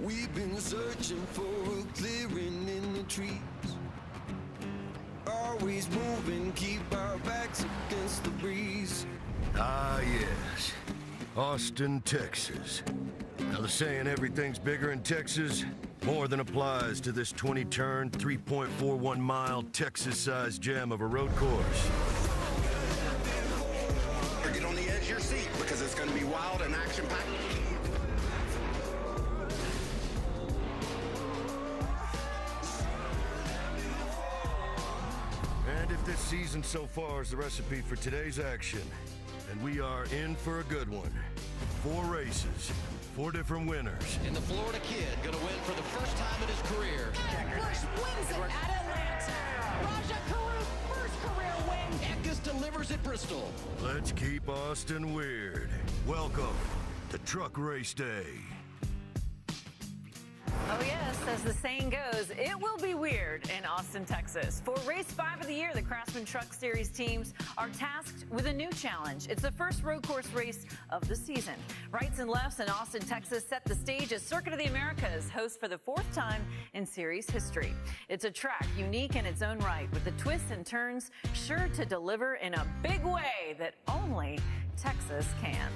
We've been searching for a clearing in the trees. Always moving, keep our backs against the breeze. Ah, yes. Austin, Texas. Now, the saying everything's bigger in Texas more than applies to this 20-turn, 3.41-mile Texas-sized gem of a road course. Get on the edge of your seat because it's going to be wild and action-packed. And if this season so far is the recipe for today's action, then we are in for a good one. 4 races, 4 different winners. And the Florida kid gonna win for the first time in his career. Bush wins it at Atlanta. Raja Caruth, first career win. Eckes delivers at Bristol. Let's keep Austin weird. Welcome to Truck Race Day. Oh yes, as the saying goes, it will be weird in Austin, Texas. For race 5 of the year, the Craftsman Truck Series teams are tasked with a new challenge. It's the first road course race of the season. Rights and Lefts in Austin, Texas set the stage as Circuit of the Americas hosts for the 4th time in series history. It's a track unique in its own right, with the twists and turns sure to deliver in a big way that only Texas can.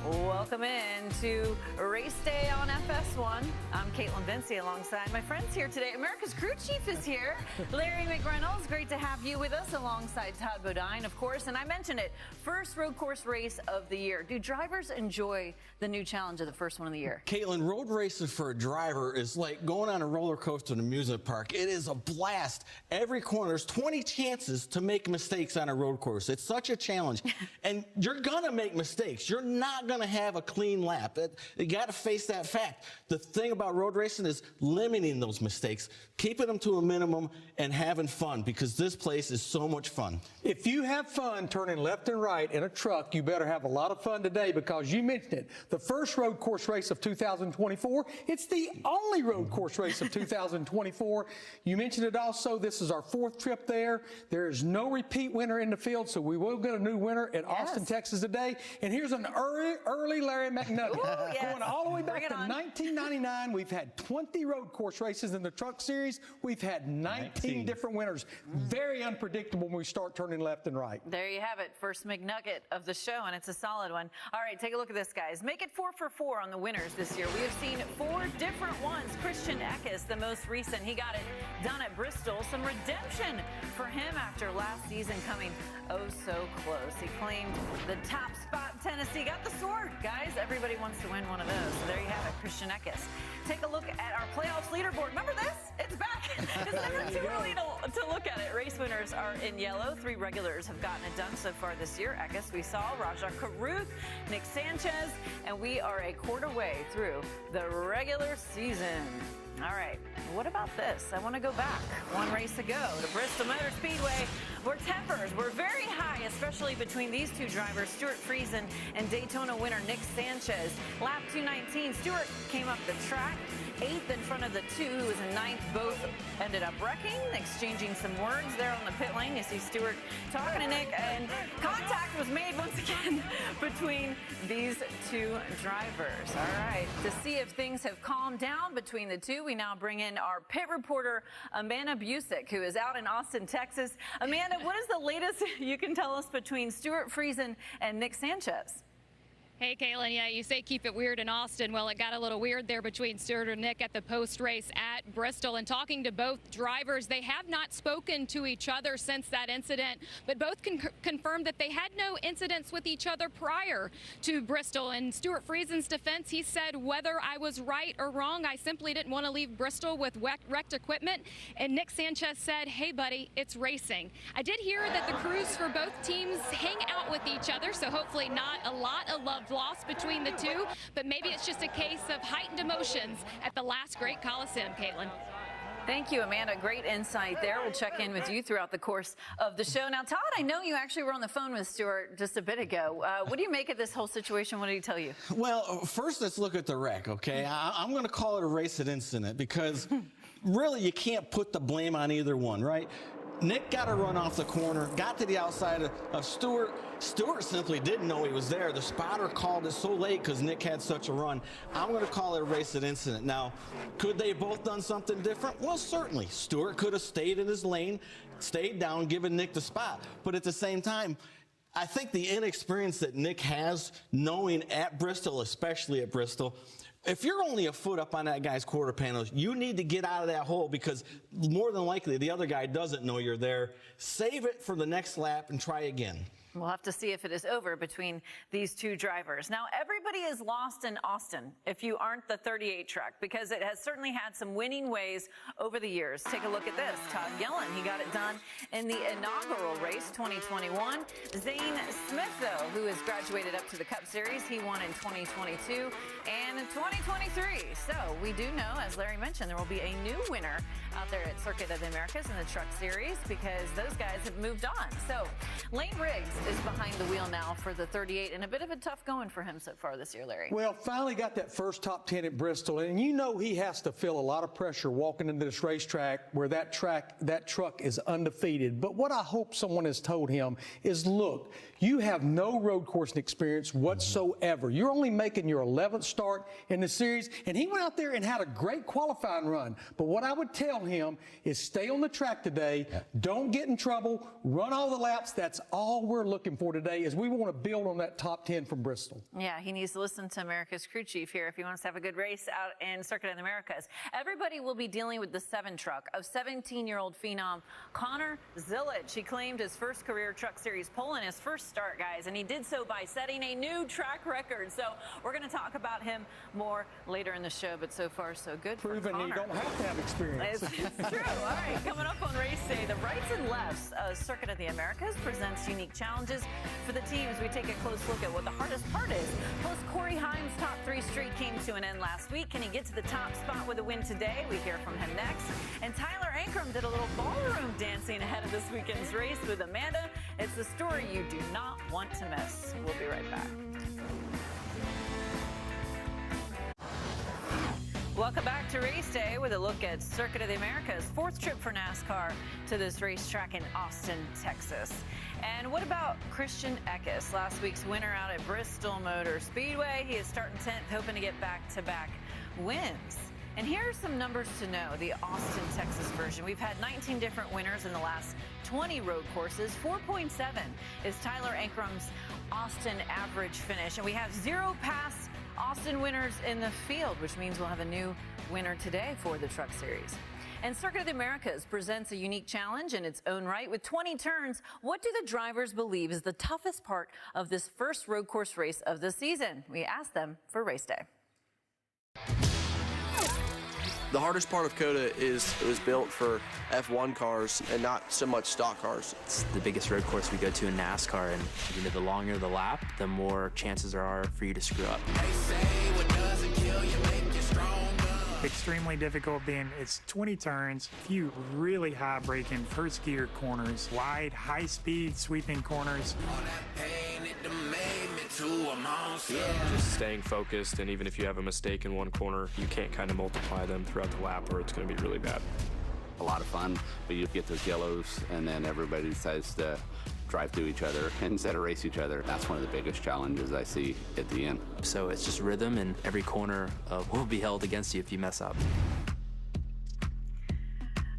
Welcome in to Race Day on FS1. I'm Caitlin Vinci alongside my friends here today. America's Crew Chief is here. Larry McReynolds, great to have you with us alongside Todd Bodine, of course. And I mentioned it, first road course race of the year. Do drivers enjoy the new challenge of the first one of the year? Caitlin, road racing for a driver is like going on a roller coaster in an amusement park. It is a blast. Every corner, there's 20 chances to make mistakes on a road course. It's such a challenge. And you're going to make mistakes. You're not going to have a clean lap. You got to face that fact. The thing about road racing is limiting those mistakes, keeping them to a minimum, and having fun, because this place is so much fun. If you have fun turning left and right in a truck, you better have a lot of fun today, because you mentioned it. The first road course race of 2024. It's the only road course race of 2024. You mentioned it also. This is our 4th trip there. There is no repeat winner in the field, so we will get a new winner in Austin, Texas today. And here's an early Larry McNugget. Ooh, yes. Going all the way back to on. 1999. We've had 20 road course races in the truck series. We've had 19 different winners. Very unpredictable when we start turning left and right. There you have it, first McNugget of the show, and it's a solid one. All right, take a look at this, guys. Make it 4 for 4 on the winners this year. We have seen 4 different ones. Christian Eckes, the most recent, he got it done at Bristol. Some redemption for him after last season coming oh so close. He claimed the top spot in Tennessee, got the sword. Guys, everybody wants to win one of those. So there you have it, Christian Eckes. Take a look at our playoffs leaderboard. Remember this? It's back. It's never too early to look at it. Race winners are in yellow. 3 regulars have gotten it done so far this year. Eckes, we saw, Raja Caruth, Nick Sanchez, and we are a quarter way through the regular season. All right, what about this? I want to go back 1 race ago to Bristol Motor Speedway, where tempers were very high, especially between these 2 drivers, Stuart Friesen and Daytona winner Nick Sanchez. Lap 219, Stuart came up the track 8th in front of the 2 who was in 9th. Both ended up wrecking, exchanging some words there on the pit lane. You see Stuart talking to Nick, and contact was made once again between these 2 drivers. All right, to see if things have calmed down between the 2, we now bring in our pit reporter, Amanda Busick, who is out in Austin, Texas. Amanda, what is the latest you can tell us between Stuart Friesen and Nick Sanchez? Hey, Caitlin, yeah, you say keep it weird in Austin. Well, it got a little weird there between Stuart and Nick at the post-race at Bristol. And talking to both drivers, they have not spoken to each other since that incident, but both confirmed that they had no incidents with each other prior to Bristol. In Stuart Friesen's defense, he said, whether I was right or wrong, I simply didn't want to leave Bristol with wrecked equipment. And Nick Sanchez said, hey, buddy, it's racing. I did hear that the crews for both teams hang out with each other, so hopefully not a lot of love lost between the 2, but maybe it's just a case of heightened emotions at the last great Coliseum, Caitlin. Thank you, Amanda. Great insight there. We'll check in with you throughout the course of the show. Now, Todd, I know you actually were on the phone with Stuart just a bit ago. What do you make of this whole situation? What did he tell you? Well, first let's look at the wreck, okay? I'm going to call it a racing incident, because really you can't put the blame on either one, right? Nick got a run off the corner, got to the outside of Stewart. Stewart simply didn't know he was there. The spotter called it so late because Nick had such a run. I'm going to call it a racing incident. Now, could they both done something different? Well, certainly. Stewart could have stayed in his lane, stayed down, given Nick the spot. But at the same time, I think the inexperience that Nick has, knowing at Bristol, especially at Bristol, if you're only a foot up on that guy's quarter panels, you need to get out of that hole because more than likely the other guy doesn't know you're there. Save it for the next lap and try again. We'll have to see if it is over between these two drivers. Now, everybody is lost in Austin if you aren't the 38 truck, because it has certainly had some winning ways over the years. Take a look at this. Todd Gillen, he got it done in the inaugural race 2021. Zane Smith, though, who has graduated up to the Cup Series, he won in 2022 and in 2023. So we do know, as Larry mentioned, there will be a new winner out there at Circuit of the Americas in the Truck Series because those guys have moved on. So Lane Riggs is behind the wheel now for the 38, and a bit of a tough going for him so far this year, Larry. Well, finally got that first top 10 at Bristol, and you know he has to feel a lot of pressure walking into this racetrack where that truck is undefeated. But what I hope someone has told him is, look, you have no road coursing experience whatsoever. You're only making your 11th start in the series, and he went out there and had a great qualifying run. But what I would tell him is stay on the track today, don't get in trouble, run all the laps. That's all we're looking for today, is we want to build on that top 10 from Bristol. Yeah, he needs to listen to America's crew chief here if he wants to have a good race out in Circuit of the Americas. Everybody will be dealing with the 7 truck of 17-year-old phenom Connor Zillage. He claimed his first career Truck Series pole in his first start, guys, and he did so by setting a new track record. So we're going to talk about him more later in the show, but so far so good for Connor. Proven you don't have to have experience. It's true. All right, coming up on race day, the rights and lefts of Circuit of the Americas presents unique challenges for the teams. We take a close look at what the hardest part is. Plus, Corey Himes' top 3 streak came to an end last week. Can he get to the top spot with a win today? We hear from him next. And Tyler Ankrum did a little ballroom dancing ahead of this weekend's race with Amanda. It's the story you do not want to miss. We'll be right back. Welcome back to Race Day with a look at Circuit of the Americas, 4th trip for NASCAR to this racetrack in Austin, Texas. And what about Christian Eckes, last week's winner out at Bristol Motor Speedway? He is starting 10th, hoping to get back-to-back wins. And here are some numbers to know, the Austin, Texas version. We've had 19 different winners in the last 20 road courses. 4.7 is Tyler Ankrum's Austin average finish. And we have 0 past Austin winners in the field, which means we'll have a new winner today for the Truck Series. And Circuit of the Americas presents a unique challenge in its own right. With 20 turns, what do the drivers believe is the toughest part of this first road course race of the season? We asked them for Race Day. The hardest part of COTA is it was built for F1 cars and not so much stock cars. It's the biggest road course we go to in NASCAR, and the longer the lap, the more chances there are for you to screw up. They say what doesn't kill you make you stronger. Extremely difficult being it's 20 turns, few really high braking first gear corners, wide, high speed sweeping corners. All that pain, it done made me to a monster. Just staying focused, and even if you have a mistake in one corner, you can't kind of multiply them throughout the lap or it's going to be really bad. A lot of fun, but you get those yellows and then everybody decides to drive through each other instead of race each other. That's one of the biggest challenges I see at the end. So it's just rhythm, and every corner will be held against you if you mess up.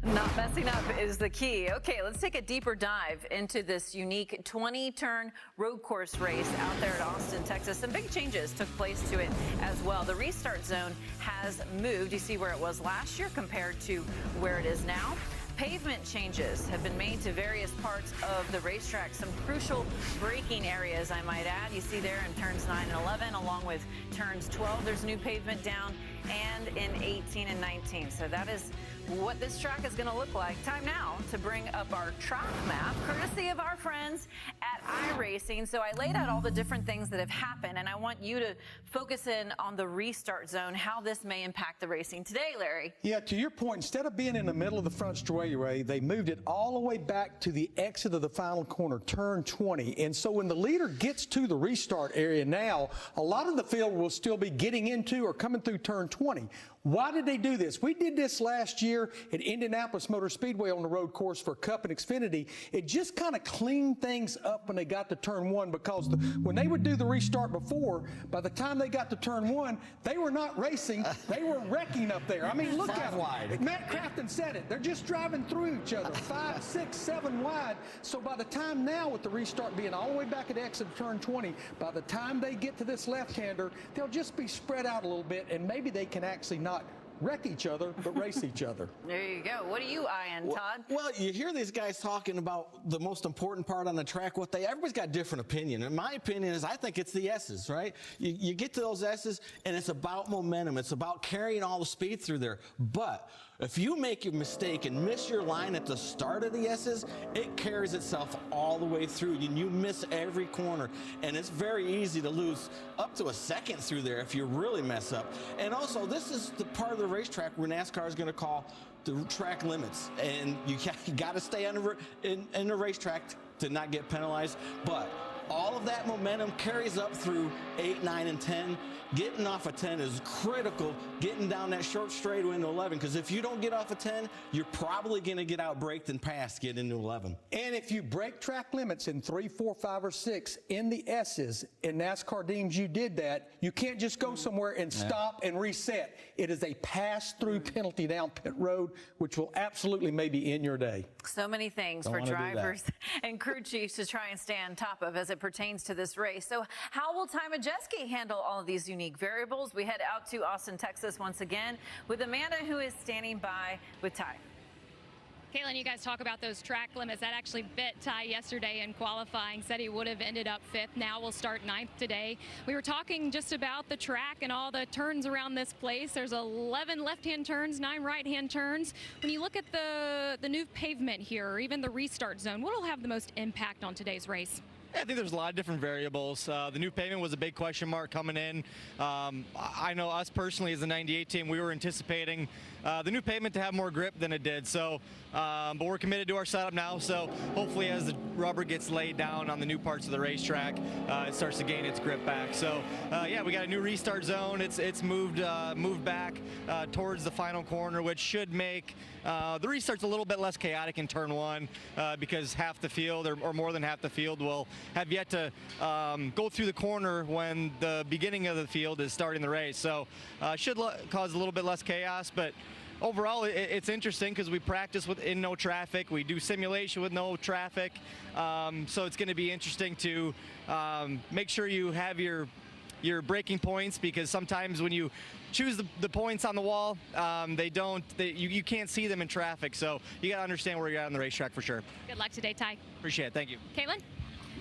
Not messing up is the key. Okay, let's take a deeper dive into this unique 20-turn road course race out there at Austin, Texas. Some big changes took place to it as well. The restart zone has moved. You see where it was last year compared to where it is now. Pavement changes have been made to various parts of the racetrack. Some crucial braking areas, I might add. You see there in turns 9 and 11, along with turns 12. There's new pavement down, and in 18 and 19. So that is what this track is going to look like. Time now to bring up our track map, courtesy of our friends at iRacing. So I laid out all the different things that have happened, and I want you to focus in on the restart zone, how this may impact the racing today, Larry. Yeah, to your point, instead of being in the middle of the front straightaway, they moved it all the way back to the exit of the final corner, turn 20. And so when the leader gets to the restart area now, a lot of the field will still be getting into or coming through turn 2020. Why did they do this? We did this last year at Indianapolis Motor Speedway on the road course for Cup and Xfinity. It just kind of cleaned things up when they got to turn 1, because when they would do the restart before, by the time they got to turn 1, they were not racing, they were wrecking up there. I mean, look at them. Wide. Matt Crafton said it. They're just driving through each other, 5, 6, 7 wide. So by the time now, with the restart being all the way back at exit of turn 20, by the time they get to this left-hander, they'll just be spread out a little bit, and maybe they can actually not wreck each other, but race each other. There you go. What are you eyeing, Todd? Well, you hear these guys talking about the most important part on the track. Everybody's got a different opinion. And my opinion is I think it's the S's, right? You get to those S's, and it's about momentum. It's about carrying all the speed through there. But if you make a mistake and miss your line at the start of the S's, it carries itself all the way through, and you miss every corner. And it's very easy to lose up to a second through there if you really mess up. And also, this is the part of the racetrack where NASCAR is going to call the track limits, and you got to stay in the racetrack to not get penalized. But all of that momentum carries up through 8, 9, and 10. Getting off of 10 is critical, getting down that short straightaway into 11, because if you don't get off of 10, you're probably going to get out-braked and passed, get into 11. And if you break track limits in 3, 4, 5, or 6 in the S's, and NASCAR deems you did that, you can't just go somewhere and stop and reset. It is a pass-through penalty down pit road, which will absolutely maybe end your day. So many things for drivers and crew chiefs to try and stay on top of as it pertains to this race. So how will Ty Majeski handle all of these unique variables? We head out to Austin, Texas once again with Amanda, who is standing by with Ty. Caitlin, you guys talk about those track limits. That actually bit Ty yesterday in qualifying. Said he would have ended up 5th. Now we'll start 9th today. We were talking just about the track and all the turns around this place. There's 11 left-hand turns, 9 right-hand turns. When you look at the new pavement here, or even the restart zone, what will have the most impact on today's race? Yeah, I think there's a lot of different variables. The new pavement was a big question mark coming in. I know us personally as the 98 team, we were anticipating the new pavement to have more grip than it did. So, but we're committed to our setup now. So hopefully as the rubber gets laid down on the new parts of the racetrack, it starts to gain its grip back. So yeah, we got a new restart zone. It's moved back towards the final corner, which should make the restart's a little bit less chaotic in turn 1 because half the field or more than half the field will have yet to go through the corner when the beginning of the field is starting the race. So should cause a little bit less chaos, but overall it's interesting because we practice in no traffic. We do simulation with no traffic. So it's going to be interesting to make sure you have your braking points, because sometimes when you choose the points on the wall, you can't see them in traffic. So you got to understand where you're at on the racetrack for sure. Good luck today, Ty. Appreciate it. Thank you. Caitlin?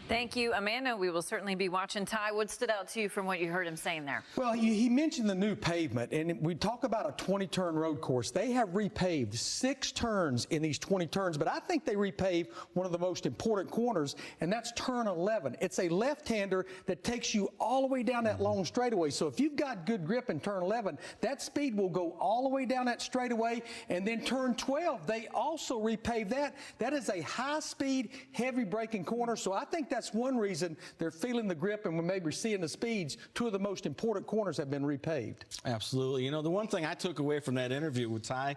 Thank you, Amanda. We will certainly be watching Ty. What stood out to you from what you heard him saying there? Well, he mentioned the new pavement, and we talk about a 20-turn road course. They have repaved 6 turns in these 20 turns, but I think they repaved one of the most important corners, and that's turn 11. It's a left-hander that takes you all the way down that long straightaway. So if you've got good grip in turn 11, that speed will go all the way down that straightaway. And then turn 12, they also repaved that. That is a high-speed, heavy braking corner. So I think that's one reason they're feeling the grip, and we're maybe seeing the speeds. 2 of the most important corners have been repaved. Absolutely. You know, the one thing I took away from that interview with Ty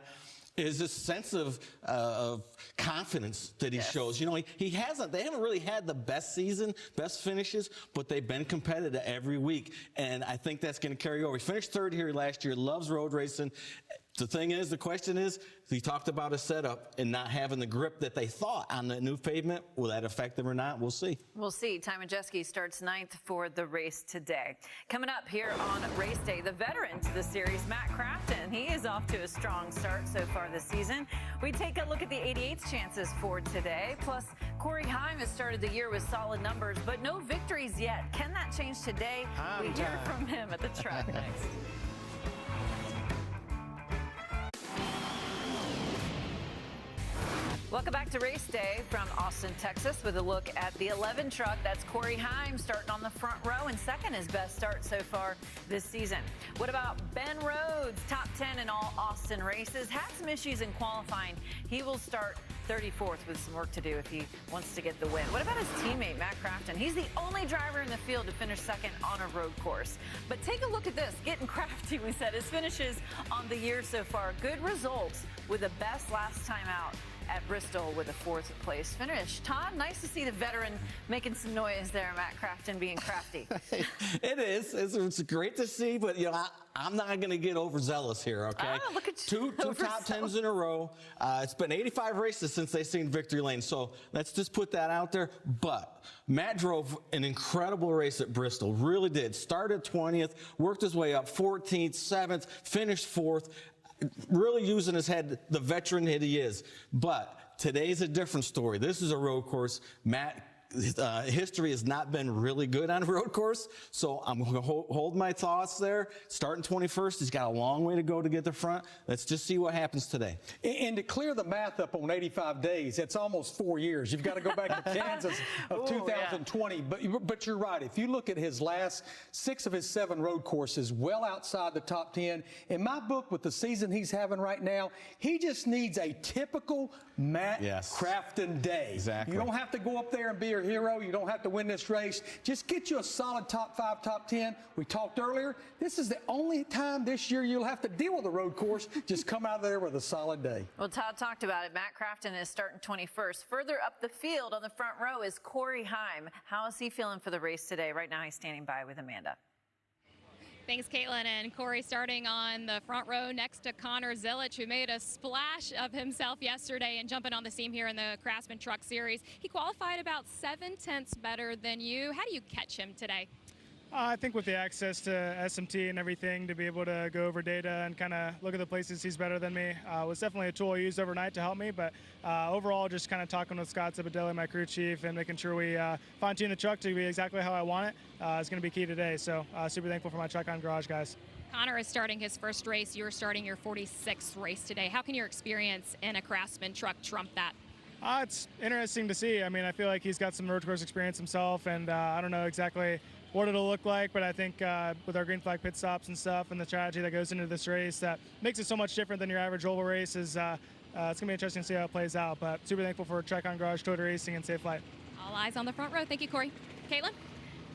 is this sense of confidence that he shows. You know, they haven't really had the best season, best finishes, but they've been competitive every week. And I think that's going to carry over. He finished 3rd here last year, loves road racing. The question is, he talked about his setup and not having the grip that they thought on the new pavement. Will that affect them or not? We'll see. We'll see. Ty Majeski starts 9th for the race today. Coming up here on race day, the veteran to the series, Matt Crafton. He is off to a strong start so far this season. We take a look at the 88's chances for today. Plus, Corey Heim has started the year with solid numbers, but no victories yet. Can that change today? We hear from him at the track next. Welcome back to Race Day from Austin, Texas, with a look at the 11 truck. That's Corey Heim starting on the front row, and second his best start so far this season. What about Ben Rhodes, top 10 in all Austin races? Had some issues in qualifying. He will start 34th with some work to do if he wants to get the win. What about his teammate, Matt Crafton? He's the only driver in the field to finish second on a road course. But take a look at this. Getting crafty, we said. His finishes on the year so far. Good results with the best last time out at Bristol with a 4th place finish. Todd, nice to see the veteran making some noise there, Matt Crafton being crafty. It is. It's great to see, but I'm not going to get overzealous here, okay? Ah, look at you. Two top 10s in a row. It's been 85 races since they've seen victory lane, so let's just put that out there. But Matt drove an incredible race at Bristol, really did. Started 20th, worked his way up 14th, 7th, finished 4th. Really using his head, the veteran that he is. But today's a different story. This is a road course. Matt, history has not been really good on a road course, so I'm going to hold my thoughts there. Starting 21st, he's got a long way to go to get the front. Let's just see what happens today. And to clear the math up on 85 days, it's almost 4 years. You've got to go back to Kansas of 2020. Yeah. But you're right. If you look at his last 6 of his 7 road courses, well outside the top 10, in my book, with the season he's having right now, he just needs a typical Matt Crafton day. Exactly. You don't have to go up there and be your hero. You don't have to win this race. Just get you a solid top 5, top 10. We talked earlier. This is the only time this year you'll have to deal with a road course. Just come out of there with a solid day. Well, Todd talked about it. Matt Crafton is starting 21st. Further up the field on the front row is Corey Heim. How is he feeling for the race today? Right now he's standing by with Amanda. Thanks, Caitlin. And Corey starting on the front row next to Connor Zilic, who made a splash of himself yesterday and jumping on the scene here in the Craftsman Truck Series. He qualified about 7/10 better than you. How do you catch him today? I think with the access to SMT and everything, to be able to go over data and kind of look at the places he's better than me was definitely a tool I used overnight to help me. But overall, just kind of talking with Scott Zipadelli, my crew chief, and making sure we fine-tune the truck to be exactly how I want it is going to be key today. So super thankful for my Truck On Garage guys. Connor is starting his first race. You're starting your 46th race today. How can your experience in a Craftsman truck trump that? It's interesting to see. I mean, I feel like he's got some road course experience himself, and I don't know exactly what it'll look like, but I think with our green flag pit stops and stuff and the strategy that goes into this race that makes it so much different than your average oval race is it's going to be interesting to see how it plays out. But super thankful for Truck On Garage, Toyota Racing, and safe flight. All eyes on the front row. Thank you, Corey. Caitlin?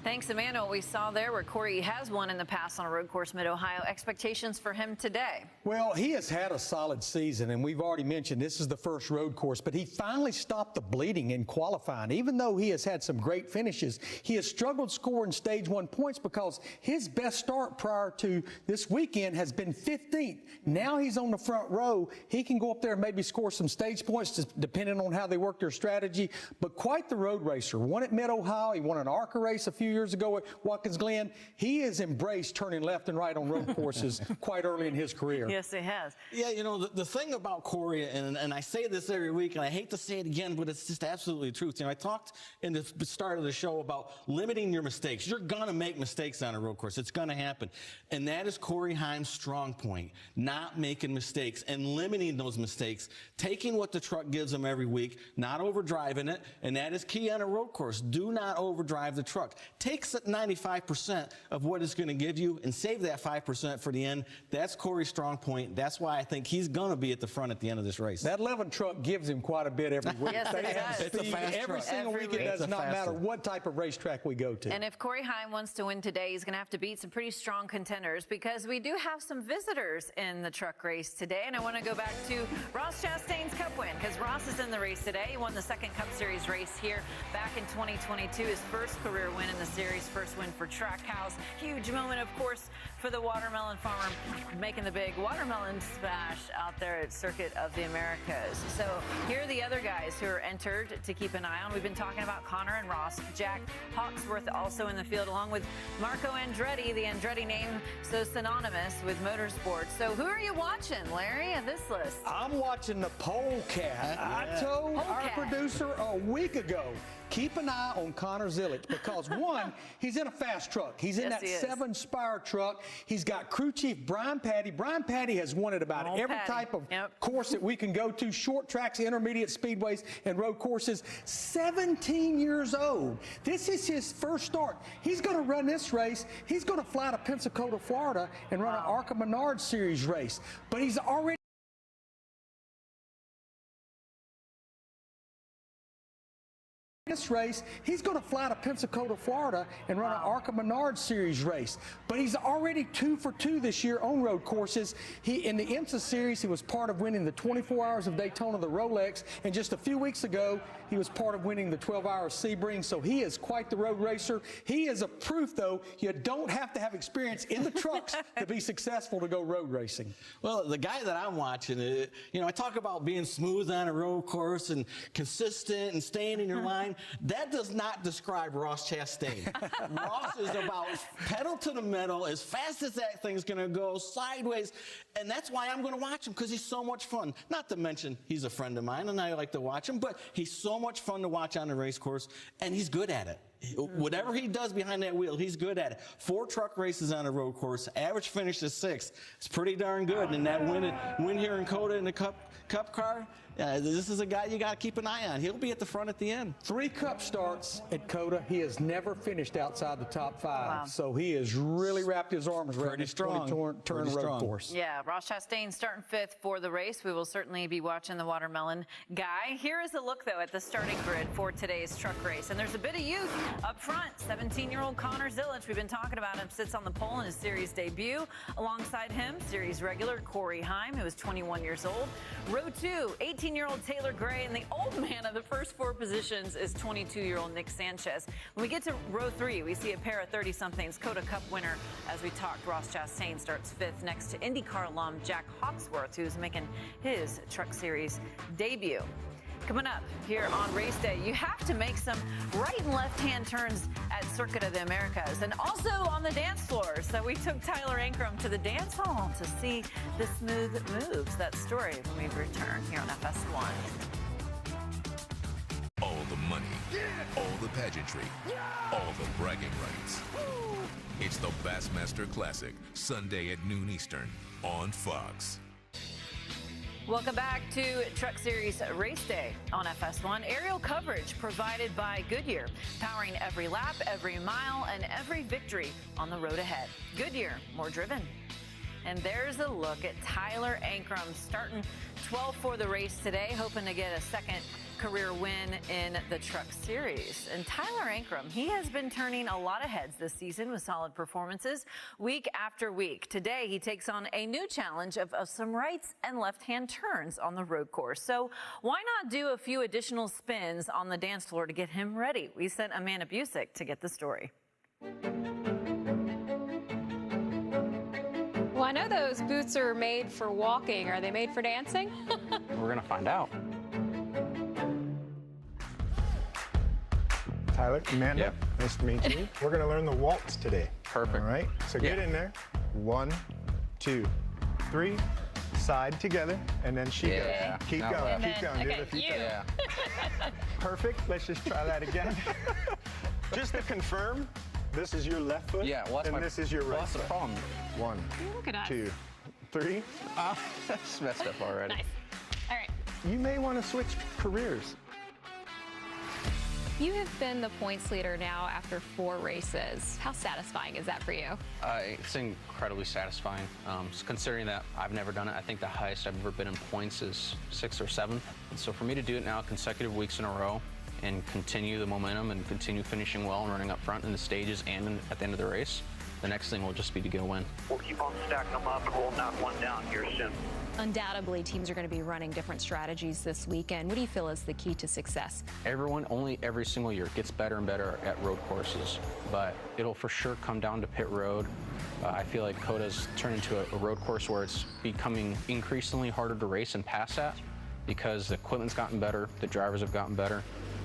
Thanks, Amanda. What we saw there where Corey has won in the past on a road course, Mid-Ohio. Expectations for him today? Well, he has had a solid season, and we've already mentioned this is the first road course, but he finally stopped the bleeding in qualifying. Even though he has had some great finishes, he has struggled scoring stage 1 points because his best start prior to this weekend has been 15th. Now he's on the front row. He can go up there and maybe score some stage points, just depending on how they work their strategy. But quite the road racer. Won at Mid-Ohio. He won an ARCA race a few years ago at Watkins Glen. He has embraced turning left and right on road courses quite early in his career. Yes, he has. Yeah, you know, the thing about Corey, and I say this every week, and I hate to say it again, but it's just absolutely the truth. You know, I talked in the start of the show about limiting your mistakes. You're going to make mistakes on a road course. It's going to happen. And that is Corey Heim's strong point, not making mistakes and limiting those mistakes, taking what the truck gives him every week, not overdriving it, and that is key on a road course. Do not overdrive the truck. Take 95% of what it's going to give you and save that 5% for the end. That's Corey's strong point. That's why I think he's going to be at the front at the end of this race. That 11 truck gives him quite a bit every week. Yes, it does. It's a fast every truck. single week. It does not matter what type of racetrack we go to. And if Corey Heim wants to win today, he's going to have to beat some pretty strong contenders because we do have some visitors in the truck race today. And I want to go back to Ross Chastain's Cup win because Ross is in the race today. He won the second Cup Series race here back in 2022. His first career win in the series, first win for Trackhouse. Huge moment, of course, for the watermelon farmer making the big watermelon smash out there at Circuit of the Americas. So here are the other guys who are entered to keep an eye on. We've been talking about Connor and Ross. Jack Hawksworth also in the field, along with Marco Andretti, the Andretti name so synonymous with motorsports. So who are you watching, Larry, at this list? I'm watching the Polecat. I told our producer a week ago, keep an eye on Connor Zilic because, one, he's in a fast truck. He's in that 7-Spire truck. He's got crew chief Brian Patty. Brian Patty has won at about every type of course that we can go to, short tracks, intermediate speedways, and road courses. 17 years old. This is his first start. He's going to run this race. He's going to fly to Pensacola, Florida, and run an ARCA Menard Series race. But he's already This race, he's going to fly to Pensacola, Florida, and run an ARCA Menard Series race. But he's already 2 for 2 this year on road courses. In the IMSA Series, he was part of winning the 24 Hours of Daytona, the Rolex, and just a few weeks ago, he was part of winning the 12 Hours Sebring. So he is quite the road racer. He is a proof, though, you don't have to have experience in the trucks to be successful to go road racing. Well, the guy that I'm watching, I talk about being smooth on a road course and consistent and staying in your line. That does not describe Ross Chastain. Ross is about pedal to the metal, as fast as that thing's going to go, sideways. And that's why I'm going to watch him, because he's so much fun. Not to mention, he's a friend of mine, and I like to watch him, but he's so much fun to watch on the race course, and he's good at it. Whatever he does behind that wheel, he's good at it. 4 truck races on a road course, average finish is 6. It's pretty darn good. And that win here in COTA in the Cup car, this is a guy you got to keep an eye on. He'll be at the front at the end. 3 Cup starts at COTA. He has never finished outside the top 5. Wow. So he has really wrapped his arms around this 20-turn road course. Yeah, Ross Chastain starting 5th for the race. We will certainly be watching the watermelon guy. Here is a look, though, at the starting grid for today's truck race. And there's a bit of youth up front. 17-year-old Connor Zilic, we've been talking about him, sits on the pole in his series debut. Alongside him, series regular Corey Heim, who is 21 years old. Row 2, 18-year-old Taylor Gray, and the old man of the first 4 positions is 22-year-old Nick Sanchez. When we get to row 3, we see a pair of 30-somethings. COTA Cup winner, as we talked, Ross Chastain starts 5th next to IndyCar alum Jack Hawksworth, who's making his Truck Series debut. Coming up here on race day, you have to make some right and left-hand turns at Circuit of the Americas and also on the dance floor. So we took Tyler Ankrum to the dance hall to see the smooth moves. That story when we return here on FS1. All the money, all the pageantry, all the bragging rights. It's the Bassmaster Classic, Sunday at noon Eastern on Fox. Welcome back to Truck Series Race Day on FS1. Aerial coverage provided by Goodyear, powering every lap, every mile, and every victory on the road ahead. Goodyear, more driven. And there's a look at Tyler Ankrum starting 12th for the race today, hoping to get a second career win in the Truck Series. And Tyler Ankrum, he has been turning a lot of heads this season with solid performances week after week. Today, he takes on a new challenge of some rights and left-hand turns on the road course. So why not do a few additional spins on the dance floor to get him ready? We sent Amanda Busick to get the story. Well, I know those boots are made for walking. Are they made for dancing? We're going to find out. Tyler, Amanda, nice to meet you. We're going to learn the waltz today. Perfect. All right, so get in there. 1, 2, 3, side together, and then she goes. Keep going, keep going. Okay, Yeah. Perfect, let's just try that again. Just to confirm, this is your left foot, and this is your right what's foot. the problem? 1, Look at us. 2, 3. That's messed up already. Nice. All right. You may want to switch careers. You have been the points leader now after 4 races. How satisfying is that for you? It's incredibly satisfying. Considering that I've never done it, I think the highest I've ever been in points is 6th or 7th. So for me to do it now consecutive weeks in a row and continue the momentum and continue finishing well and running up front in the stages and at the end of the race, the next thing will just be to get a win. We'll keep on stacking them up and we'll knock one down here soon. Undoubtedly, teams are going to be running different strategies this weekend. What do you feel is the key to success? Every single year gets better and better at road courses, but it'll for sure come down to pit road. I feel like COTA's turned into a road course where it's becoming increasingly harder to race and pass at because the equipment's gotten better, the drivers have gotten better,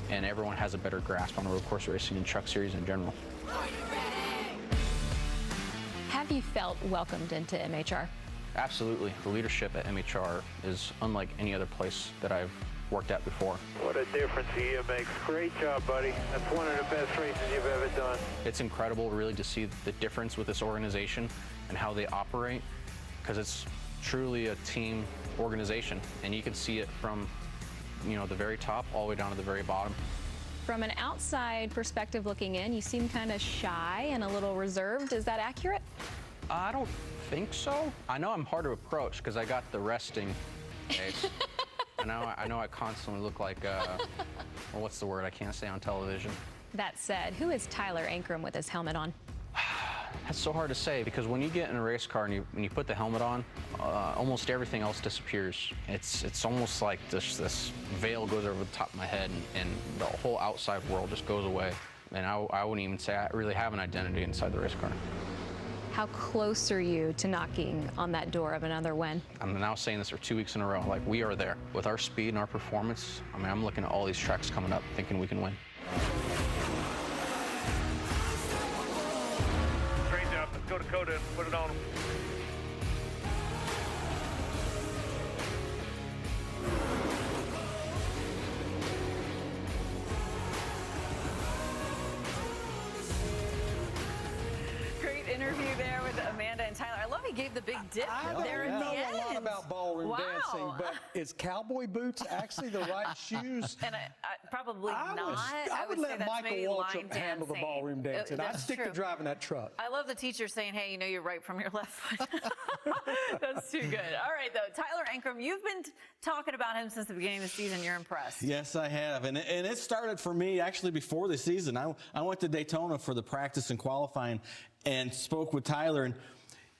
and everyone has a better grasp on road course racing and Truck Series in general. Have you felt welcomed into MHR? Absolutely. The leadership at MHR is unlike any other place that I've worked at before. What a difference a year makes. Great job, buddy. That's one of the best races you've ever done. It's incredible really to see the difference with this organization and how they operate, because it's truly a team organization, and you can see it from the very top all the way down to the very bottom. From an outside perspective looking in, you seem kind of shy and a little reserved. Is that accurate? I don't think so. I know I'm hard to approach because I got the resting face. I know I constantly look like, well, what's the word I can't say on television? That said, who is Tyler Ankrum with his helmet on? That's so hard to say because when you get in a race car and you put the helmet on, almost everything else disappears. It's almost like this veil goes over the top of my head and the whole outside world just goes away. And I wouldn't even say I really have an identity inside the race car. How close are you to knocking on that door of another win? I'm now saying this for 2 weeks in a row. Like, we are there. With our speed and our performance, I mean, I'm looking at all these tracks coming up thinking we can win. Straighten up. Let's go to Coda and put it on them. Great interview there with Amanda and Tyler. I love he gave the big dip there at the end. I don't know a lot about ballroom dancing, but is cowboy boots actually the right shoes? And probably not. I would let Michael Waltrip handle the ballroom dancing. I'd stick to driving that truck. I love the teacher saying, hey, you know you're right from your left foot. That's too good. All right, though. Tyler Ankrum, you've been talking about him since the beginning of the season. You're impressed. Yes, I have. And it started for me actually before the season. I went to Daytona for the practice and qualifying and spoke with Tyler. And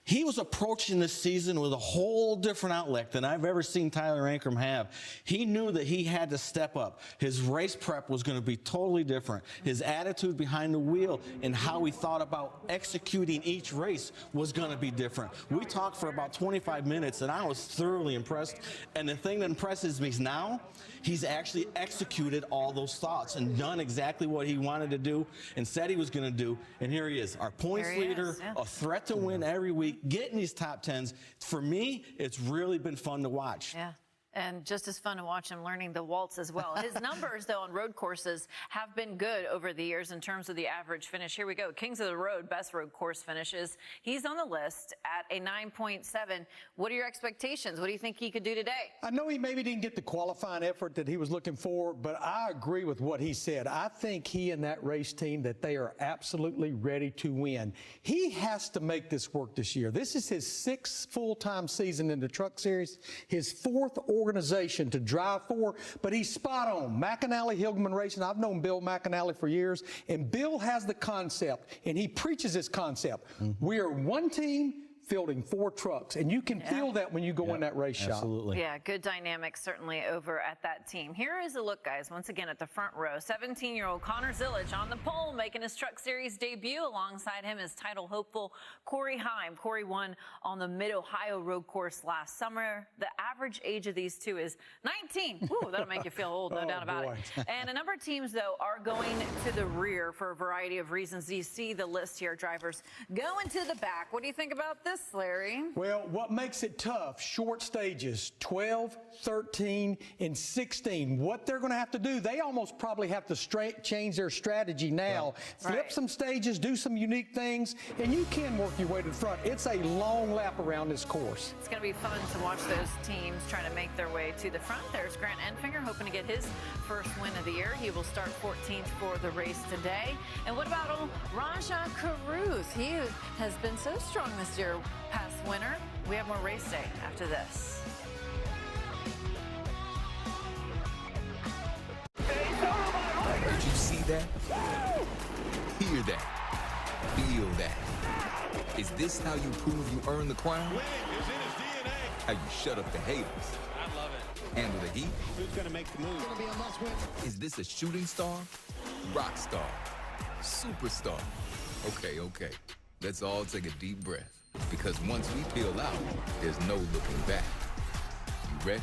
he was approaching this season with a whole different outlook than I've ever seen Tyler Ankrum have. He knew that he had to step up. His race prep was going to be totally different. His attitude behind the wheel and how he thought about executing each race was going to be different. We talked for about 25 minutes, and I was thoroughly impressed. And the thing that impresses me is now he's actually executed all those thoughts and done exactly what he wanted to do and said he was going to do. And here he is, our points leader, a threat to win every week, getting these top tens. For me, it's really been fun to watch. Yeah. And just as fun to watch him learning the waltz as well. His numbers, though, on road courses have been good over the years in terms of the average finish. Here we go. Kings of the Road, best road course finishes. He's on the list at a 9.7. What are your expectations? What do you think he could do today? I know he maybe didn't get the qualifying effort that he was looking for, but I agree with what he said. I think he and that race team, that they are absolutely ready to win. He has to make this work this year. This is his 6th full-time season in the Truck Series, his 4th organization to drive for, but he's spot on. McAnally Hillman Racing, I've known Bill McAnally for years, and Bill has the concept, and he preaches this concept. We are one team fielding 4 trucks, and you can feel that when you go in that race shop. Absolutely. Yeah, good dynamics certainly over at that team. Here is a look, guys, once again at the front row. 17-year-old Connor Zillage on the pole, making his Truck Series debut. Alongside him is title hopeful Corey Heim. Corey won on the Mid-Ohio road course last summer. The average age of these two is 19. Ooh, that'll make you feel old, no doubt about it. And a number of teams, though, are going to the rear for a variety of reasons. You see the list here, drivers going to the back. What do you think about this, Larry? Well, what makes it tough, short stages, 12, 13, and 16. What they're going to have to do, they almost probably have to change their strategy now. Flip some stages, do some unique things, and you can work your way to the front. It's a long lap around this course. It's going to be fun to watch those teams trying to make their way to the front. There's Grant Enfinger hoping to get his first win of the year. He will start 14th for the race today. And what about old Raja Caruth? He has been so strong this year, past winner. We have more race day after this. Did you see that? Hear that? Feel that? Is this how you prove you earn the crown? Winning is in his DNA. How you shut up the haters? I love it. Handle the heat? Who's going to make the move? It's going to be a must-win. Is this a shooting star? Rock star? Superstar? Okay. Let's all take a deep breath. Because once we peel out, there's no looking back. You ready?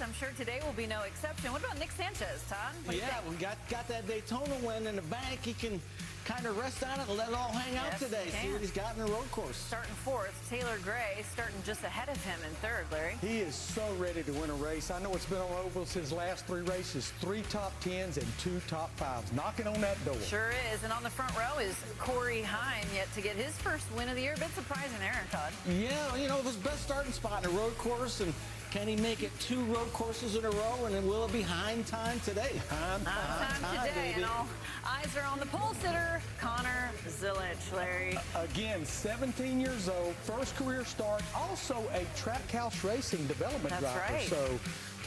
I'm sure today will be no exception. What about Nick Sanchez, Todd? Yeah, we got that Daytona win in the bank. He can kind of rest on it and let it all hang out today. See what he's got in the road course. Starting fourth, Taylor Gray starting just ahead of him in third, Larry. He is so ready to win a race. I know it's been on ovals his last 3 races, 3 top 10s and 2 top 5s, knocking on that door. Sure is. And on the front row is Corey Heim, yet to get his first win of the year. A bit surprising there, Todd. Yeah, you know, his best starting spot in a road course, and can he make it 2 road courses in a row, and then will it be Heim time today? Heim time today, baby. and all eyes are on the pole sitter, Connor Zilic, Larry. Again, 17 years old, first career start, also a Trackhouse Racing development That's driver. right. So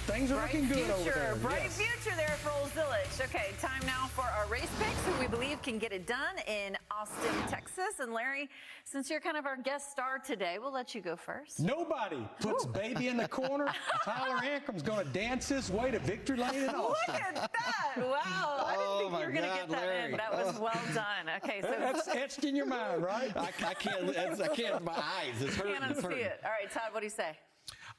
things are looking good over there. Bright Yes. future there for old Zilic. Okay, time now for our race picks, who we believe can get it done in Austin, Texas. And Larry, since you're kind of our guest star today, we'll let you go first. Nobody puts baby in the corner. Tyler Ankram's going to dance his way to victory lane in Austin. Look at that. Wow. I didn't think you were going to get that Larry. in. That was well done. Okay, so That's etched in your mind, right? I can't, my eyes, it's hurting. can't unsee it. All right, Todd, what do you say?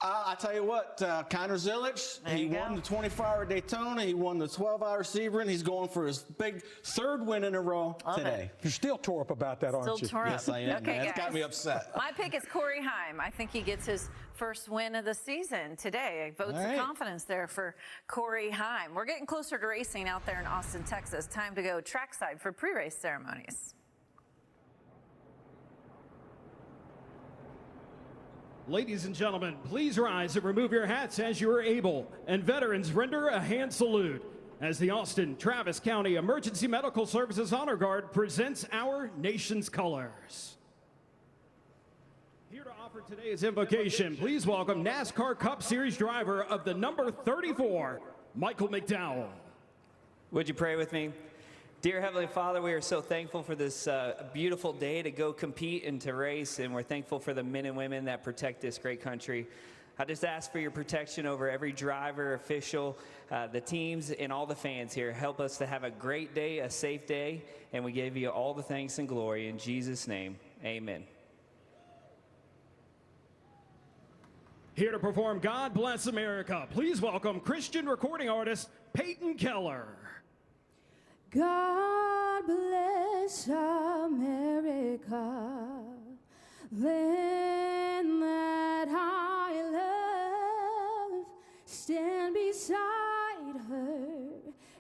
I tell you what, Connor Zilic, he won the 24-hour Daytona, he won the 12-hour Sebring, he's going for his big 3rd win in a row today. You're still tore up about that, aren't you? Still tore up. Yes, I am. Okay, That's got me upset. My pick is Corey Heim. I think he gets his first win of the season today. Votes All right. of confidence there for Corey Heim. We're getting closer to racing out there in Austin, Texas. Time to go trackside for pre-race ceremonies. Ladies and gentlemen, please rise and remove your hats as you are able, and veterans render a hand salute as the Austin Travis County Emergency Medical Services Honor Guard presents our nation's colors. Here to offer today's invocation, please welcome NASCAR Cup Series driver of the number 34, Michael McDowell. Would you pray with me? Dear Heavenly Father, we are so thankful for this beautiful day to go compete and to race, and we're thankful for the men and women that protect this great country. I just ask for your protection over every driver, official, the teams, and all the fans here. Help us to have a great day, a safe day, and we give you all the thanks and glory. In Jesus' name, amen. Here to perform God Bless America, please welcome Christian recording artist Peyton Keller. God bless America, land that I love. Stand beside her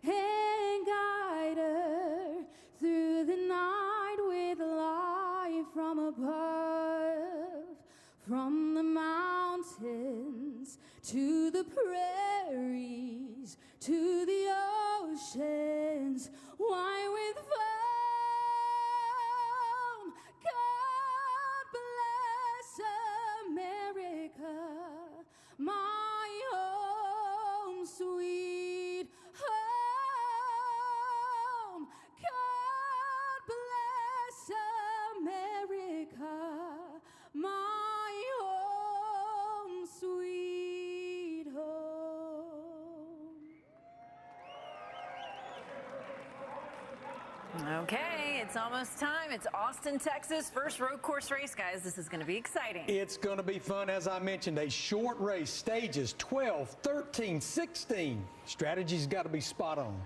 and guide her through the night with light from above. From the mountains to the prairies to the oceans, white with foam. God bless America, my home, sweet home. God bless America, my home, sweet home. Okay, it's almost time. It's Austin, Texas. First road course race, guys. This is going to be exciting. It's going to be fun, as I mentioned. A short race, stages 12, 13, 16. Strategy's got to be spot on.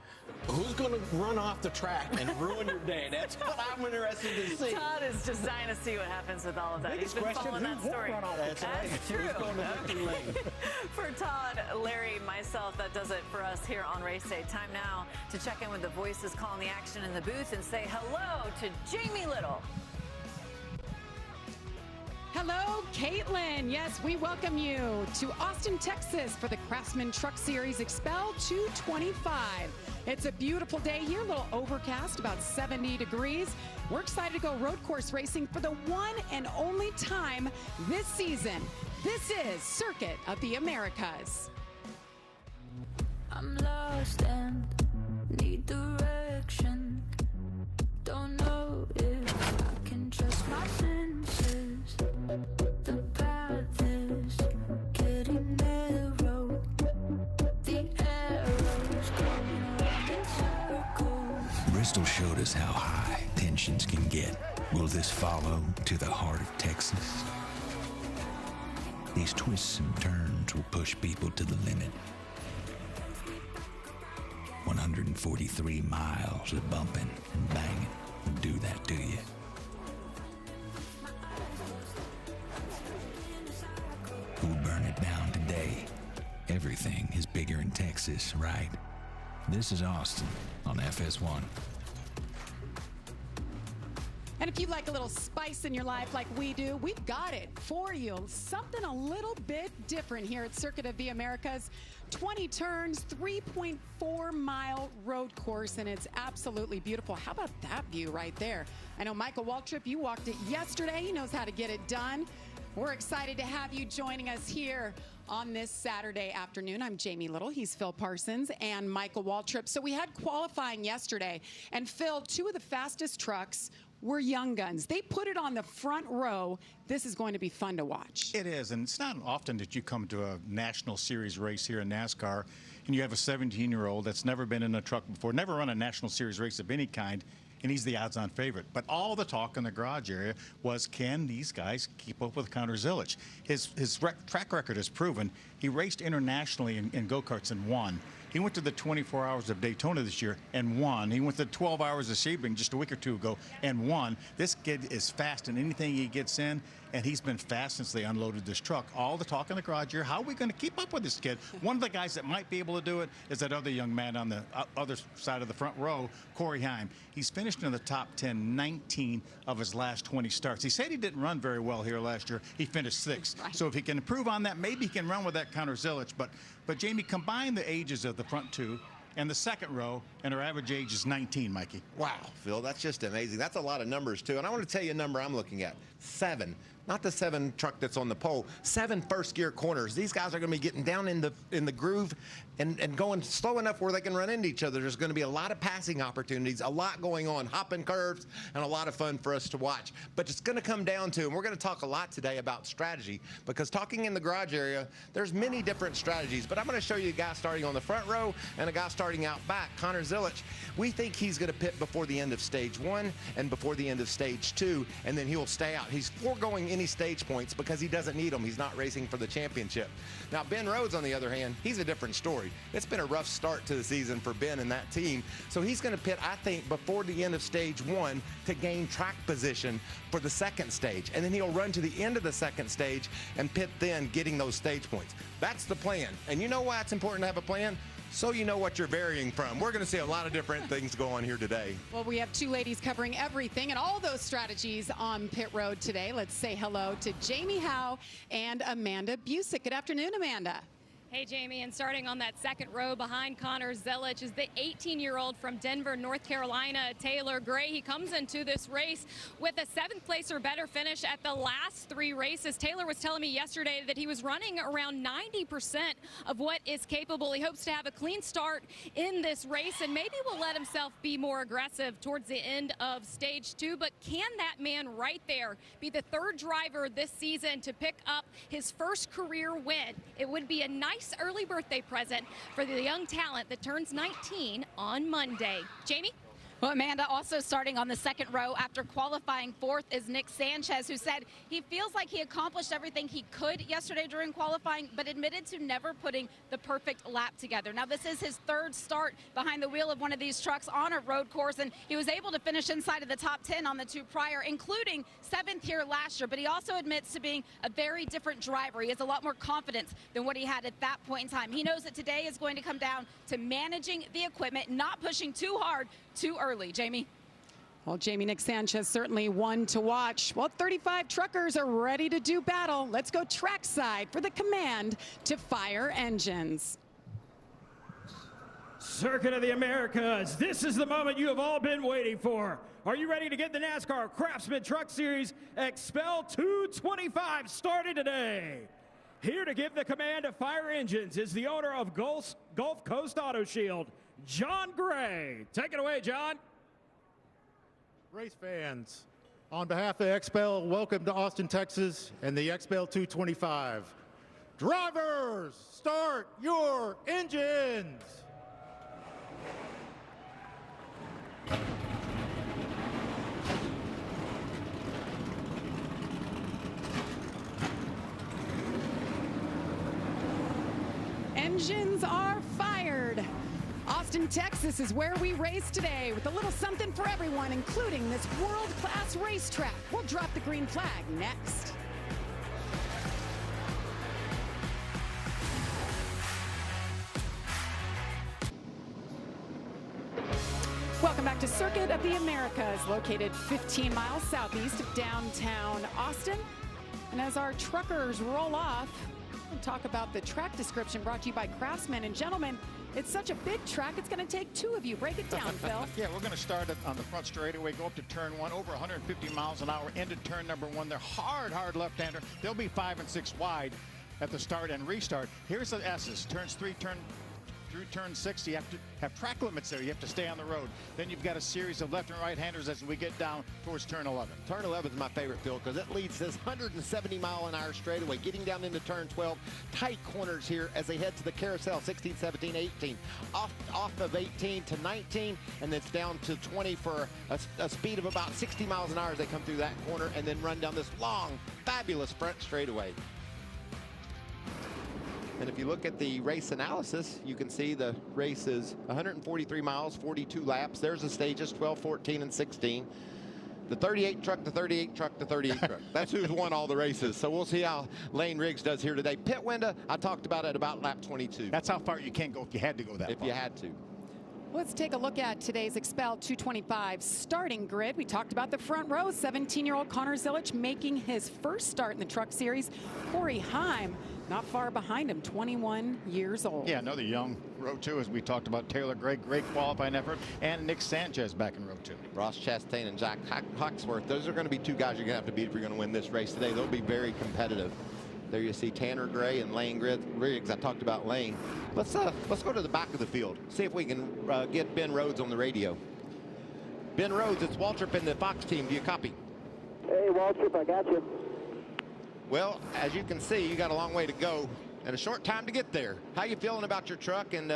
Who's going to run off the track and ruin your day? That's what I'm interested to see. Todd is just dying to see what happens with all of that. Biggest He's been question, following who that won't story. run off the track? That's true. Who's going to victory lane? For Todd, Larry, myself, that does it for us here on Race Day. Time now to check in with the voices calling the action in the booth and say hello to Jamie Little. Hello, Caitlin. Yes, we welcome you to Austin, Texas for the Craftsman Truck Series Xpel 225. It's a beautiful day here, a little overcast, about 70 degrees. We're excited to go road course racing for the one and only time this season. This is Circuit of the Americas. I'm lost and need direction. Don't know if I can trust my senses. The path is getting narrow. The arrows going around in circles. Bristol showed us how high tensions can get. Will this follow to the heart of Texas? These twists and turns will push people to the limit. 143 miles of bumping and banging will do that to you. Who'll burn it down today? Everything is bigger in Texas, right? This is Austin on FS1. And if you like a little spice in your life like we do, we've got it for you. Something a little bit different here at Circuit of the Americas. 20 turns, 3.4-mile road course, and it's absolutely beautiful. How about that view right there? I know Michael Waltrip, you walked it yesterday. He knows how to get it done. We're excited to have you joining us here on this Saturday afternoon. I'm Jamie Little. He's Phil Parsons and Michael Waltrip. So we had qualifying yesterday, and Phil, two of the fastest trucks were young guns. They put it on the front row. This is going to be fun to watch. It is, and it's not often that you come to a national series race here in NASCAR and you have a 17-year-old that's never been in a truck before, never run a national series race of any kind, and he's the odds-on favorite. But all the talk in the garage area was, can these guys keep up with Connor Zilisch? His track record has proven he raced internationally in go-karts and won. He went to the 24 Hours of Daytona this year and won. He went to 12 Hours of Sebring just a week or two ago and won. This kid is fast in anything he gets in, and he's been fast since they unloaded this truck. All the talk in the garage here, how are we going to keep up with this kid? One of the guys that might be able to do it is that other young man on the other side of the front row, Corey Heim. He's finished in the top 10, 19 of his last 20 starts. He said he didn't run very well here last year. He finished sixth. Right. So if he can improve on that, maybe he can run with that Connor Zilisch. But Jamie, combine the ages of the front two and the second row, and our average age is 19, Mikey. Wow, Phil, that's just amazing. That's a lot of numbers, too. And I want to tell you a number I'm looking at. 7. Not the 7 truck that's on the pole. 7 first-gear corners. These guys are going to be getting down in the groove and going slow enough where they can run into each other. There's going to be a lot of passing opportunities, a lot going on, hopping curves, and a lot of fun for us to watch. But it's going to come down to, and we're going to talk a lot today about strategy, because talking in the garage area, there's many different strategies. But I'm going to show you a guy starting on the front row and a guy starting out back, Connor Zilisch. We think he's going to pit before the end of stage 1 and before the end of stage 2, and then he'll stay out. He's foregoing any stage points because he doesn't need them. He's not racing for the championship. Now, Ben Rhodes, on the other hand, he's a different story. It's been a rough start to the season for Ben and that team. So he's going to pit, I think, before the end of stage 1 to gain track position for the second stage. And then he'll run to the end of the second stage and pit then, getting those stage points. That's the plan. And you know why it's important to have a plan? So you know what you're varying from. We're going to see a lot of different things go on here today. Well, we have two ladies covering everything and all those strategies on pit road today. Let's say hello to Jamie Howe and Amanda Busick. Good afternoon, Amanda. Hey, Jamie, and starting on that second row behind Connor Zilisch is the 18-year-old from Denver, North Carolina, Taylor Gray. He comes into this race with a 7th place or better finish at the last 3 races. Taylor was telling me yesterday that he was running around 90% of what is capable. He hopes to have a clean start in this race and maybe will let himself be more aggressive towards the end of stage 2. But can that man right there be the 3rd driver this season to pick up his first career win? It would be a nice early birthday present for the young talent that turns 19 on Monday. Jamie? Well, Amanda, also starting on the second row after qualifying 4th is Nick Sanchez, who said he feels like he accomplished everything he could yesterday during qualifying, but admitted to never putting the perfect lap together. Now, this is his 3rd start behind the wheel of one of these trucks on a road course, and he was able to finish inside of the top 10 on the 2 prior, including 7th here last year. But he also admits to being a very different driver. He has a lot more confidence than what he had at that point in time. He knows that today is going to come down to managing the equipment, not pushing too hard, too early. Jamie? Well, Jamie, Nick Sanchez certainly one to watch. Well, 35 truckers are ready to do battle. Let's go trackside for the command to fire engines. Circuit of the Americas, this is the moment you have all been waiting for. Are you ready to get the NASCAR Craftsman Truck Series Xpel 225 started today? Here to give the command to fire engines is the owner of Gulf Coast Auto Shield, John Gray. Take it away, John. Race fans, on behalf of Xpel, welcome to Austin, Texas, and the Xpel 225. Drivers, start your engines. engines are fired. Austin, Texas is where we race today with a little something for everyone, including this world-class racetrack. We'll drop the green flag next. Welcome back to Circuit of the Americas, located 15 miles southeast of downtown Austin. And as our truckers roll off, we'll talk about the track description brought to you by Craftsman. And gentlemen, it's such a big track, it's going to take two of you. Break it down, Phil. Yeah, we're going to start on the front straightaway, go up to turn 1, over 150 miles an hour, into turn number 1. They're hard left-hander. They'll be 5 and 6 wide at the start and restart. Here's the S's. Turns 3, through turn 6, you have to have track limits there. You have to stay on the road. Then you've got a series of left and right-handers as we get down towards turn 11. Turn 11 is my favorite, Phil, because it leads this 170-mile-an-hour straightaway, getting down into turn 12. Tight corners here as they head to the carousel, 16, 17, 18. Off of 18 to 19, and then it's down to 20 for a speed of about 60 miles an hour as they come through that corner and then run down this long, fabulous front straightaway. And if you look at the race analysis, you can see the race is 143 miles, 42 laps. There's the stages, 12, 14, and 16. The 38 truck, the 38 truck, the 38 truck. That's who's won all the races. So we'll see how Lane Riggs does here today. Pit window, I talked about it about lap 22. That's how far you can go if you had to go that far. If you had to. Let's take a look at today's Xpel 225 starting grid. We talked about the front row. 17-year-old Connor Zilich making his first start in the truck series. Corey Heim not far behind him, 21 years old. Yeah, another young row 2, as we talked about. Taylor Gray, great qualifying effort. And Nick Sanchez back in row 2. Ross Chastain and Jack Hawksworth. Those are going to be two guys you're going to have to beat if you're going to win this race today. They'll be very competitive. There you see Tanner Gray and Lane Riggs. I talked about Lane. Let's go to the back of the field. See if we can get Ben Rhodes on the radio. Ben Rhodes, it's Waltrip and the Fox team. Do you copy? Hey, Waltrip, I got you. Well, as you can see, you got a long way to go and a short time to get there. How you feeling about your truck, and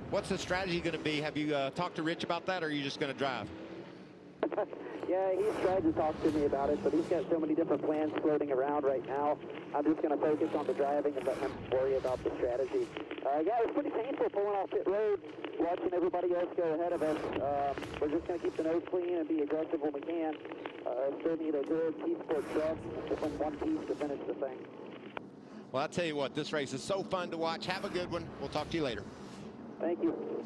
what's the strategy going to be? Have you talked to Rich about that, or are you just going to drive? Yeah, he's tried to talk to me about it, but he's got so many different plans floating around right now. I'm just going to focus on the driving and let him worry about the strategy. Yeah, it was pretty painful pulling off pit road, watching everybody else go ahead of us. We're just going to keep the nose clean and be aggressive when we can. Still need a good T-Sport truck, just win one piece to finish the thing. Well, I'll tell you what, this race is so fun to watch. Have a good one. We'll talk to you later. Thank you.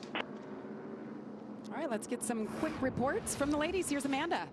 All right, let's get some quick reports from the ladies. Here's Amanda.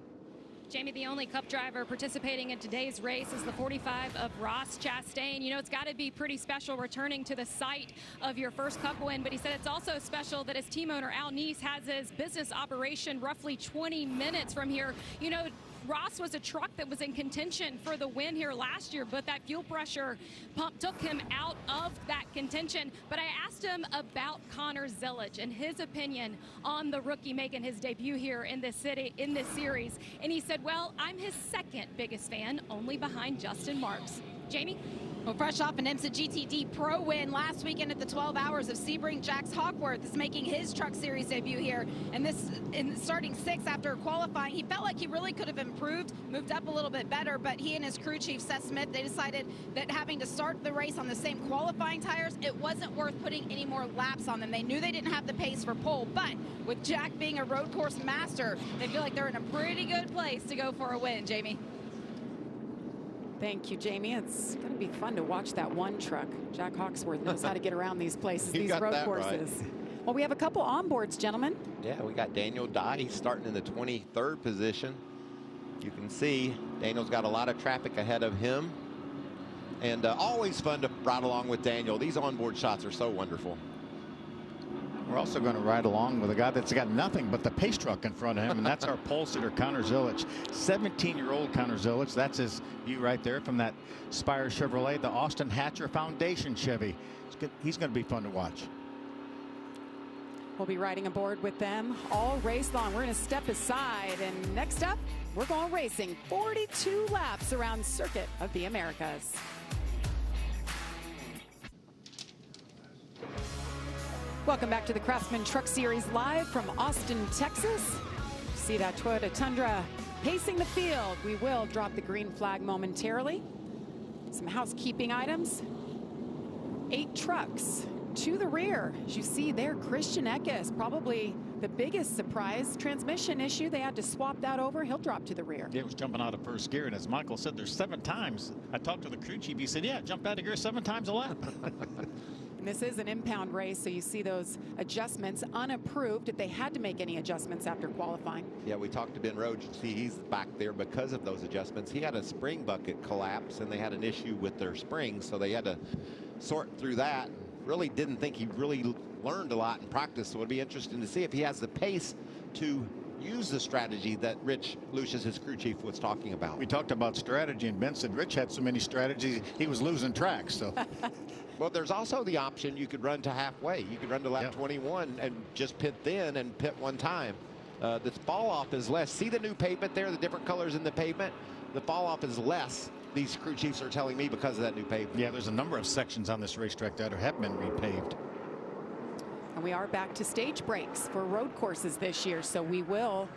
Jamie, the only Cup driver participating in today's race is the 45 of Ross Chastain. You know, it's got to be pretty special returning to the site of your first Cup win, but he said it's also special that his team owner, Al Neese, has his business operation roughly 20 minutes from here. You know, Ross was a truck that was in contention for the win here last year, but that fuel pressure pump took him out of that contention. But I asked him about Connor Zilich and his opinion on the rookie making his debut here in this series. And he said, well, I'm his second biggest fan, only behind Justin Marks. Jamie? Well, fresh off an IMSA GTD Pro win last weekend at the 12 Hours of Sebring, Jax Hawkworth is making his Truck Series debut here. And this, in starting 6th after qualifying, he felt like he really could have improved, moved up a little bit better, but he and his crew chief, Seth Smith, they decided that having to start the race on the same qualifying tires, it wasn't worth putting any more laps on them. They knew they didn't have the pace for pole, but with Jack being a road course master, they feel like they're in a pretty good place to go for a win, Jamie. Thank you, Jamie. It's going to be fun to watch that one truck. Jack Hawksworth knows how to get around these places, these road courses. Right. Well, we have a couple onboards, gentlemen. Yeah, we got Daniel Dye. He's starting in the 23rd position. You can see Daniel's got a lot of traffic ahead of him. And always fun to ride along with Daniel. These onboard shots are so wonderful. We're also going to ride along with a guy that's got nothing but the pace truck in front of him, and that's our pole sitter, Connor Zilich. 17-year-old Connor Zilich. That's his view right there from that Spire Chevrolet, the Austin Hatcher Foundation Chevy. He's going to be fun to watch. We'll be riding aboard with them all race long. We're going to step aside, and next up, we're going racing 42 laps around Circuit of the Americas. Welcome back to the Craftsman Truck Series live from Austin, Texas. See that Toyota Tundra pacing the field. We will drop the green flag momentarily. Some housekeeping items. 8 trucks, to the rear. As you see there, Christian Eckes, probably the biggest surprise. Transmission issue, they had to swap that over. He'll drop to the rear. Yeah, it was jumping out of first gear, and as Michael said, there's 7 times. I talked to the crew chief. He said, yeah, jumped out of gear 7 times a lap. And this is an impound race, so you see those adjustments unapproved if they had to make any adjustments after qualifying. Yeah, we talked to Ben Rhodes. You see, he's back there because of those adjustments. He had a spring bucket collapse, and they had an issue with their springs, so they had to sort through that. Really didn't think he really learned a lot in practice, so it'd be interesting to see if he has the pace to use the strategy that Rich Lucius, his crew chief, was talking about. We talked about strategy, and Ben said Rich had so many strategies, he was losing track. So, well, there's also the option you could run to halfway. You could run to lap 21 and just pit then and pit one time. The fall off is less. See the new pavement there, the different colors in the pavement? The fall off is less, these crew chiefs are telling me, because of that new pavement. Yeah, there's a number of sections on this racetrack that have been repaved. And we are back to stage breaks for road courses this year, so we will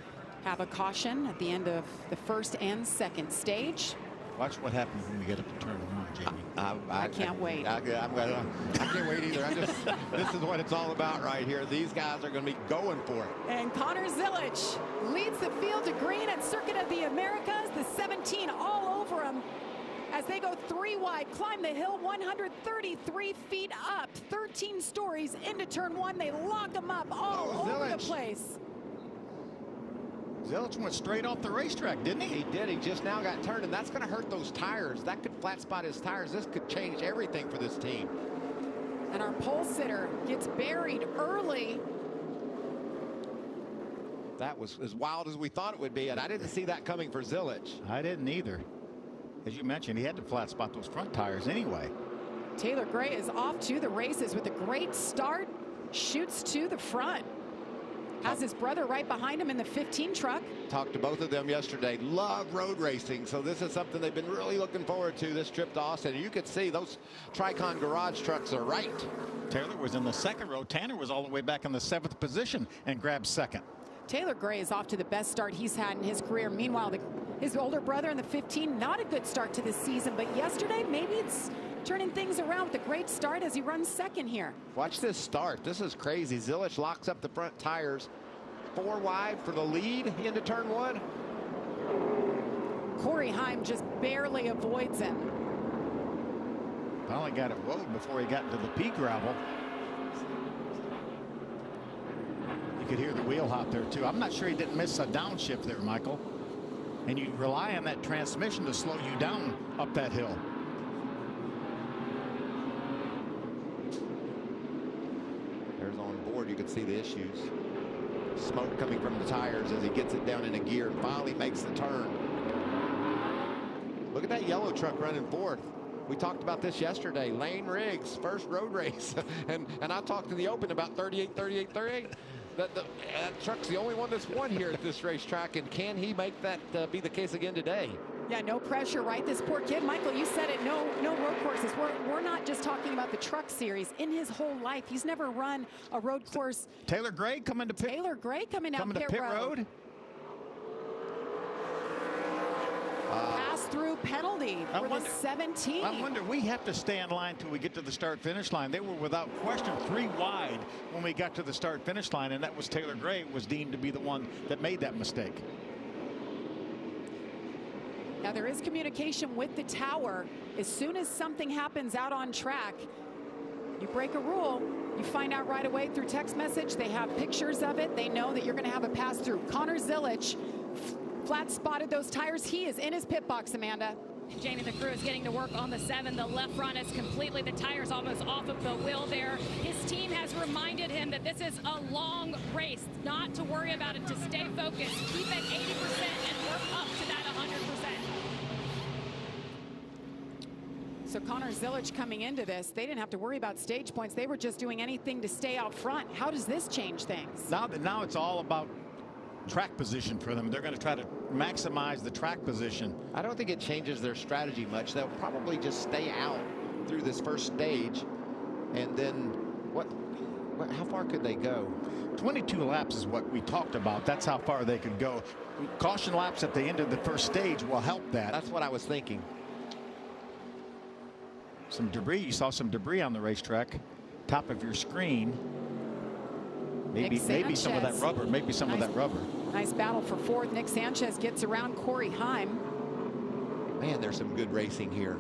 have a caution at the end of the first and second stage. Watch what happens when we get up to turn 1, Jamie. I can't wait. I can't wait either. This is what it's all about right here. These guys are going to be going for it. And Connor Zilic leads the field to green at Circuit of the Americas. The 17 all over him as they go 3 wide, climb the hill 133 feet up, 13 stories into turn 1. They lock him up all over the place. Zilic went straight off the racetrack, didn't he? He did. He just now got turned, and that's going to hurt those tires. That could flat spot his tires. This could change everything for this team. And our pole sitter gets buried early. That was as wild as we thought it would be, and I didn't see that coming for Zilic. I didn't either. As you mentioned, he had to flat spot those front tires anyway. Taylor Gray is off to the races with a great start, shoots to the front. Has his brother right behind him in the 15 truck. Talked to both of them yesterday. Love road racing, so this is something they've been really looking forward to, this trip to Austin. And you could see those Tricon garage trucks are right. Taylor was in the 2nd row. Tanner was all the way back in the 7th position and grabbed 2nd. Taylor Gray is off to the best start he's had in his career. Meanwhile, his older brother in the 15, not a good start to the season, but yesterday maybe it's turning things around with a great start as he runs 2nd here. Watch this start. This is crazy. Zilic locks up the front tires. 4 wide for the lead into turn 1. Corey Heim just barely avoids him. Finally got it rolled before he got into the pea gravel. You could hear the wheel hop there too. I'm not sure he didn't miss a downshift there, Michael. And you rely on that transmission to slow you down up that hill. There's on board, you can see the issues. Smoke coming from the tires as he gets it down in a gear and finally makes the turn. Look at that yellow truck running 4th. We talked about this yesterday. Lane Riggs, first road race. and I talked in the open about 38. That truck's the only one that's won here at this racetrack, and can he make that be the case again today? Yeah, no pressure, right? This poor kid, Michael, you said it, no road courses. We're not just talking about the truck series. In his whole life, he's never run a road course. Taylor Gray coming to pit. Taylor Gray coming down pit road. Pass-through penalty for the 17. I wonder, we have to stay in line till we get to the start-finish line. They were without question 3 wide when we got to the start-finish line, and that was Taylor Gray was deemed to be the one that made that mistake. Now there is communication with the tower. As soon as something happens out on track, you break a rule, you find out right away through text message. They have pictures of it. They know that you're going to have a pass-through. Connor Zilic flat spotted those tires. He is in his pit box, Amanda. Jamie, the crew is getting to work on the 7. The left front is completely, the tire's almost off of the wheel there. His team has reminded him that this is a long race, not to worry about it, to stay focused, keep at 80% and work up to that 100%. So Connor Zilic coming into this, they didn't have to worry about stage points. They were just doing anything to stay out front. How does this change things? Now it's all about track position for them. They're going to try to maximize the track position. I don't think it changes their strategy much. They'll probably just stay out through this first stage, and then how far could they go? 22 laps is what we talked about. That's how far they could go. Caution laps at the end of the first stage will help that. That's what I was thinking. Some debris. You saw some debris on the racetrack. top of your screen. Maybe some of that rubber. Maybe some of that rubber. Nice battle for fourth. Nick Sanchez gets around Corey Heim. Man, there's some good racing here.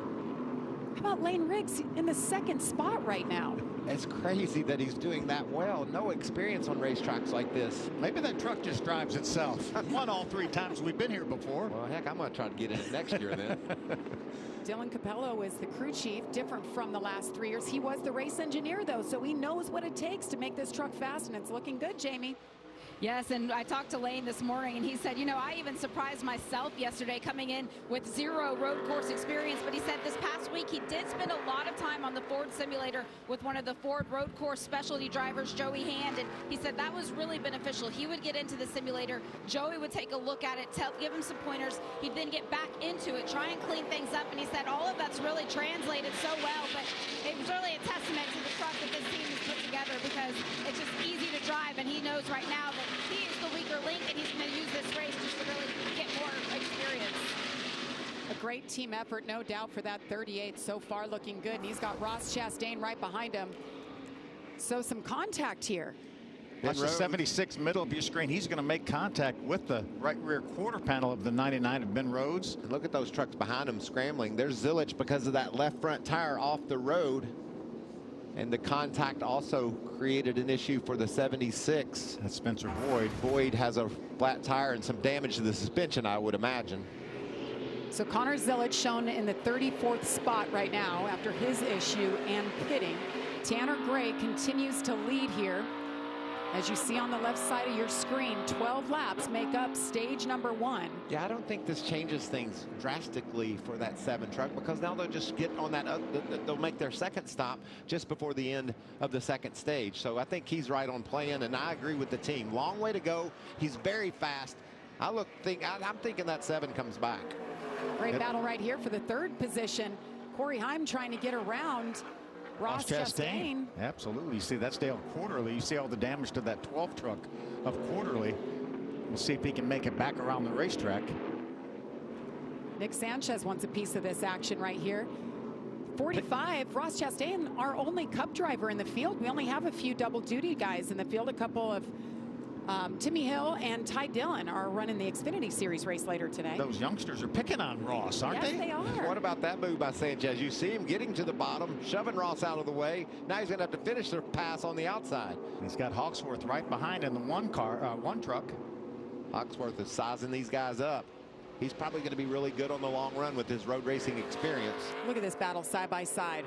How about Lane Riggs in the second spot right now? It's crazy that he's doing that well. No experience on racetracks like this. Maybe that truck just drives itself. Won all 3 times we've been here before. Well, heck, I'm going to try to get in it next year then. Dylan Capello is the crew chief, different from the last 3 years. He was the race engineer, though, so he knows what it takes to make this truck fast, and it's looking good, Jamie. Yes, and I talked to Lane this morning, and he said, you know, I even surprised myself yesterday coming in with 0 road course experience, but he said this past week he did spend a lot of time on the Ford simulator with one of the Ford road course specialty drivers, Joey Hand, and he said that was really beneficial. He would get into the simulator, Joey would take a look at it, give him some pointers, he'd then get back into it, try and clean things up, and he said all of that's really translated so well, but it was really a testament to the truck that this team has put together because it's just easy to drive, and he knows right now that he is the weaker link, and he's going to use this race just to really get more experience. A great team effort, no doubt, for that 38 so far, looking good. And he's got Ross Chastain right behind him. So some contact here. That's the 76 middle of your screen. He's going to make contact with the right rear quarter panel of the 99 of Ben Rhodes. And look at those trucks behind him scrambling. There's Zilich because of that left front tire off the road. And the contact also created an issue for the 76. That's Spencer Boyd. Boyd has a flat tire and some damage to the suspension, I would imagine. So Connor Zilich shown in the 34th spot right now after his issue and pitting. Tanner Gray continues to lead here. As you see on the left side of your screen, 12 laps make up stage number 1. Yeah, I don't think this changes things drastically for that 7 truck because now they'll just get on that, they'll make their second stop just before the end of the second stage. So I think he's right on plan, and I agree with the team. Long way to go. He's very fast. I'm thinking that 7 comes back. Great battle right here for the 3rd position. Corey Heim trying to get around Ross Chastain. Absolutely. You see, that's Dale Quarterly. You see all the damage to that 12 truck of Quarterly. We'll see if he can make it back around the racetrack. Nick Sanchez wants a piece of this action right here. 45, Ross Chastain, our only Cup driver in the field. We only have a few double duty guys in the field. A couple of Timmy Hill and Ty Dillon are running the Xfinity Series race later today. Those youngsters are picking on Ross, aren't they? Yes, they are. What about that move by Sanchez? You see him getting to the bottom, shoving Ross out of the way. Now he's going to have to finish the pass on the outside. He's got Hawksworth right behind in the one truck. Hawksworth is sizing these guys up. He's probably going to be really good on the long run with his road racing experience. Look at this battle side by side.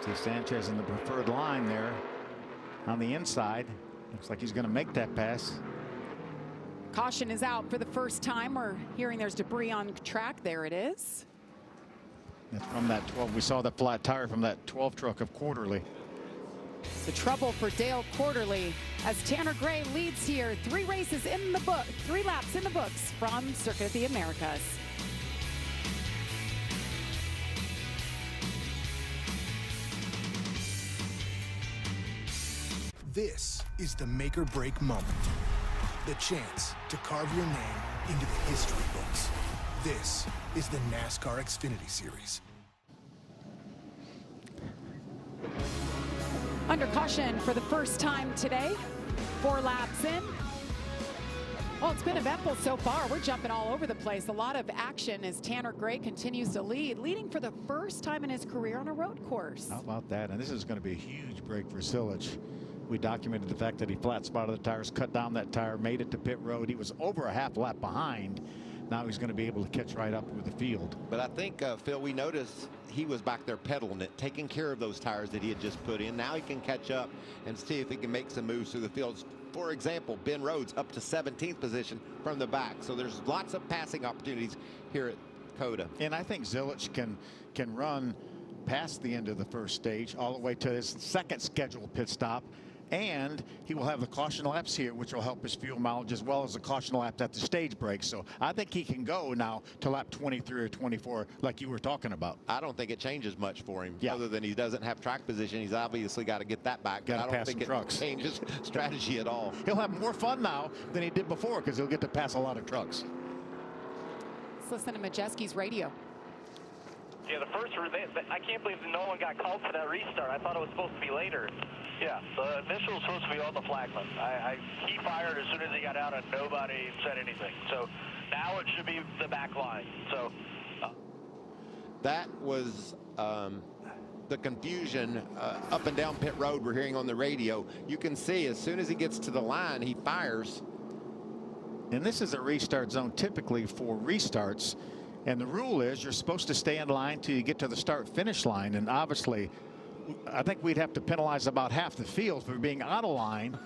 See Sanchez in the preferred line there on the inside. Looks like he's going to make that pass. Caution is out for the first time. We're hearing there's debris on track. There it is. That's from that 12. We saw the flat tire from that 12 truck of Quarterly. The trouble for Dale Quarterly as Tanner Gray leads here. 3 races in the book, 3 laps in the books from Circuit of the Americas. This is the make or break moment. The chance to carve your name into the history books. This is the NASCAR Xfinity Series. Under caution for the first time today. 4 laps in. Well, it's been eventful so far. We're jumping all over the place. A lot of action as Tanner Gray continues to lead, leading for the first time in his career on a road course. How about that? And this is going to be a huge break for Zilich. We documented the fact that he flat spotted the tires, cut down that tire, made it to pit road. He was over a half lap behind. Now he's going to be able to catch right up with the field. But I think, Phil, we noticed he was back there pedaling it, taking care of those tires that he had just put in. Now he can catch up and see if he can make some moves through the fields. For example, Ben Rhodes up to 17th position from the back. So there's lots of passing opportunities here at COTA. And I think Zilich can run past the end of the first stage all the way to his second scheduled pit stop. And he will have the caution laps here, which will help his fuel mileage as well as the caution laps at the stage break. So I think he can go now to lap 23 or 24 like you were talking about. I don't think it changes much for him other than he doesn't have track position. He's obviously got to get that back. Got to pass some trucks. It changes strategy at all. He'll have more fun now than he did before because he'll get to pass a lot of trucks. Let's listen to Majeski's radio. Yeah, the first, I can't believe no one got called for that restart. I thought it was supposed to be later. Yeah, the initial was supposed to be on the flagman. He fired as soon as he got out and nobody said anything. So now it should be the back line. So that was the confusion up and down pit road we're hearing on the radio. You can see as soon as he gets to the line, he fires. And this is a restart zone typically for restarts. And the rule is you're supposed to stay in line till you get to the start-finish line. And obviously, I think we'd have to penalize about half the field for being out of line.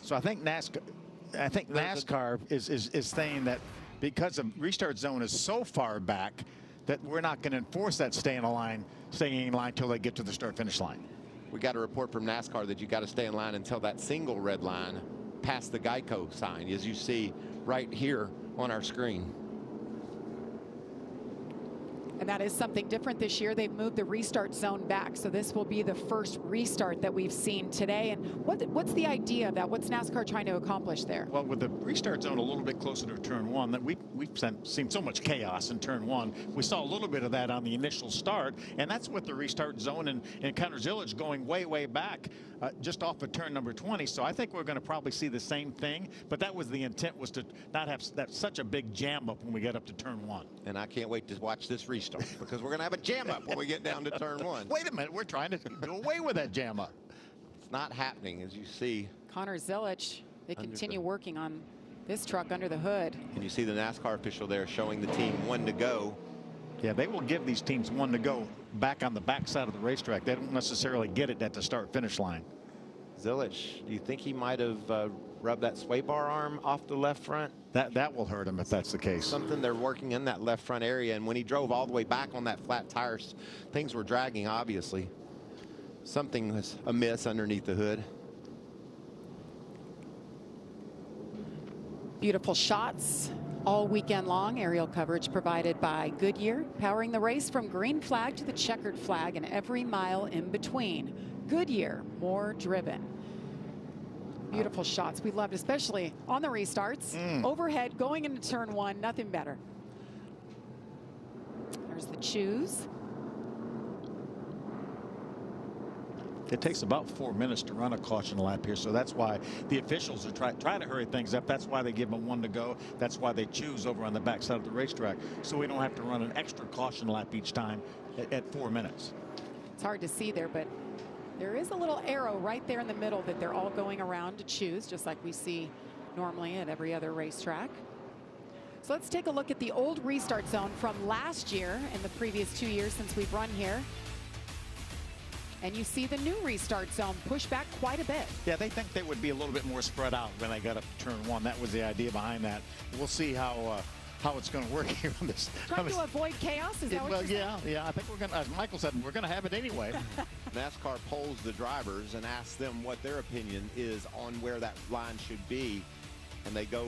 So I think NASCAR is saying that because the restart zone is so far back that we're not going to enforce that staying in line till they get to the start-finish line. We got a report from NASCAR that you got to stay in line until that single red line past the Geico sign, as you see right here on our screen. And that is something different this year. They've moved the restart zone back, so this will be the first restart that we've seen today. And what's the idea of that? What's NASCAR trying to accomplish there? Well, with the restart zone a little bit closer to turn one, that we've seen so much chaos in turn one. We saw a little bit of that on the initial start, and that's with the restart zone and Connor's Village going way back just off of turn number 20. So I think we're going to probably see the same thing, but that was the intent, was to not have such a big jam up when we get up to turn one. And I can't wait to watch this restart because we're going to have a jam up when we get down to turn one. Wait a minute, we're trying to do away with that jam up. It's not happening, as you see. Connor Zilic, they continue working on this truck under the hood. And you see the NASCAR official there showing the team one to go. Yeah, they will give these teams one to go back on the backside of the racetrack. They don't necessarily get it at the start-finish line. Zilic, do you think he might have rubbed that sway bar arm off the left front? That will hurt him if that's the case. Something, they're working in that left front area, and when he drove all the way back on that flat tires, things were dragging, obviously. Something was amiss underneath the hood. Beautiful shots all weekend long. Aerial coverage provided by Goodyear, powering the race from green flag to the checkered flag and every mile in between. Goodyear, more driven. Beautiful shots we loved, especially on the restarts. Overhead, going into turn one, nothing better. There's the choose. It takes about 4 minutes to run a caution lap here, so that's why the officials are trying to hurry things up. That's why they give them one to go. That's why they choose over on the backside of the racetrack, so we don't have to run an extra caution lap each time at 4 minutes. It's hard to see there, but there is a little arrow right there in the middle that they're all going around to choose, just like we see normally at every other racetrack. So let's take a look at the old restart zone from last year and the previous 2 years since we've run here. And you see the new restart zone push back quite a bit. Yeah, they think they would be a little bit more spread out when they got up to turn one. That was the idea behind that. We'll see how it's going to work here on this. Trying to avoid chaos, is that what you're saying? Yeah, I think we're going to, as Michael said, we're going to have it anyway. NASCAR polls the drivers and asks them what their opinion is on where that line should be, and they go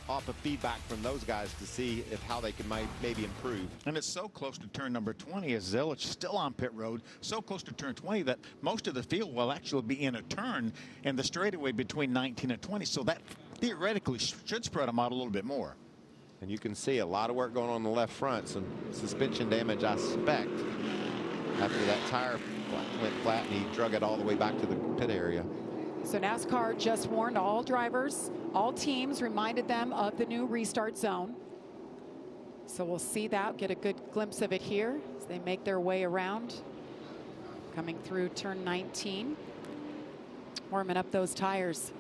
off of feedback from those guys to see how they can maybe improve. And it's so close to turn number 20 as Zilic still on pit road, so close to turn 20 that most of the field will actually be in a turn and the straightaway between 19 and 20, so that theoretically should spread them out a little bit more. And you can see a lot of work going on the left front, some suspension damage, I suspect, after that tire went flat and he drug it all the way back to the pit area. So NASCAR just warned all drivers, all teams, reminded them of the new restart zone. So we'll see that, get a good glimpse of it here as they make their way around, coming through turn 19, warming up those tires.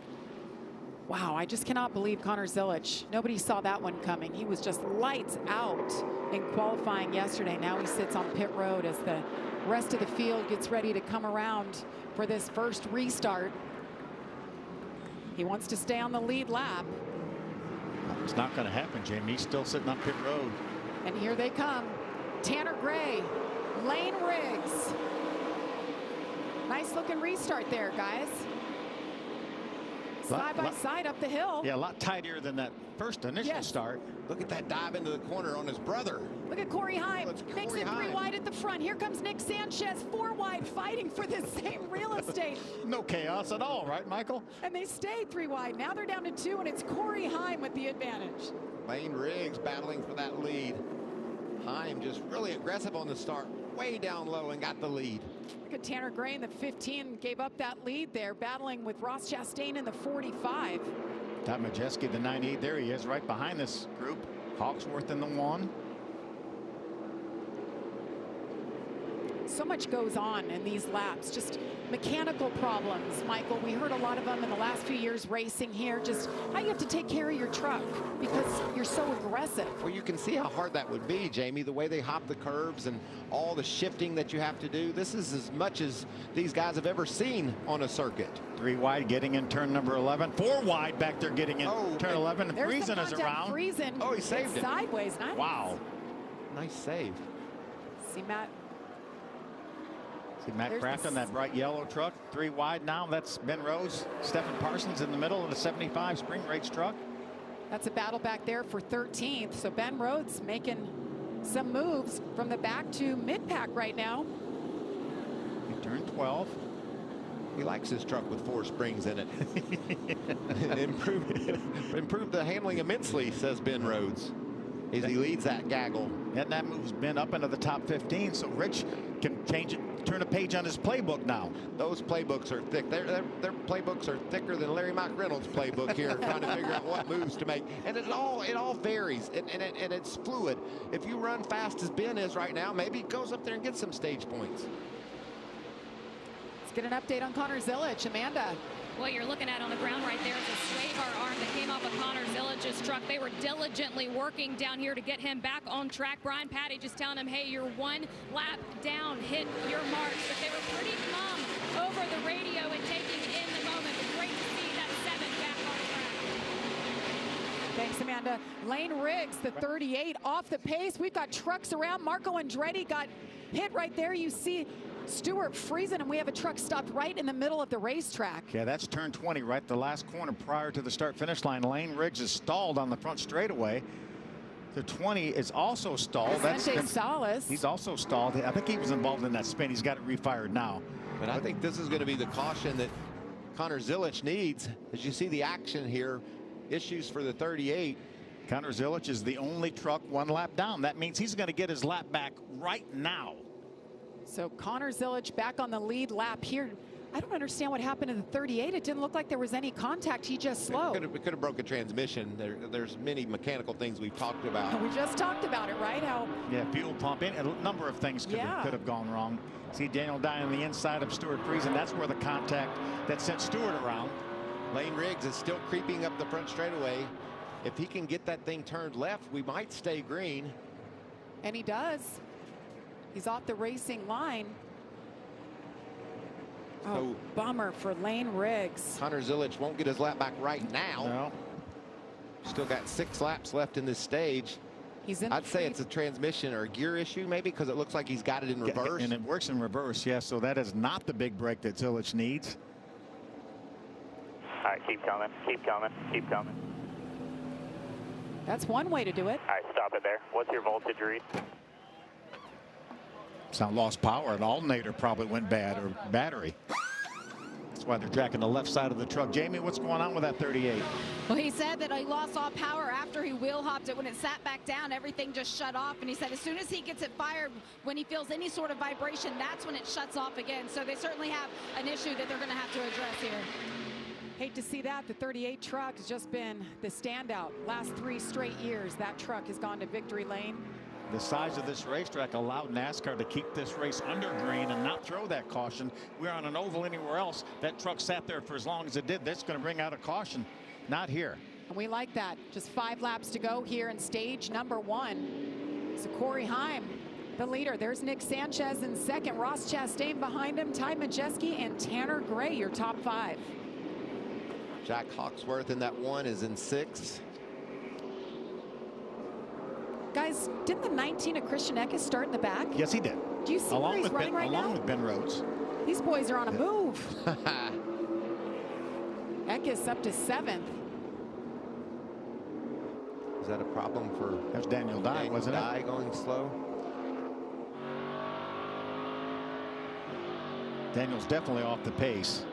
Wow, I just cannot believe Connor Zilic. Nobody saw that one coming. He was just lights out in qualifying yesterday. Now he sits on pit road as the rest of the field gets ready to come around for this first restart. He wants to stay on the lead lap. It's not going to happen, Jamie. He's still sitting on pit road. And here they come. Tanner Gray, Lane Riggs. Nice looking restart there, guys. Side by side up the hill. Yeah, a lot tighter than that first initial start. Look at that dive into the corner on his brother. Look at Corey Heim. Makes it 3 wide at the front. Here comes Nick Sanchez, 4 wide, fighting for the same real estate. No chaos at all, right, Michael? And they stayed 3 wide. Now they're down to 2, and it's Corey Heim with the advantage. Lane Riggs battling for that lead. Heim just really aggressive on the start, way down low and got the lead. Look at Tanner Gray in the 15, gave up that lead there, battling with Ross Chastain in the 45. Todd Majeski, the 98, there he is, right behind this group. Hawksworth in the 1. So much goes on in these laps, just mechanical problems, Michael. We heard a lot of them in the last few years racing here, just how you have to take care of your truck because you're so aggressive. Well, you can see how hard that would be, Jamie, the way they hop the curves and all the shifting that you have to do. This is as much as these guys have ever seen on a circuit. 3 wide getting in turn number 11. 4 wide back there getting in turn 11. Friesen is around. Friesen. Oh, he saved it. Sideways. Nice. Wow. Nice save. See Matt Craft on that bright yellow truck. 3 wide now. That's Ben Rhodes. Stephen Parsons in the middle of the 75 Spring Race truck. That's a battle back there for 13th. So Ben Rhodes making some moves from the back to mid-pack right now. He turned 12. He likes his truck with 4 springs in it. improved the handling immensely, says Ben Rhodes, as he leads that gaggle. And that moves Ben up into the top 15, so Rich can change it, turn a page on his playbook now. Those playbooks are thick. Their playbooks are thicker than Larry McReynolds' playbook here, trying to figure out what moves to make. And it all varies, and it's fluid. If you run fast as Ben is right now, maybe he goes up there and gets some stage points. Let's get an update on Connor Zilic. Amanda. What you're looking at on the ground right there is a sway bar arm that came off of Connor Zilic's truck. They were diligently working down here to get him back on track. Brian Patty just telling him, hey, you're 1 lap down, hit your marks. But they were pretty calm over the radio and taking in the moment. But great to see that 7 back on track. Thanks, Amanda. Lane Riggs, the 38, off the pace. We've got trucks around. Marco Andretti got hit right there. You see Stuart Friesen, and we have a truck stopped right in the middle of the racetrack. Yeah, that's turn 20, right the last corner prior to the start-finish line. Lane Riggs is stalled on the front straightaway. The 20 is also stalled. Salas. He's also stalled. I think he was involved in that spin. He's got it refired now. But I think this is going to be the caution that Connor Zilic needs. As you see the action here, issues for the 38. Connor Zilic is the only truck 1 lap down. That means he's going to get his lap back right now. So Connor Zilic back on the lead lap here. I don't understand what happened to the 38. It didn't look like there was any contact. He just slowed. It could have broke a transmission. There's many mechanical things we've talked about. We just talked about it, right? How? Yeah, fuel pump. A number of things could have gone wrong. See Daniel Dye on the inside of Stuart Friesen. That's where the contact that sent Stuart around. Lane Riggs is still creeping up the front straightaway. If he can get that thing turned left, we might stay green. And he does. He's off the racing line. Oh, bummer for Lane Riggs. Connor Zilic won't get his lap back right now. No. Still got 6 laps left in this stage. I'd say it's a transmission or a gear issue maybe, because it looks like he's got it in reverse. And it works in reverse, yes. So that is not the big break that Zilic needs. All right, keep coming, keep coming, keep coming. That's one way to do it. All right, stop it there. What's your voltage read? Sound lost power. An alternator probably went bad, or battery. That's why they're jacking the left side of the truck. Jamie, what's going on with that 38? Well, he said that he lost all power after he wheel hopped it. When it sat back down, everything just shut off. And he said as soon as he gets it fired, when he feels any sort of vibration, that's when it shuts off again. So they certainly have an issue that they're going to have to address here. Hate to see that. The 38 truck has just been the standout. Last 3 straight years, that truck has gone to victory lane. The size of this racetrack allowed NASCAR to keep this race under green and not throw that caution. We're on an oval anywhere else. That truck sat there for as long as it did. That's going to bring out a caution. Not here. And we like that. Just 5 laps to go here in stage number 1. So Corey Heim, the leader. There's Nick Sanchez in second. Ross Chastain behind him. Ty Majeski and Tanner Gray, your top 5. Jack Hawksworth in that 1 is in 6th. Guys, didn't the 19 of Christian Eckes start in the back? Yes, he did. Do you see where he's running right now? Along with Ben Rhodes. These boys are on a move. Eckes up to 7th. Is that a problem for... That's Daniel Dye, wasn't it? Dye going slow. Daniel's definitely off the pace.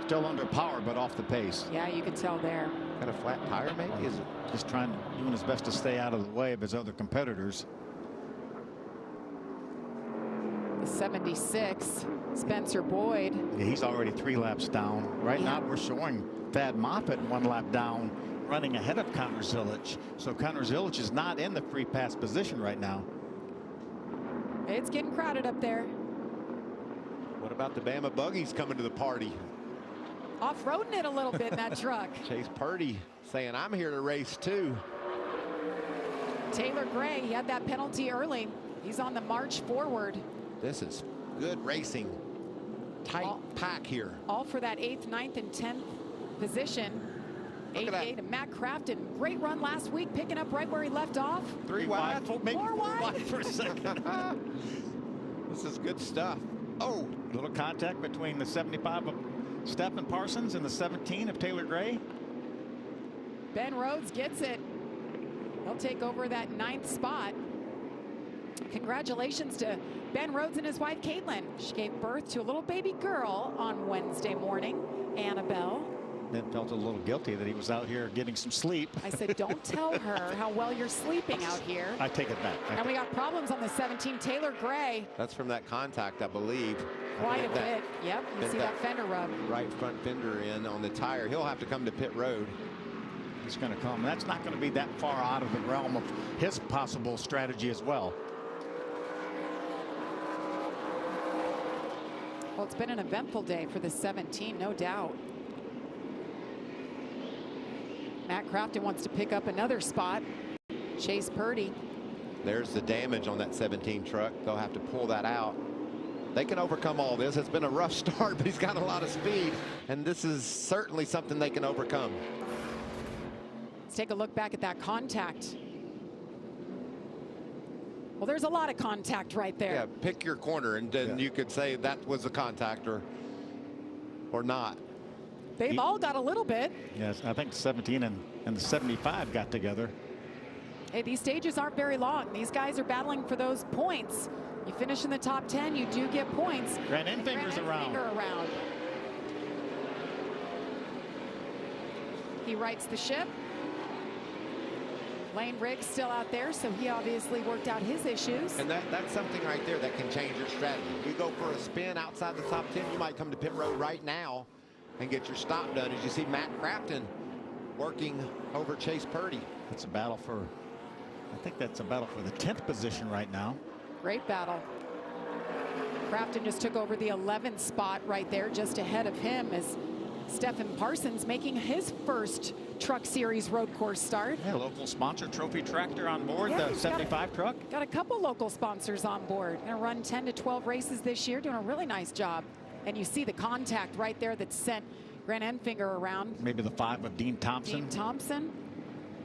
Still under power, but off the pace. Yeah, you can tell there. Got a flat tire, maybe? Is it just doing his best to stay out of the way of his other competitors? 76, Spencer Boyd. Yeah, he's already 3 laps down. Right now we're showing Thad Moffitt 1 lap down, running ahead of Connor Zilic. So Connor Zilic is not in the free pass position right now. It's getting crowded up there. What about the Bama buggies coming to the party? Off-roading it a little bit in that truck. Chase Purdy saying, I'm here to race too. Taylor Gray, he had that penalty early. He's on the march forward. This is good racing. Tight pack here. All for that 8th, 9th, and 10th position. 8-8 and Matt Crafton. Great run last week, picking up right where he left off. 3 wide. Maybe 4 wide for a second. This is good stuff. Oh, little contact between the 75 of Stephen Parsons and the 17 of Taylor Gray. Ben Rhodes gets it. He'll take over that 9th spot. Congratulations to Ben Rhodes and his wife, Caitlin. She gave birth to a little baby girl on Wednesday morning, Annabelle. Ben felt a little guilty that he was out here getting some sleep. I said, don't tell her how well you're sleeping out here. I take it back. And we got problems on the 17, Taylor Gray. That's from that contact, I believe. Quite a bit. Yep, you see that fender rub. Right front fender in on the tire. He'll have to come to pit road. He's going to come. That's not going to be that far out of the realm of his possible strategy as well. Well, it's been an eventful day for the 17, no doubt. Matt Crafton wants to pick up another spot. Chase Purdy. There's the damage on that 17 truck. They'll have to pull that out. They can overcome all this. It's been a rough start, but he's got a lot of speed, and this is certainly something they can overcome. Let's take a look back at that contact. Well, there's a lot of contact right there. Yeah, pick your corner, and then you could say that was a contact or not. They've all got a little bit. Yes, I think 17 and the 75 got together. Hey, these stages aren't very long. These guys are battling for those points. You finish in the top 10, you do get points. Grant Enfinger's around. He rights the ship. Lane Riggs still out there, so he obviously worked out his issues. And that's something right there that can change your strategy. You go for a spin outside the top 10, you might come to pit road right now and get your stop done. As you see Matt Crafton working over Chase Purdy. That's a battle for, I think that's a battle for the 10th position right now. Great battle. Crafton just took over the 11th spot right there, just ahead of him as Stephen Parsons making his first Truck Series road course start. Yeah, local sponsor Trophy Tractor on board, the 75 truck. Got a couple local sponsors on board. Gonna run 10 to 12 races this year, doing a really nice job. And you see the contact right there that sent Grant Enfinger around. Maybe the 5 of Dean Thompson. Dean Thompson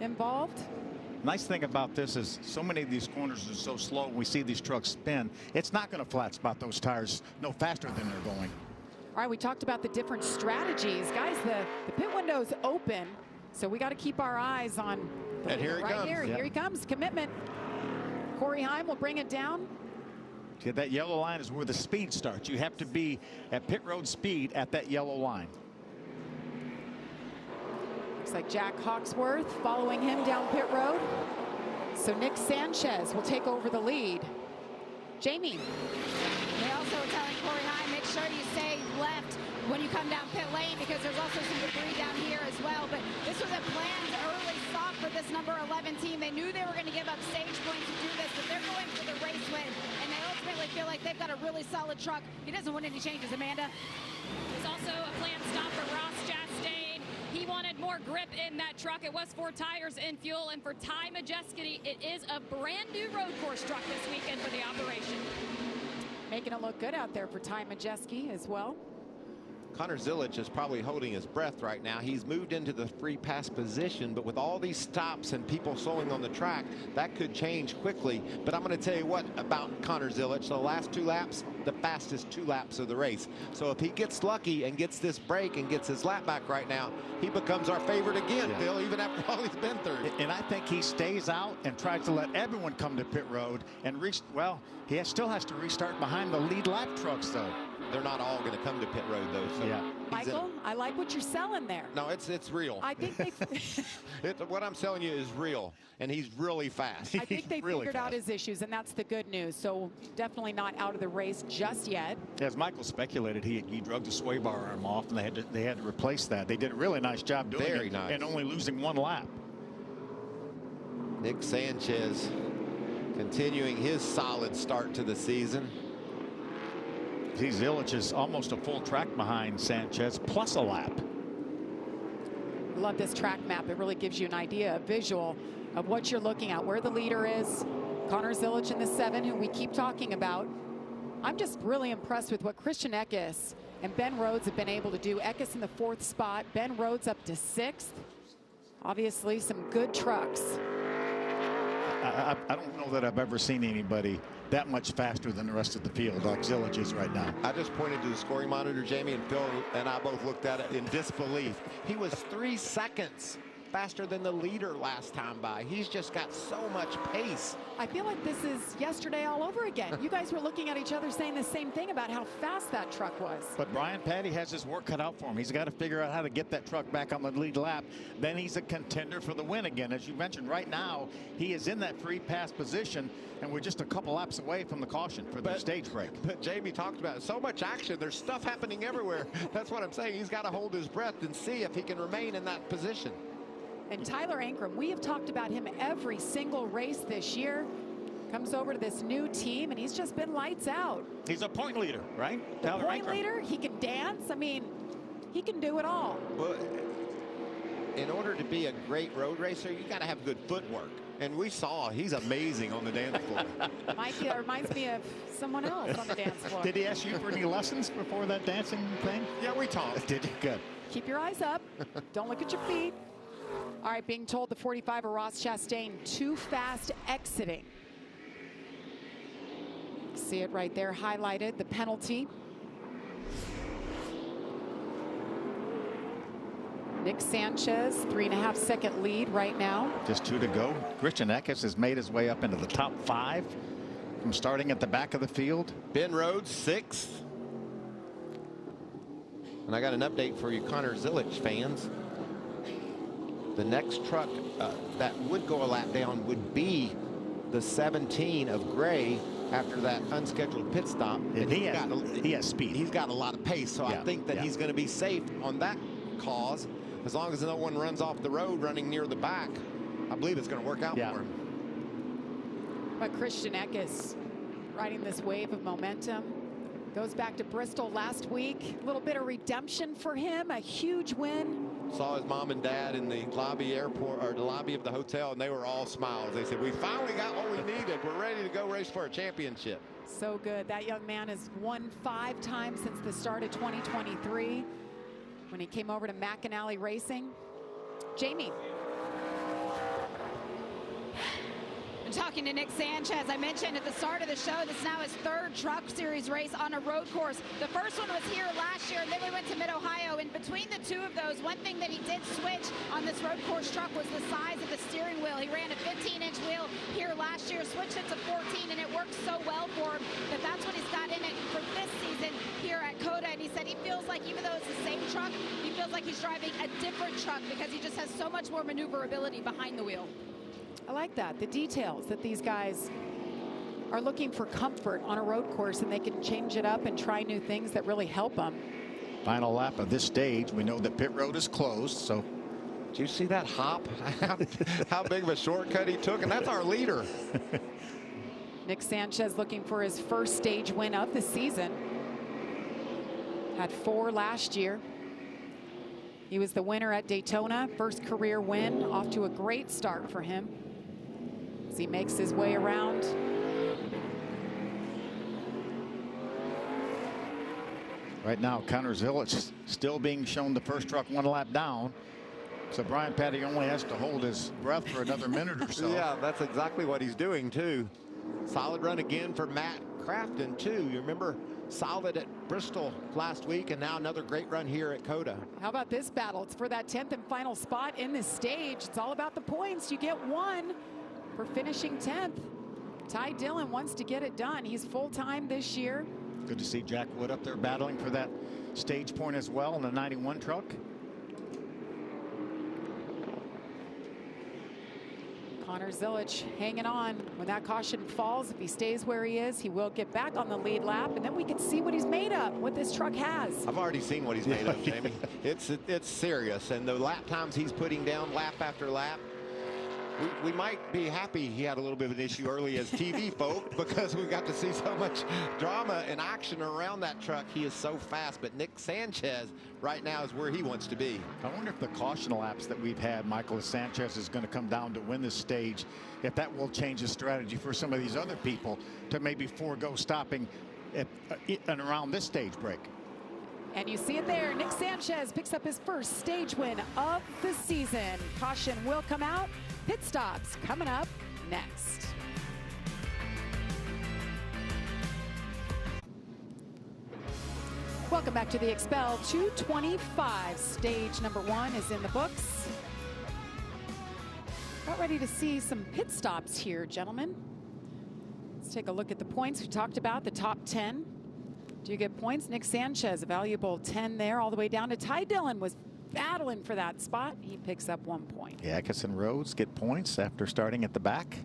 involved. Nice thing about this is so many of these corners are so slow. We see these trucks spin. It's not going to flat spot those tires no faster than they're going. All right, we talked about the different strategies. Guys, the pit window's open, so we got to keep our eyes on and here he comes. Here he comes. Commitment. Corey Heim will bring it down. See, that yellow line is where the speed starts. You have to be at pit road speed at that yellow line. Looks like Jack Hawksworth following him down pit road. So Nick Sanchez will take over the lead. Jamie. They also are telling Corey Heim, make sure you stay left when you come down pit lane because there's also some debris down here as well. But this was a planned early stop for this number 11 team. They knew they were going to give up stage points to do this, but they're going for the race win. And they ultimately feel like they've got a really solid truck. He doesn't want any changes, Amanda. There's also a planned stop for Ross Chastain. He wanted more grip in that truck. It was 4 tires in fuel. And for Ty Majeski, it is a brand new road course truck this weekend for the operation. Making it look good out there for Ty Majeski as well. Connor Zilic is probably holding his breath right now. He's moved into the free pass position, but with all these stops and people slowing on the track, that could change quickly. But I'm going to tell you what about Connor Zilic. The last 2 laps, the fastest 2 laps of the race. So if he gets lucky and gets this break and gets his lap back right now, he becomes our favorite again, Bill, even after all he's been through. And I think he stays out and tries to let everyone come to pit road and reach. Well, he still has to restart behind the lead lap trucks, though. They're not all going to come to pit road, though. So yeah. Michael, I like what you're selling there. No, it's real. I think they what I'm telling you is real, and he's really fast. I think they figured out his issues, and that's the good news. So definitely not out of the race just yet. As Michael speculated, he drug the sway bar arm off, and they had to replace that. They did a really nice job doing Very it, nice. and only losing 1 lap. Nick Sanchez continuing his solid start to the season. Zilich is almost a full track behind Sanchez, plus a lap. Love this track map. It really gives you an idea, a visual of what you're looking at, where the leader is. Connor Zilich in the 7, who we keep talking about. I'm just really impressed with what Christian Eckes and Ben Rhodes have been able to do. Eckes in the 4th spot, Ben Rhodes up to 6th. Obviously, some good trucks. I don't know that I've ever seen anybody that much faster than the rest of the field like Zilich is right now. I just pointed to the scoring monitor, Jamie, and Phil and I both looked at it in disbelief. He was 3 seconds faster than the leader last time by. He's just got so much pace. I feel like this is yesterday all over again. You guys were looking at each other saying the same thing about how fast that truck was. But Brian Patty has his work cut out for him. He's got to figure out how to get that truck back on the lead lap. Then he's a contender for the win again. As you mentioned, right now, he is in that free pass position, and we're just a couple laps away from the caution for the stage break. But Jamie talked about it. So much action. There's stuff happening everywhere. That's what I'm saying. He's got to hold his breath and see if he can remain in that position. And Tyler Ankrum, we have talked about him every single race this year. Comes over to this new team, and he's just been lights out. He's a point leader, right? Tyler point leader, he can dance. I mean, he can do it all. Well, in order to be a great road racer, you got to have good footwork. And we saw he's amazing on the dance floor. Mikey, that reminds me of someone else on the dance floor. Did he ask you for any lessons before that dancing thing? Yeah, we talked. Did you? Good. Keep your eyes up. Don't look at your feet. All right, being told the 45 of Ross Chastain too fast exiting. See it right there highlighted, the penalty. Nick Sanchez, 3.5 second lead right now. Just 2 to go. Christian Eckes has made his way up into the top 5 from starting at the back of the field. Ben Rhodes, 6th. And I got an update for you Connor Zilich fans. The next truck that would go a lap down would be the 17 of Gray after that unscheduled pit stop. And he has speed. He's got a lot of pace, so I think that he's going to be safe on that cause. As long as no one runs off the road running near the back, I believe it's going to work out for him. But Christian Eckes riding this wave of momentum. Goes back to Bristol last week. A little bit of redemption for him, a huge win. Saw his mom and dad in the lobby airport, or the lobby of the hotel, and they were all smiles. They said, we finally got what we needed. We're ready to go race for a championship. So good. That young man has won 5 times since the start of 2023 when he came over to McAnally Racing. Jamie. Talking to Nick Sanchez, I mentioned at the start of the show, this is now his 3rd Truck Series race on a road course. The first one was here last year, and then we went to Mid-Ohio. And between the 2 of those, one thing that he did switch on this road course truck was the size of the steering wheel. He ran a 15-inch wheel here last year, switched it to 14, and it worked so well for him that that's what he's got in it for this season here at COTA. And he said he feels like, even though it's the same truck, he feels like he's driving a different truck because he just has so much more maneuverability behind the wheel. I like that, the details that these guys are looking for comfort on a road course, and they can change it up and try new things that really help them. Final lap of this stage. We know that pit road is closed, so. Did you see that hop? How big of a shortcut he took, and that's our leader. Nick Sanchez looking for his first stage win of the season. Had 4 last year. He was the winner at Daytona, first career win, off to a great start for him as he makes his way around. Right now, Connor Zilich still being shown the first truck 1 lap down. So Brian Patty only has to hold his breath for another minute or so. Yeah, that's exactly what he's doing, too. Solid run again for Matt Crafton, too. You remember, solid at Bristol last week, and now another great run here at COTA. How about this battle? It's for that 10th and final spot in this stage. It's all about the points. You get 1 for finishing 10th. Ty Dillon wants to get it done. He's full-time this year. Good to see Jack Wood up there battling for that stage point as well in the 91 truck. Connor Zilich hanging on. When that caution falls, if he stays where he is, he will get back on the lead lap, and then we can see what he's made of, what this truck has. I've already seen what he's made of, Jamie. It's serious, and the lap times he's putting down lap after lap. We might be happy he had a little bit of an issue early as TV folk, because we got to see so much drama and action around that truck. He is so fast, but Nick Sanchez right now is where he wants to be. I wonder if the caution laps that we've had, Michael, if Sanchez is going to come down to win this stage, if that will change the strategy for some of these other people to maybe forego stopping at and around this stage break. And you see it there. Nick Sanchez picks up his first stage win of the season. Caution will come out. Pit stops coming up next. Welcome back to the Xpel 225. Stage number 1 is in the books. About ready to see some pit stops here, gentlemen. Let's take a look at the points we talked about, the top 10. Do you get points? Nick Sanchez, a valuable 10 there, all the way down to Ty Dillon was battling for that spot. He picks up 1 point. Yeah, Eckes and Rhodes get points after starting at the back.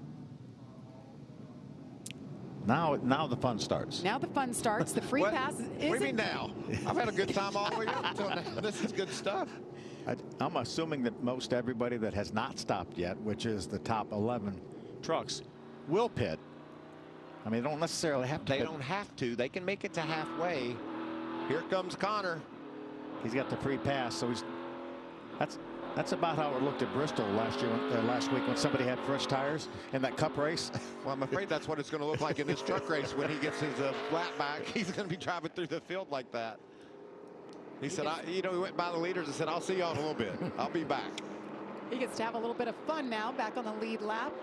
Now the fun starts. Now the fun starts. The free pass is. What do you mean now? I've had a good time all the way up until now. This is good stuff. I'm assuming that most everybody that has not stopped yet, which is the top 11 trucks, will pit. I mean, they don't necessarily have to. They don't have to. They can make it to halfway. Here comes Connor. He's got the free pass, so he's. That's about how it looked at Bristol last week when somebody had fresh tires in that Cup race. Well, I'm afraid that's what it's going to look like in this truck race when he gets his flat back. He's going to be driving through the field like that. He said, he went by the leaders and said, "I'll see y'all in a little bit. I'll be back." He gets to have a little bit of fun now, back on the lead lap.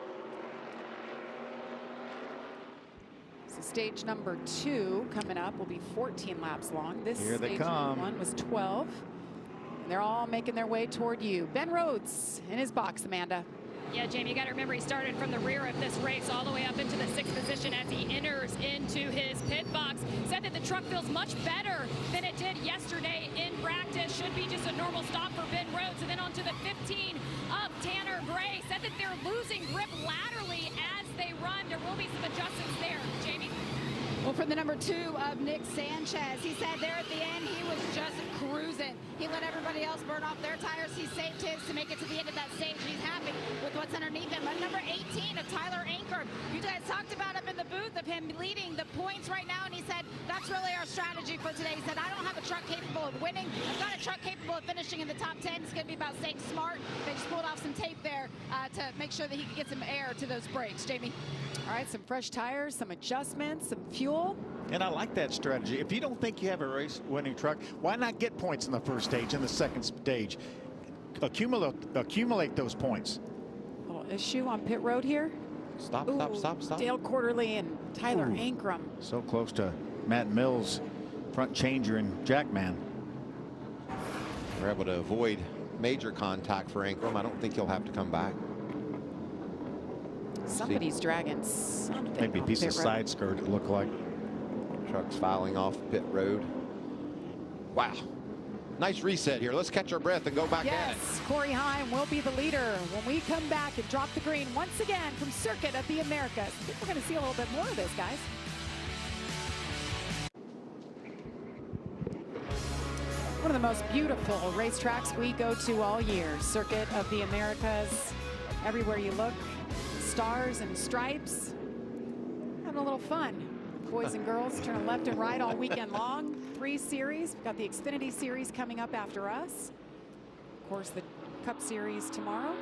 So stage number 2 coming up will be 14 laps long. This Here they stage come. number 1 was 12. And they're all making their way toward you. Ben Rhodes in his box, Amanda. Yeah, Jamie, you got to remember he started from the rear of this race all the way up into the 6th position as he enters into his pit box. Said that the truck feels much better than it did yesterday in practice. Should be just a normal stop for Ben Rhodes. And then on to the 15 of Tanner Gray. Said that they're losing grip laterally as they run. There will be some adjustments there. Jamie? Well, for the number 2 of Nick Sanchez, he said there at the end he was just cruising. He let everybody else burn off their tires. He saved his to make it to the end of that stage. He's happy with what's underneath him. And number 18 of Tyler Anker, you guys talked about him in the booth of him leading the points right now, and he said that's really our strategy for today. He said, I don't have a truck capable of winning. I've got a truck capable of finishing in the top 10. It's going to be about staying smart. They just pulled off some tape there to make sure that he could get some air to those brakes. Jamie? All right, some fresh tires, some adjustments, some fuel. And I like that strategy. If you don't think you have a race-winning truck, why not get points in the first stage and the second stage? Accumulate those points. A little issue on pit road here. Stop. Dale Quarterly and Tyler Ankrum. So close to Matt Mills, front changer and Jackman. We're able to avoid major contact for Ankrum. I don't think he'll have to come back. Somebody's dragging something. Maybe a piece of side skirt, it looked like. Trucks filing off pit road. Wow. Nice reset here. Let's catch our breath and go back at it. Yes, Corey Heim will be the leader when we come back and drop the green once again from Circuit of the Americas. I think we're going to see a little bit more of this, guys. One of the most beautiful racetracks we go to all year. Circuit of the Americas. Everywhere you look, stars and stripes. Having a little fun. Boys and girls turning left and right all weekend long. 3 series. We've got the Xfinity Series coming up after us. Of course, the Cup Series tomorrow.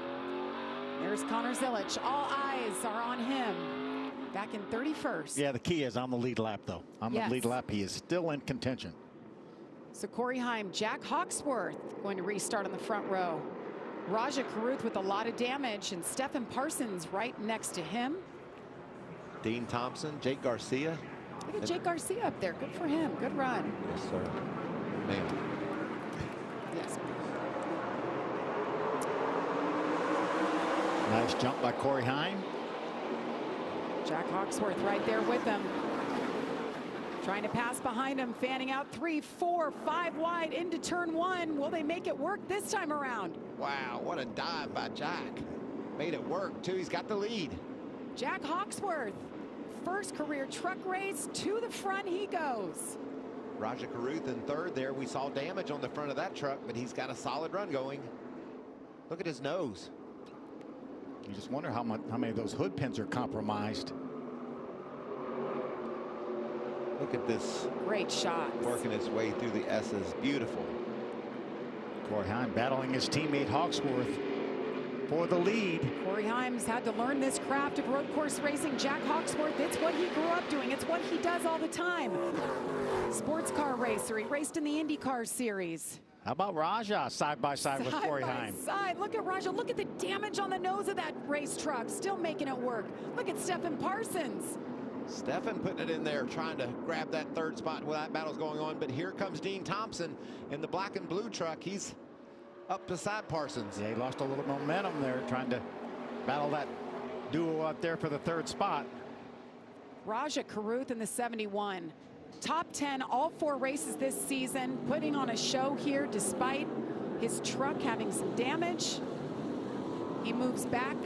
There's Connor Zilich. All eyes are on him. Back in 31st. Yeah, the key is on the lead lap, though. On the lead lap, he is still in contention. So Corey Heim, Jack Hawksworth going to restart on the front row. Raja Karuth with a lot of damage, and Stephen Parsons right next to him. Dean Thompson, Jake Garcia. Look at Jake Garcia up there. Good for him. Good run. Yes, sir. Man. Yes. Nice jump by Corey Heim. Jack Hawksworth right there with them. Trying to pass behind him, fanning out 3, 4, 5 wide into turn 1. Will they make it work this time around? Wow, what a dive by Jack. Made it work, too. He's got the lead. Jack Hawksworth, first career truck race, to the front he goes. Raja Karuth in third there. We saw damage on the front of that truck, but he's got a solid run going. Look at his nose. You just wonder how many of those hood pins are compromised. Look at this. Great shot. Working its way through the S's. Beautiful. Corey Heim battling his teammate Hawksworth for the lead. Corey Heim's had to learn this craft of road course racing. Jack Hawksworth, it's what he grew up doing. It's what he does all the time. Sports car racer. He raced in the IndyCar series. How about Raja side by side with Corey Heim? Side. Look at Raja. Look at the damage on the nose of that race truck. Still making it work. Look at Stephen Parsons. Stephen putting it in there, trying to grab that third spot while that battle's going on. But here comes Dean Thompson in the black and blue truck. He's up beside Parsons. Yeah, he lost a little momentum there, trying to battle that duo out there for the third spot. Raja Karuth in the 71. Top 10 all 4 races this season, putting on a show here despite his truck having some damage. He moves back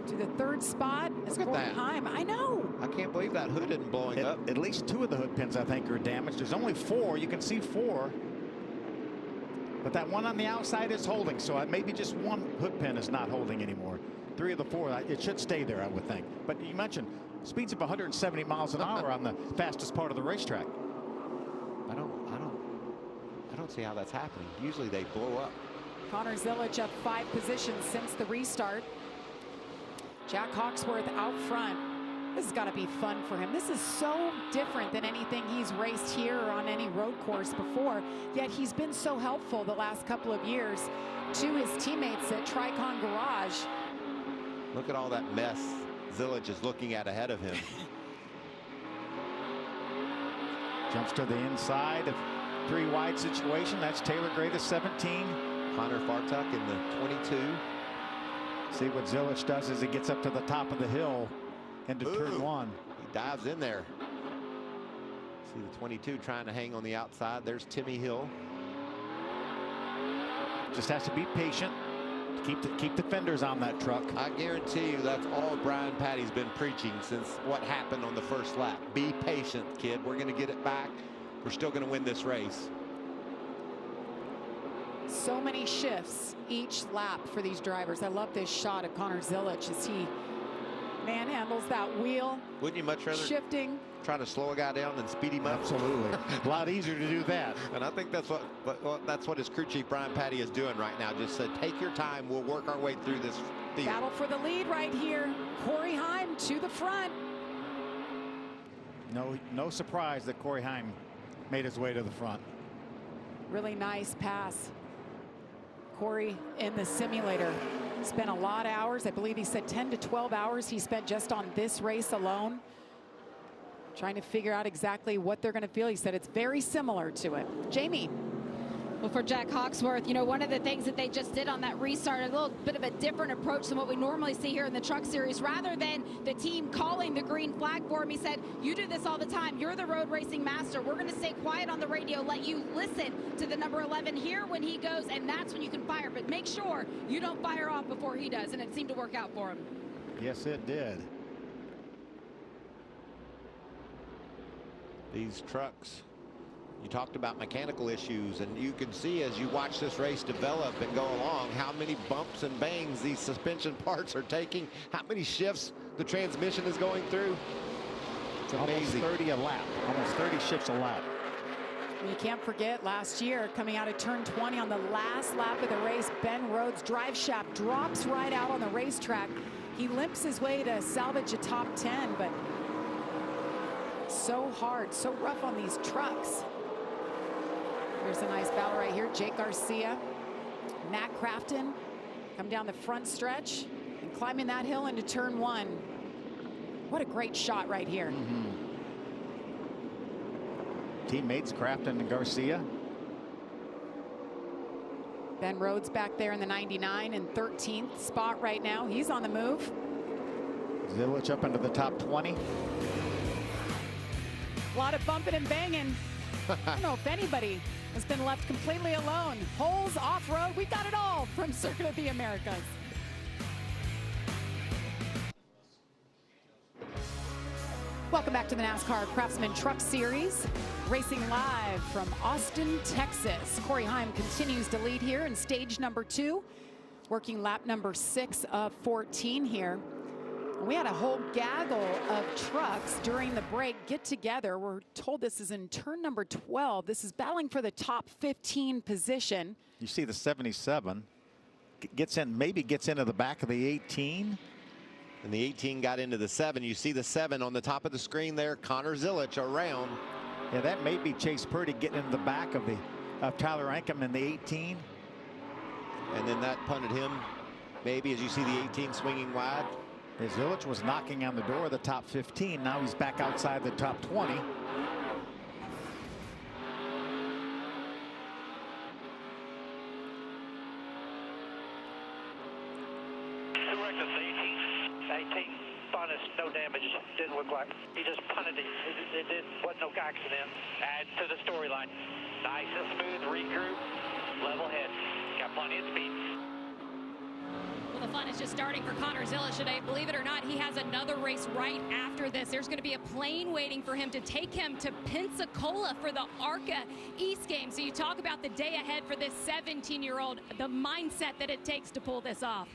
to the third spot as Corey Heim. I know. I can't believe that hood isn't blowing up. At least 2 of the hood pins, I think, are damaged. There's only 4. You can see 4. But that one on the outside is holding, so maybe just 1 hood pin is not holding anymore. 3 of the 4, it should stay there, I would think. But you mentioned speeds of 170 miles an hour on the fastest part of the racetrack. I don't see how that's happening. Usually they blow up. Connor Zilic up 5 positions since the restart. Jack Hawksworth out front. This has got to be fun for him. This is so different than anything he's raced here or on any road course before, yet he's been so helpful the last couple of years to his teammates at Tricon Garage. Look at all that mess Zilic is looking at ahead of him. Jumps to the inside of 3 wide situation. That's Taylor Gray, the 17. Connor Fartuck in the 22. See what Zilic does as he gets up to the top of the hill into turn 1. He dives in there. See the 22 trying to hang on the outside. There's Timmy Hill. Just has to be patient. Keep the fenders on that truck. I guarantee you that's all Brian Patty's been preaching since what happened on the first lap. Be patient, kid. We're going to get it back. We're still going to win this race. So many shifts each lap for these drivers. I love this shot of Connor Zilic as he manhandles that wheel. Wouldn't you much rather shifting, try to slow a guy down than speed him up? Absolutely. A lot easier to do that. And I think that's what his crew chief Brian Patty is doing right now. Just said, take your time. We'll work our way through this field. Battle for the lead right here. Corey Heim to the front. No surprise that Corey Heim made his way to the front. Really nice pass. Corey in the simulator spent a lot of hours. I believe he said 10 to 12 hours he spent just on this race alone, trying to figure out exactly what they're going to feel. He said it's very similar to it. Jamie. Well, for Jack Hawksworth, you know, one of the things that they just did on that restart, a little bit of a different approach than what we normally see here in the Truck Series. Rather than the team calling the green flag for him, he said, you do this all the time. You're the road racing master. We're going to stay quiet on the radio, let you listen to the number 11, hear when he goes, and that's when you can fire. But make sure you don't fire off before he does, and it seemed to work out for him. Yes, it did. These trucks, you talked about mechanical issues, and you can see as you watch this race develop and go along how many bumps and bangs these suspension parts are taking, how many shifts the transmission is going through. It's amazing. Almost 30 a lap, almost 30 shifts a lap. You can't forget last year, coming out of turn 20 on the last lap of the race, Ben Rhodes' drive shaft drops right out on the racetrack. He limps his way to salvage a top 10, but so hard, so rough on these trucks. Here's a nice battle right here. Jake Garcia, Matt Crafton come down the front stretch and climbing that hill into turn 1. What a great shot right here. Teammates Crafton and Garcia. Ben Rhodes back there in the 99 and 13th spot right now. He's on the move. Zilic up into the top 20. A lot of bumping and banging. I don't know if anybody has been left completely alone. Holes, off-road, we've got it all from Circuit of the Americas. Welcome back to the NASCAR Craftsman Truck Series. Racing live from Austin, Texas. Corey Heim continues to lead here in stage number 2, working lap number 6 of 14 here. We had a whole gaggle of trucks during the break get together. We're told this is in turn number 12. This is battling for the top 15 position. You see the 77 maybe gets into the back of the 18. And the 18 got into the 7. You see the 7 on the top of the screen there. Connor Zilic around. Yeah, that may be Chase Purdy getting into the back of Tyler Ankrum in the 18. And then that punted him, maybe, as you see the 18 swinging wide. As Zilic was knocking on the door of the top 15. Now he's back outside the top 20. No damage, didn't look like. He just punted it. It wasn't no accident. Add to the storyline. Nice and smooth, regroup, level head. Got plenty of speed. Well, the fun is just starting for Connor Zilic today. Believe it or not, he has another race right after this. There's going to be a plane waiting for him to take him to Pensacola for the ARCA East game. So you talk about the day ahead for this 17-year-old, the mindset that it takes to pull this off.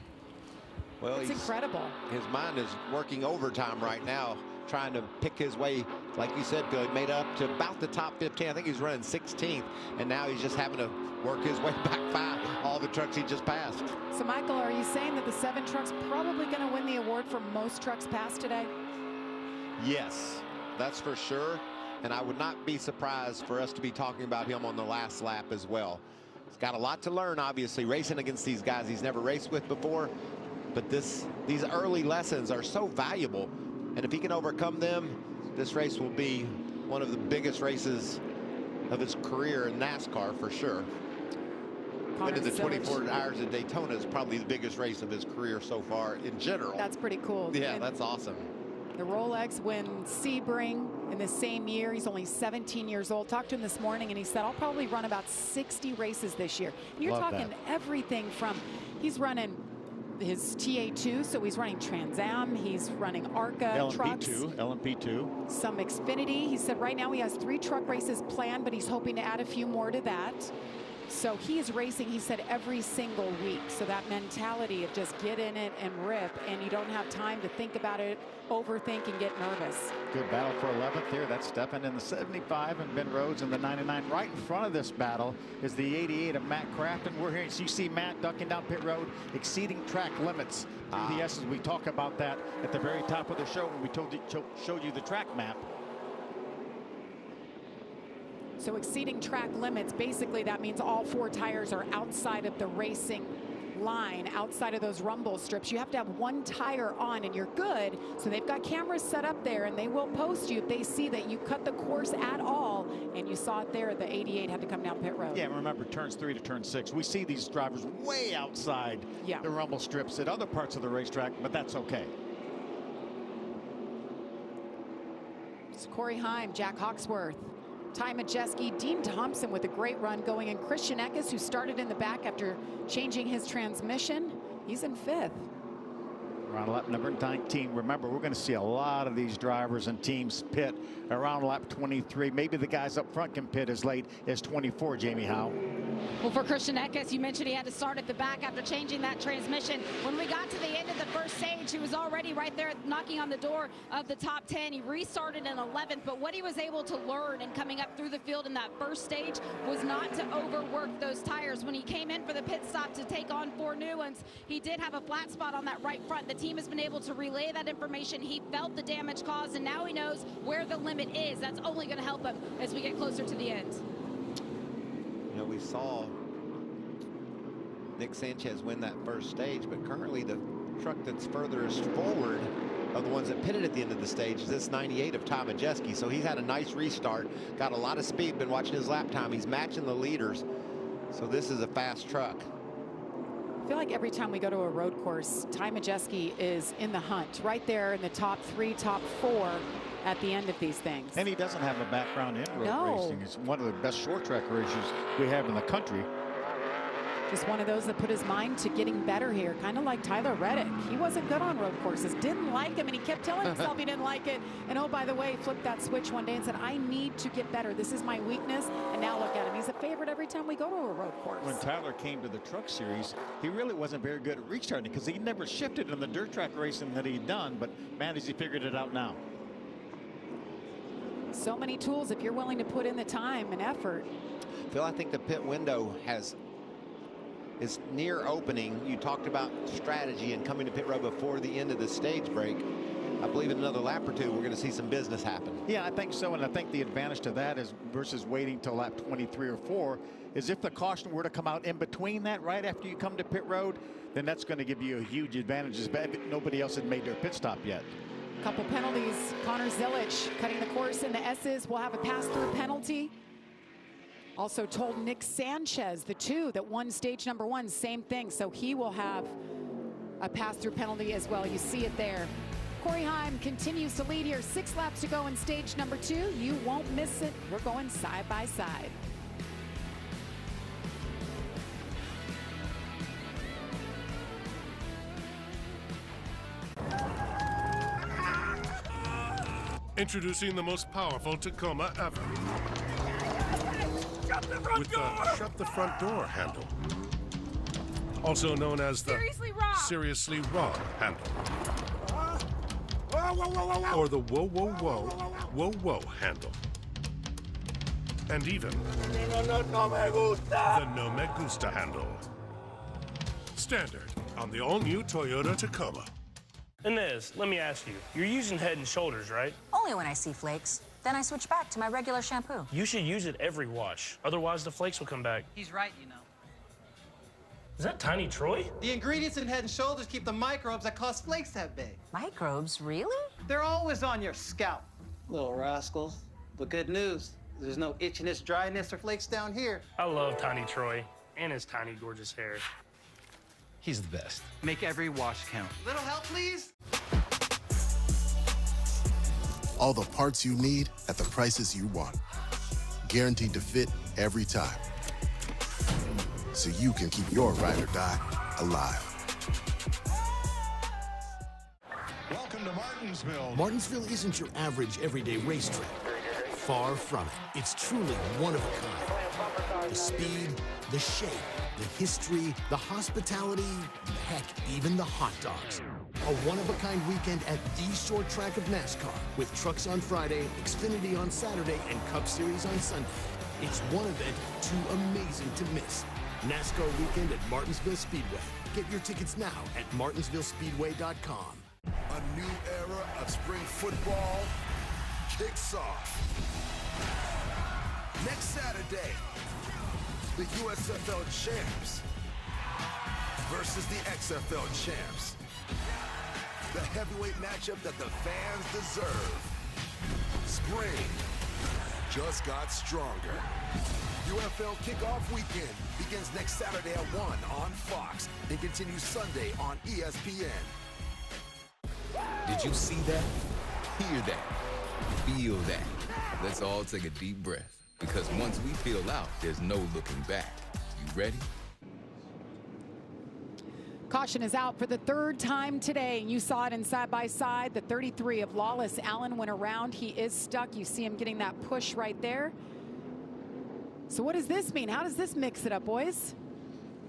Well, it's incredible. His mind is working overtime right now, trying to pick his way, like you said, Bill. He made up to about the top 15. I think he's running 16th, and now he's just having to work his way back 5, all the trucks he just passed. So, Michael, are you saying that the 7 truck's probably going to win the award for most trucks passed today? Yes, that's for sure. And I would not be surprised for us to be talking about him on the last lap as well. He's got a lot to learn, obviously, racing against these guys he's never raced with before. But these early lessons are so valuable. And if he can overcome them, this race will be one of the biggest races of his career in NASCAR for sure. Winning the 24 Hours of Daytona is probably the biggest race of his career so far in general. That's pretty cool. Yeah, that's awesome. The Rolex win Sebring in the same year. He's only 17 years old. Talked to him this morning, and he said, I'll probably run about 60 races this year. And you're talking everything from, he's running his TA2, so he's running Trans Am, he's running ARCA trucks. LMP2. Some Xfinity. He said right now he has 3 truck races planned, but he's hoping to add a few more to that. So he is racing, he said, every single week. So that mentality of just get in it and rip, and you don't have time to think about it, overthink, and get nervous. Good battle for 11th here. That's Stephan in the 75 and Ben Rhodes in the 99. Right in front of this battle is the 88 of Matt Craft. And we're here. So you see Matt ducking down pit road, exceeding track limits through the S's. We talk about that at the very top of the show when we showed you the track map. So exceeding track limits, basically that means all 4 tires are outside of the racing line, outside of those rumble strips. You have to have 1 tire on and you're good. So they've got cameras set up there, and they will post you if they see that you cut the course at all. And you saw it there, the 88 had to come down pit road. Yeah, remember turns 3 to turn 6. We see these drivers way outside the rumble strips at other parts of the racetrack, but that's okay. It's Corey Heim, Jack Hawksworth, Ty Majeski, Dean Thompson with a great run going, and Christian Eckes, who started in the back after changing his transmission. He's in 5th. Around lap number 19. Remember, we're going to see a lot of these drivers and teams pit around lap 23. Maybe the guys up front can pit as late as 24, Jamie Howe. Well, for Christian Eckes, you mentioned he had to start at the back after changing that transmission. When we got to the end of the first stage, he was already right there knocking on the door of the top 10. He restarted in 11th, but what he was able to learn and coming up through the field in that first stage was not to overwork those tires. When he came in for the pit stop to take on 4 new ones, he did have a flat spot on that right front. The team has been able to relay that information. He felt the damage caused, and now he knows where the limit is. That's only going to help him as we get closer to the end. You know, we saw Nick Sanchez win that first stage, but currently the truck that's furthest forward of the ones that pitted at the end of the stage is this 98 of Ty Majeski. So he's had a nice restart, got a lot of speed, been watching his lap time. He's matching the leaders. So this is a fast truck. I feel like every time we go to a road course, Ty Majeski is in the hunt, right there in the top 3, top 4. at the end of these things. And he doesn't have a background in road racing. He's one of the best short track racers we have in the country. Just one of those that put his mind to getting better here, kind of like Tyler Reddick. He wasn't good on road courses, didn't like him, and he kept telling himself he didn't like it. And oh, by the way, flipped that switch one day and said, I need to get better. This is my weakness. And now look at him. He's a favorite every time we go to a road course. When Tyler came to the truck series, he really wasn't very good at restarting because he never shifted in the dirt track racing that he'd done. But man, has he figured it out now. So many tools if you're willing to put in the time and effort. Phil, I think the pit window is near opening. You talked about strategy and coming to pit road before the end of the stage break. I believe in another lap or two, we're going to see some business happen. Yeah, I think so. And I think the advantage to that is versus waiting till lap 23 or 4 is if the caution were to come out in between that right after you come to pit road, then that's going to give you a huge advantage. Nobody else had made their pit stop yet. Couple penalties. Connor Zilich cutting the course in the S's will have a pass-through penalty. Also told Nick Sanchez, the 2 that won stage number 1, same thing. So he will have a pass-through penalty as well. You see it there. Corey Heim continues to lead here. 6 laps to go in stage number 2. You won't miss it. We're going side by side. Introducing the most powerful Tacoma ever. With the shut the front door handle. Also known as the Seriously Wrong handle. Or the Whoa Whoa Whoa Whoa Whoa handle. And even the No Me Gusta handle. Standard on the all-new Toyota Tacoma. Inez, let me ask you, you're using Head and Shoulders, right? Only when I see flakes. Then I switch back to my regular shampoo. You should use it every wash. Otherwise, the flakes will come back. He's right, you know. Is that Tiny Troy? The ingredients in Head & Shoulders keep the microbes that cause flakes that big. Microbes, really? They're always on your scalp. Little rascals. But good news, there's no itchiness, dryness, or flakes down here. I love Tiny Troy and his tiny, gorgeous hair. He's the best. Make every wash count. Little help, please? All the parts you need at the prices you want. Guaranteed to fit every time. So you can keep your ride or die alive. Welcome to Martinsville. Martinsville isn't your average everyday racetrack. Far from it. It's truly one of a kind. The speed, the shape, the history, the hospitality, heck, even the hot dogs. A one-of-a-kind weekend at the short track of NASCAR with trucks on Friday, Xfinity on Saturday, and Cup Series on Sunday. It's one event too amazing to miss. NASCAR weekend at Martinsville Speedway. Get your tickets now at martinsvillespeedway.com. A new era of spring football kicks off. Next Saturday, the USFL champs versus the XFL champs. The heavyweight matchup that the fans deserve. Spring just got stronger. UFL kickoff weekend begins next Saturday at 1 on Fox and continues Sunday on ESPN. Did you see that? Hear that? Feel that? Let's all take a deep breath, because once we peel out, there's no looking back. You ready? Caution is out for the 3rd time today. You saw it in side by side. The 33 of Lawless Allen went around. He is stuck. You see him getting that push right there. So what does this mean? How does this mix it up, boys?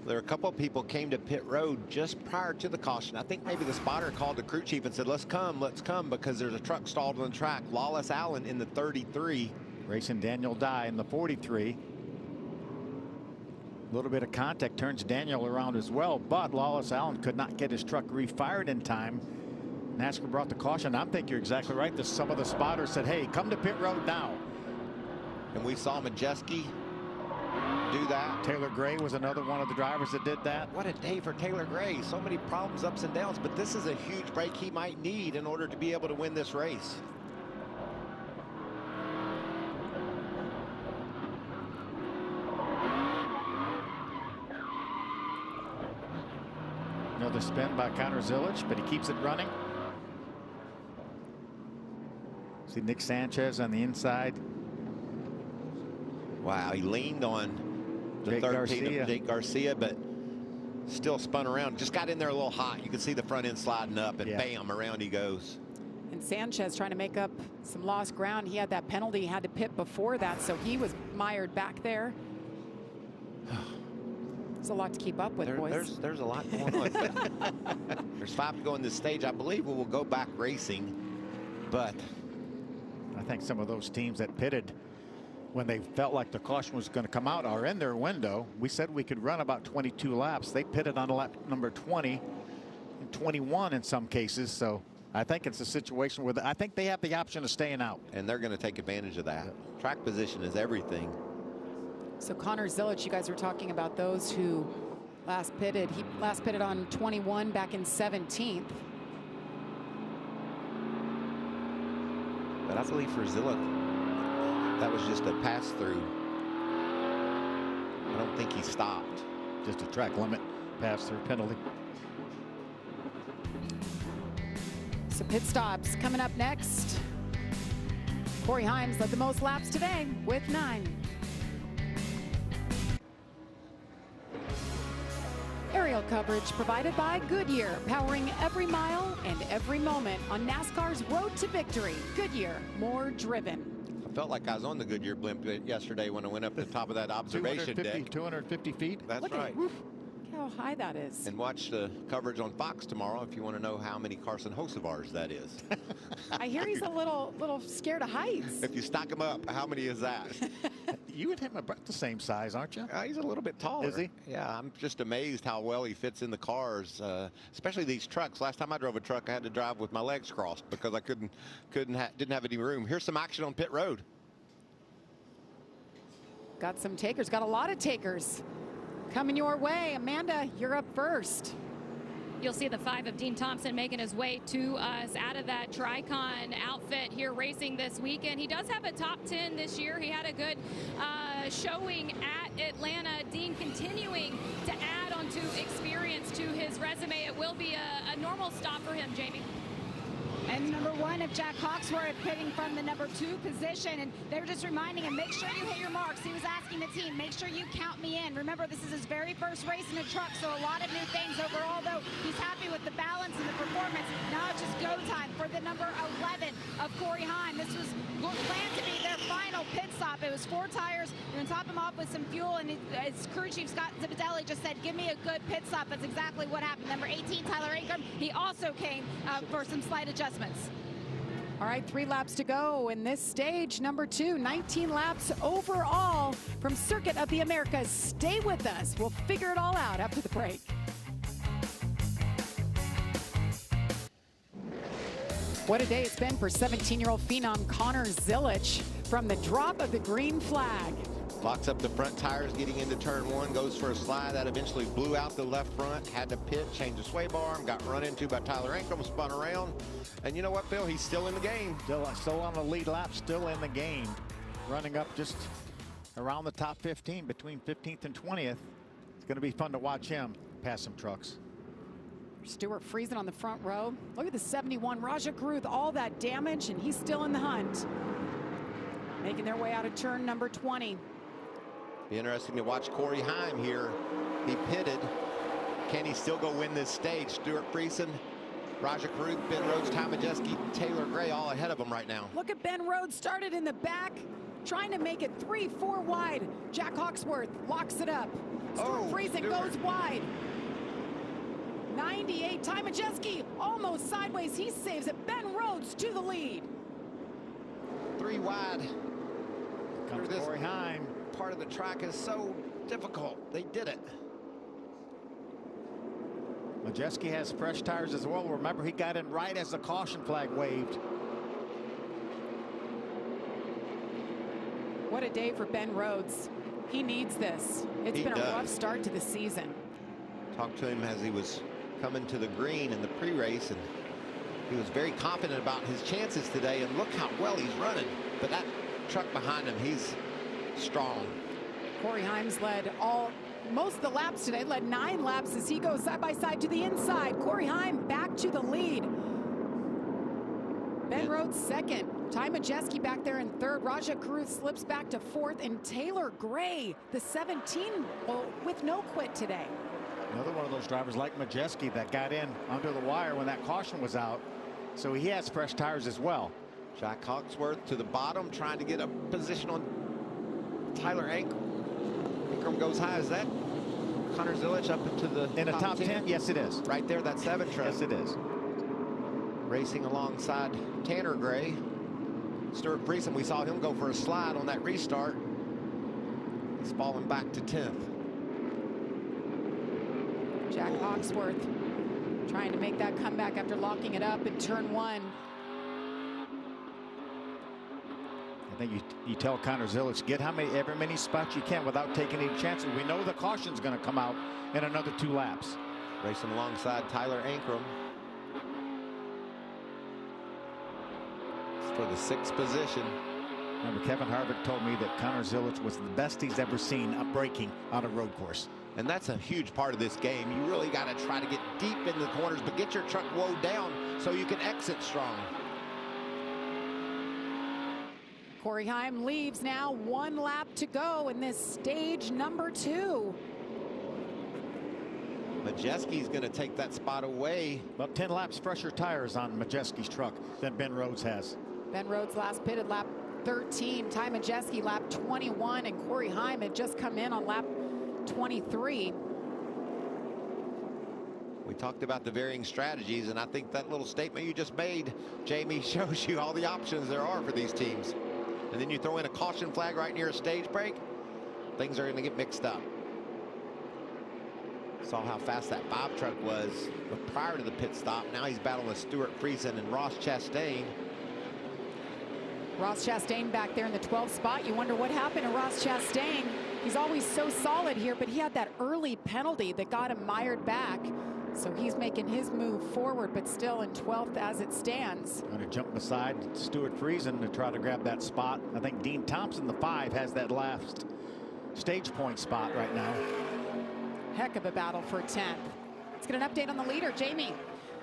There are a couple of people came to pit road just prior to the caution. I think maybe the spotter called the crew chief and said, let's come, because there's a truck stalled on the track. Lawless Allen in the 33. Racing Daniel Dye in the 43. A little bit of contact turns Daniel around as well, but Lawless Allen could not get his truck refired in time. NASCAR brought the caution. I think you're exactly right. Some of the spotters said, hey, come to pit road now. And we saw Majeski do that. Taylor Gray was another one of the drivers that did that. What a day for Taylor Gray. So many problems, ups and downs, but this is a huge break he might need in order to be able to win this race. Another spin by Connor Zilich, but he keeps it running. See Nick Sanchez on the inside. Wow, he leaned on the Jake 13 of Garcia. Jake Garcia, but still spun around. Just got in there a little hot. You can see the front end sliding up, and bam, around he goes. And Sanchez trying to make up some lost ground. He had that penalty, he had to pit before that, so he was mired back there. There's a lot to keep up with, boys. There's a lot going on. There's 5 to go in this stage. I believe we will go back racing, but I think some of those teams that pitted when they felt like the caution was going to come out are in their window. We said we could run about 22 laps. They pitted on lap number 20 and 21 in some cases. So I think it's a situation where I think they have the option of staying out. And they're going to take advantage of that. Track position is everything. So Connor Zilic, you guys were talking about those who last pitted. He last pitted on 21 back in 17th. But I believe for Zilic, that was just a pass through. I don't think he stopped. Just a track limit pass through penalty. So pit stops coming up next. Corey Himes led the most laps today with 9. Aerial coverage provided by Goodyear, powering every mile and every moment on NASCAR's road to victory. Goodyear, more driven. I felt like I was on the Goodyear blimp yesterday when I went up to the top of that observation deck. 250 feet. That's Look right. Look how high that is. And watch the coverage on Fox tomorrow if you want to know how many Carson Hosevars that is. I hear he's a little scared of heights. If you stack them up, how many is that? You and him are about the same size, aren't you? He's a little bit taller. Is he? Yeah, I'm just amazed how well he fits in the cars, especially these trucks. Last time I drove a truck, I had to drive with my legs crossed because I didn't have any room. Here's some action on pit road. Got some takers, got a lot of takers coming your way. Amanda, you're up first. You'll see the 5 of Dean Thompson making his way to us out of that Tricon outfit here racing this weekend. He does have a top 10 this year. He had a good showing at Atlanta. Dean continuing to add onto experience to his resume. It will be a normal stop for him, Jamie. And number 1 of Jack Hawksworth pitting from the number 2 position, and they were just reminding him, make sure you hit your marks. He was asking the team, make sure you count me in. Remember, this is his very first race in a truck, so a lot of new things overall, though he's happy with the balance and the performance. Now it's just go time for the number 11 of Corey Heim. This was planned to be their final pit stop. It was 4 tires. You're going to top him off with some fuel, and his crew chief, Scott Zipadelli, just said, give me a good pit stop. That's exactly what happened. Number 18, Tyler Ingram, he also came for some slight adjustments. All right, 3 laps to go in this stage. Number 2, 19 laps overall from Circuit of the Americas. Stay with us. We'll figure it all out after the break. What a day it's been for 17-year-old phenom Connor Zilic from the drop of the green flag. Locks up the front tires getting into turn 1, goes for a slide. That eventually blew out the left front, had to pit, change the sway bar, got run into by Tyler Ankrum, spun around. And you know what, Phil? He's still in the game. Still on the lead lap, still in the game. Running up just around the top 15, between 15th and 20th. It's going to be fun to watch him pass some trucks. Stewart freezing on the front row. Look at the 71. Raja Karuth, all that damage, and he's still in the hunt. Making their way out of turn number 20. Be interesting to watch Corey Heim here. He pitted. Can he still go win this stage? Stuart Friesen, Raja Karuth, Ben Rhodes, Ty Majeski, Taylor Gray all ahead of him right now. Look at Ben Rhodes, started in the back, trying to make it 3-4 wide. Jack Hawksworth locks it up. Stuart Friesen goes wide. 98, Ty Majeski almost sideways. He saves it. Ben Rhodes to the lead. 3 wide. Comes Corey Heim. Part of the track is so difficult. They did it. Majeski has fresh tires as well. Remember, he got in right as the caution flag waved. What a day for Ben Rhodes. He needs this. It's been a rough start to the season. Talked to him as he was coming to the green in the pre-race, and he was very confident about his chances today, and look how well he's running. But that truck behind him, he's strong. Corey Himes led most of the laps today, led 9 laps as he goes side by side to the inside. Corey Heim back to the lead. Ben Rhodes second. Ty Majeski back there in third. Raja Cruz slips back to fourth. And Taylor Gray, the 17, with no quit today. Another one of those drivers like Majeski that got in under the wire when that caution was out. So he has fresh tires as well. Jack Hawksworth to the bottom, trying to get a position on Tyler Ankrum goes high. Is that Connor Zilic up into the top 10? Yes, it is. Right there, that 7 truck. Yes, it is. Racing alongside Tanner Gray. Stuart Friesen, we saw him go for a slide on that restart. He's falling back to 10th. Jack Hawksworth trying to make that comeback after locking it up in turn 1. I think you tell Connor Zilic, get every many spots you can without taking any chances. We know the caution's going to come out in another 2 laps. Racing alongside Tyler Ankrum for the 6th position. Remember, Kevin Harvick told me that Connor Zilic was the best he's ever seen up braking on a road course. And that's a huge part of this game. You really got to try to get deep into the corners, but get your truck woe down so you can exit strong. Corey Heim leaves now. 1 lap to go in this stage number 2. Majeski's going to take that spot away. About 10 laps fresher tires on Majeski's truck than Ben Rhodes has. Ben Rhodes last pitted lap 13. Ty Majeski lap 21, and Corey Heim had just come in on lap 23. We talked about the varying strategies, and I think that little statement you just made, Jamie, shows you all the options there are for these teams. And then you throw in a caution flag right near a stage break, things are going to get mixed up. Saw how fast that 5 truck was prior to the pit stop. Now he's battling with Stuart Friesen and Ross Chastain. Ross Chastain back there in the 12th spot. You wonder what happened to Ross Chastain. He's always so solid here, but he had that early penalty that got him mired back. So he's making his move forward, but still in 12th as it stands. Going to jump beside Stuart Friesen to try to grab that spot. I think Dean Thompson, the 5, has that last stage point spot right now. Heck of a battle for 10th. Let's get an update on the leader, Jamie.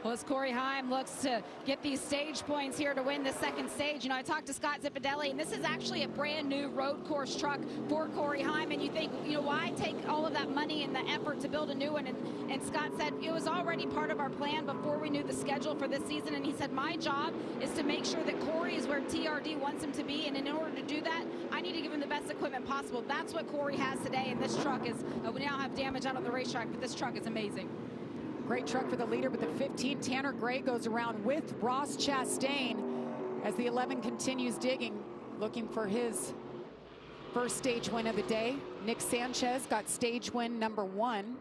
Well, as Corey Heim looks to get these stage points here to win the 2nd stage, you know, I talked to Scott Zipadelli, and this is actually a brand new road course truck for Corey Heim. And you think, you know, why take all of that money and the effort to build a new one? And Scott said it was already part of our plan before we knew the schedule for this season. And he said, my job is to make sure that Corey is where TRD wants him to be. And in order to do that, I need to give him the best equipment possible. That's what Corey has today. And this truck is, we now have damage out on the racetrack, but this truck is amazing. Great truck for the leader, but the 15, Tanner Gray, goes around with Ross Chastain as the 11 continues digging, looking for his first stage win of the day. Nick Sanchez got stage win number 1.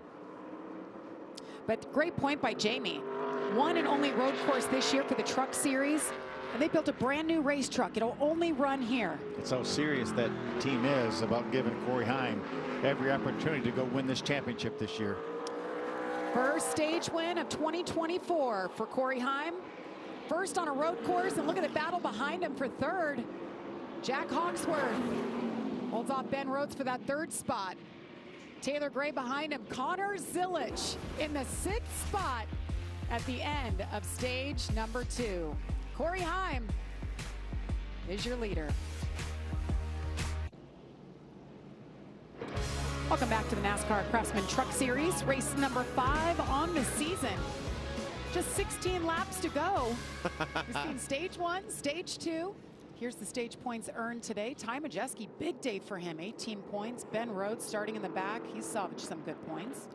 But great point by Jamie. 1 and only road course this year for the Truck Series, and they built a brand new race truck. It'll only run here. It's how serious that team is about giving Corey Heim every opportunity to go win this championship this year. First stage win of 2024 for Corey Heim. First on a road course, and look at the battle behind him for 3rd. Jack Hawksworth holds off Ben Rhodes for that 3rd spot. Taylor Gray behind him. Connor Zilic in the 6th spot at the end of stage number 2. Corey Heim is your leader. Welcome back to the NASCAR Craftsman Truck Series, race number 5 on the season. Just 16 laps to go. We've seen stage 1, stage 2. Here's the stage points earned today. Ty Majeski, big day for him, 18 points. Ben Rhodes starting in the back. He's salvaged some good points.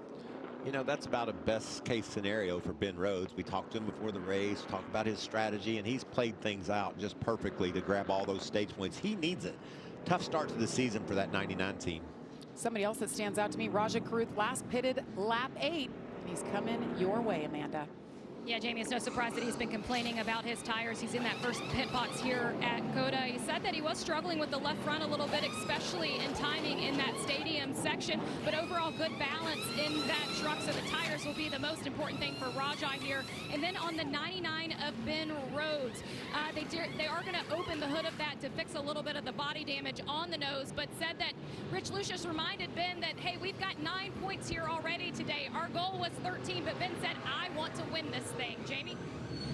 You know, that's about a best case scenario for Ben Rhodes. We talked to him before the race, talked about his strategy, and he's played things out just perfectly to grab all those stage points. He needs it. Tough start to the season for that 99 team. Somebody else that stands out to me, Raja Cruz, last pitted lap 8. And he's coming your way, Amanda. Yeah, Jamie, it's no surprise that he's been complaining about his tires. He's in that first pit box here at COTA. He said that he was struggling with the left front a little bit, especially in timing in that stadium section. But overall, good balance in that truck. So the tires will be the most important thing for Raja here. And then on the 99 of Ben Rhodes, they are going to open the hood of that to fix a little bit of the body damage on the nose, but said that Rich Lucius reminded Ben that, hey, we've got 9 points here already today. Our goal was 13, but Ben said, I want to win this thing. Jamie?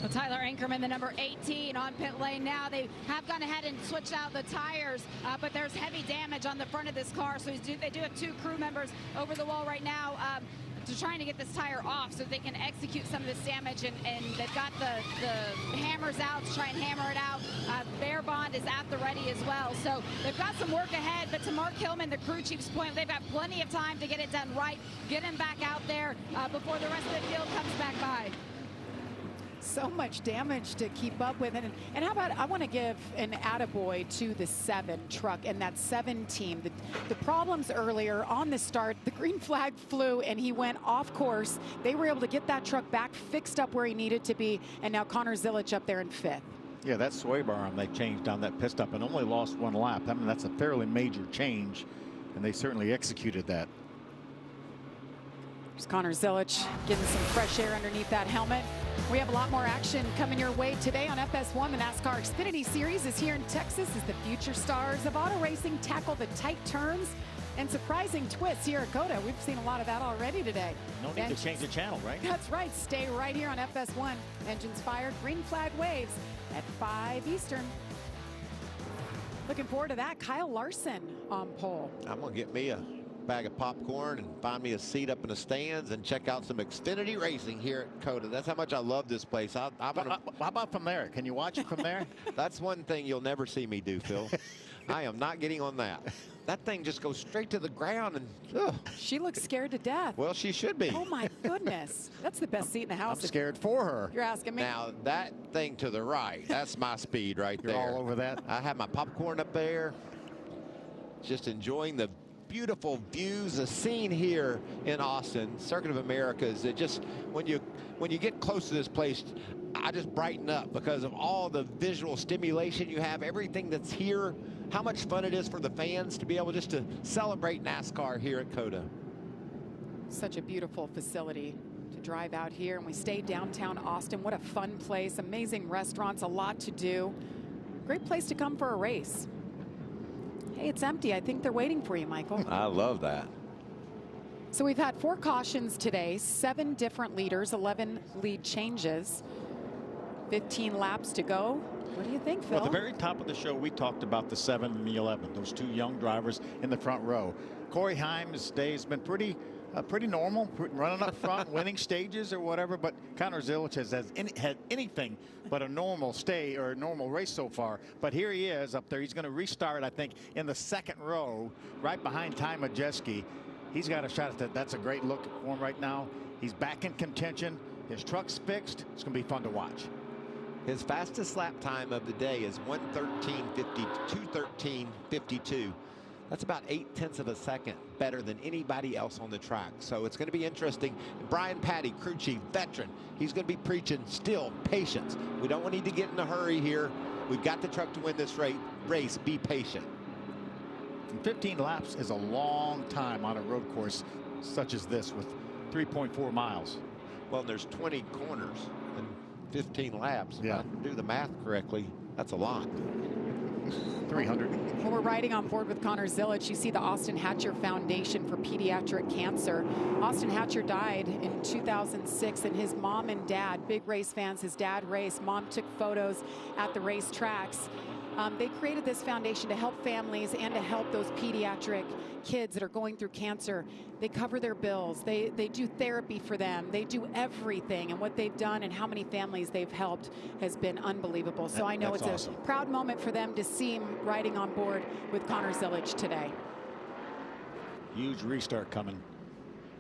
Well, Tyler Ankerman, the number 18, on pit lane now. They have gone ahead and switched out the tires, but there's heavy damage on the front of this car. So they do have 2 crew members over the wall right now to trying to get this tire off so they can execute some of this damage. And they've got the hammers out to try and hammer it out. Bear Bond is at the ready as well. So they've got some work ahead. But to Mark Hillman, the crew chief's point, they've got plenty of time to get it done right, get him back out there before the rest of the field comes back by. So much damage to keep up with. And how about, I want to give an attaboy to the 7 truck and that 7 team. The problems earlier on the start, the green flag flew and he went off course. They were able to get that truck back, fixed up where he needed to be, and now Connor Zilic up there in 5th. Yeah, that sway bar arm they changed on that pit stop and only lost 1 lap. I mean, that's a fairly major change, and they certainly executed that. There's Connor Zilic getting some fresh air underneath that helmet. We have a lot more action coming your way today on FS1. The NASCAR Xfinity Series is here in Texas as the future stars of auto racing tackle the tight turns and surprising twists here at COTA. We've seen a lot of that already today. No need to change the channel, right? That's right. Stay right here on FS1. Engines fired, green flag waves at 5 Eastern. Looking forward to that. Kyle Larson on pole. I'm going to get me a bag of popcorn and find me a seat up in the stands and check out some Xfinity racing here at COTA. That's how much I love this place. How about from there? Can you watch it from there? That's one thing you'll never see me do, Phil. I am not getting on that. That thing just goes straight to the ground and she looks scared to death. Well, she should be. Oh my goodness. That's the best seat in the house. I'm scared for her. You're asking me. Now that thing to the right, that's my speed right You're there. all over that. I have my popcorn up there, just enjoying the beautiful views, the scene here in Austin. Circuit of Americas. It just, when you get close to this place, I just brighten up because of all the visual stimulation you have, everything that's here, how much fun it is for the fans to be able just to celebrate NASCAR here at COTA. Such a beautiful facility to drive out here, and we stay downtown Austin. What a fun place, amazing restaurants, a lot to do. Great place to come for a race. Hey, it's empty. I think they're waiting for you, Michael. I love that. So we've had 4 cautions today, 7 different leaders, 11 lead changes, 15 laps to go. What do you think, Phil? Well, at the very top of the show, we talked about the 7 and the 11, those 2 young drivers in the front row. Corey Heim's day has been pretty normal, running up front, winning stages or whatever, but Connor Zilic has had anything but a normal stay or a normal race so far. But here he is up there. He's going to restart, I think, in the 2nd row, right behind Ty Majeski. He's got a shot at that. That's a great look for him right now. He's back in contention. His truck's fixed. It's going to be fun to watch. His fastest lap time of the day is 2:13.52. That's about 0.8 of a second better than anybody else on the track. So it's going to be interesting. Brian Patty, crew chief, veteran, he's going to be preaching still patience. We don't need to get in a hurry here. We've got the truck to win this race. Be patient. And 15 laps is a long time on a road course such as this with 3.4 miles. Well, there's 20 corners and 15 laps. Yeah. If I do the math correctly, that's a lot. 300. Well, we're riding on board with Connor Zilic. You see the Austin Hatcher Foundation for Pediatric Cancer. Austin Hatcher died in 2006, and his mom and dad, big race fans, his dad raced, mom took photos at the race tracks. They created this foundation to help families and to help those pediatric kids that are going through cancer. They cover their bills. They do therapy for them. They do everything. And what they've done and how many families they've helped has been unbelievable. So I know it's awesome. A proud moment for them to see him riding on board with Connor Zilic today. Huge restart coming.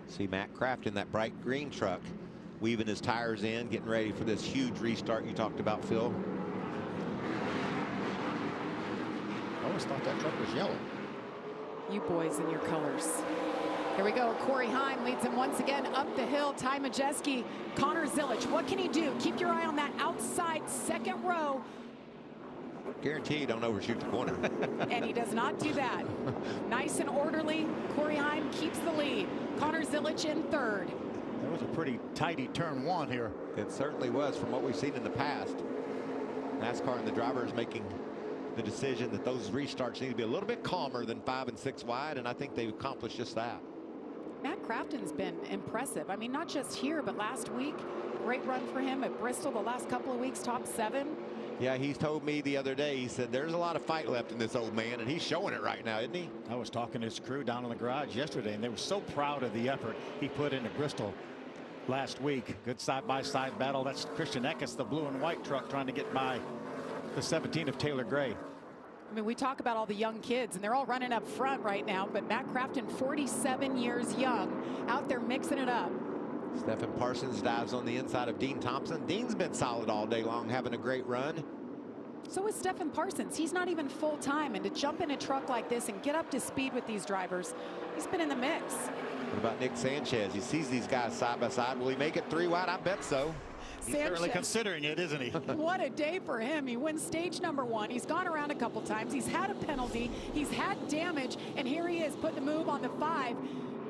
See Matt Kraft in that bright green truck, weaving his tires in, getting ready for this huge restart you talked about, Phil. I always thought that truck was yellow. You boys in your colors. Here we go. Corey Heim leads him once again up the hill. Ty Majeski, Connor Zilic. What can he do? Keep your eye on that outside 2nd row. Guarantee you don't overshoot the corner. And he does not do that. Nice and orderly. Corey Heim keeps the lead. Connor Zilic in 3rd. That was a pretty tidy turn 1 here. It certainly was from what we've seen in the past. NASCAR and the drivers making the decision that those restarts need to be a little bit calmer than 5 and 6 wide, and I think they've accomplished just that. Matt Crafton's been impressive. I mean, not just here, but last week great run for him at Bristol the last couple of weeks, top 7. Yeah, he told me the other day, he said, there's a lot of fight left in this old man, and he's showing it right now, isn't he? I was talking to his crew down in the garage yesterday, and they were so proud of the effort he put into Bristol last week. Good side-by-side battle. That's Christian Eckes, the blue and white truck, trying to get by the 17 of Taylor Gray. I mean, we talk about all the young kids, and they're all running up front right now, but Matt Crafton, 47 years young, out there mixing it up. Stephen Parsons dives on the inside of Dean Thompson. Dean's been solid all day long, having a great run. So is Stephen Parsons. He's not even full-time, and to jump in a truck like this and get up to speed with these drivers, he's been in the mix. What about Nick Sanchez? He sees these guys side by side. Will he make it 3 wide? I bet so. He's certainly considering it, isn't he? What a day for him. He wins stage number 1. He's gone around a couple times. He's had a penalty. He's had damage, and here he is putting the move on the 5.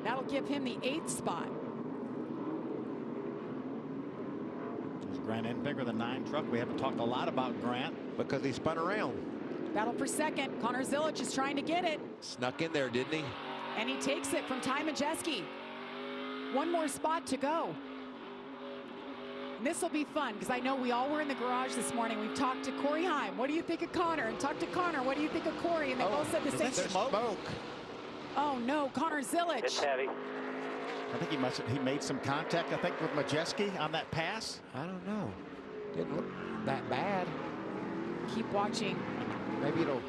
That'll give him the 8th spot. Grant Enfinger, the 9 truck. We haven't talked a lot about Grant because he spun around. Battle for second. Connor Zilic is trying to get it. Snuck in there, didn't he? And he takes it from Ty Majeski. 1 more spot to go. And this will be fun because I know we all were in the garage this morning. We've talked to Corey Heim. What do you think of Connor? And talked to Connor. What do you think of Corey? And they both said the same thing. Smoke. Oh no, Connor Zilic. It's heavy. I think he made some contact, I think, with Majeski on that pass. I don't know. Didn't look that bad. Keep watching. Maybe it'll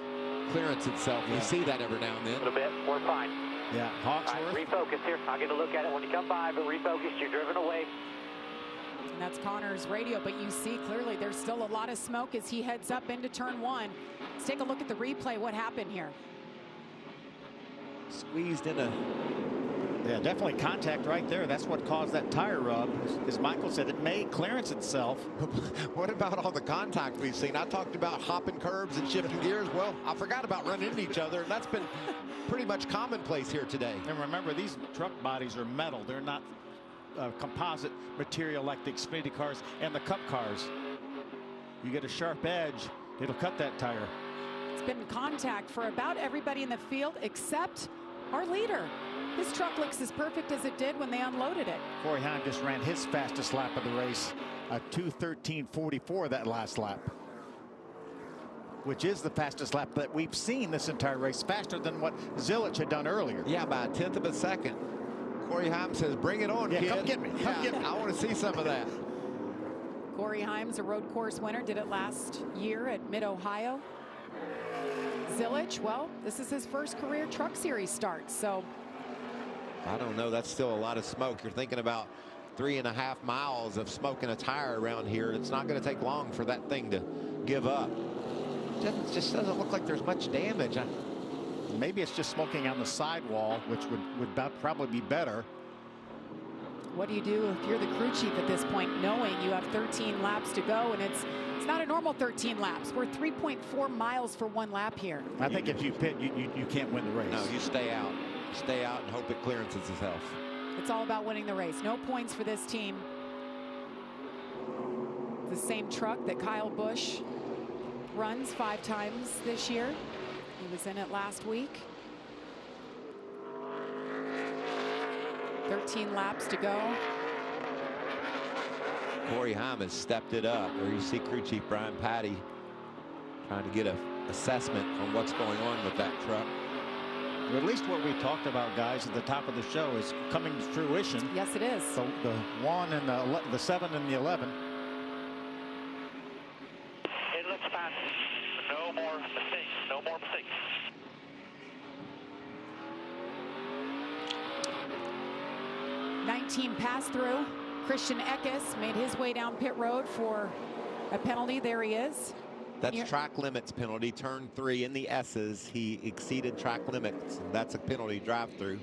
clearance itself. Yeah. We see that every now and then. A little bit. We're fine. Yeah, Hawksworth. All right, refocus here. I'll get a look at it when you come by, but refocus. You're driven away. And that's Connor's radio, but you see clearly there's still a lot of smoke as he heads up into turn 1. Let's take a look at the replay. What happened here? Squeezed in a... Yeah, definitely contact right there. That's what caused that tire rub. As Michael said, it may clearance itself. What about all the contact we've seen? I talked about hopping curbs and shifting gears. Well, I forgot about running into each other, and that's been pretty much commonplace here today. And remember, these truck bodies are metal. They're not composite material like the Xfinity cars and the Cup cars. You get a sharp edge, it'll cut that tire. It's been contact for about everybody in the field except our leader. His truck looks as perfect as it did when they unloaded it. Corey Heim just ran his fastest lap of the race, a 2:13.44 that last lap, which is the fastest lap that we've seen this entire race, faster than what Zilic had done earlier. Yeah, by 1/10 of a second. Corey Heim says, bring it on, kid. Come get me. Come get me. I want to see some of that. Corey Heim's a road course winner, did it last year at Mid-Ohio. Zilic, well, this is his first career Truck Series start, so. I don't know. That's still a lot of smoke. You're thinking about 3.5 miles of smoking a tire around here. It's not going to take long for that thing to give up. It just doesn't look like there's much damage. Maybe it's just smoking on the sidewall, which would probably be better. What do you do if you're the crew chief at this point, knowing you have 13 laps to go, and it's not a normal 13 laps. We're 3.4 miles for 1 lap here. I think if you pit, you can't win the race. No, you stay out. Stay out and hope it clearances itself. It's all about winning the race. No points for this team. The same truck that Kyle Busch runs 5 times this year. He was in it last week. 13 laps to go. Corey Heim has stepped it up. There you see crew chief Brian Patty trying to get an assessment on what's going on with that truck. Well, at least what we talked about, guys, at the top of the show is coming to fruition. Yes, it is. So the 1 and the 7 and the 11. It looks fine. No more mistakes. No more mistakes. '19 pass through. Christian Eckes made his way down pit road for a penalty. There he is. That's track limits penalty. Turn 3 in the S's. He exceeded track limits. That's a penalty drive-through.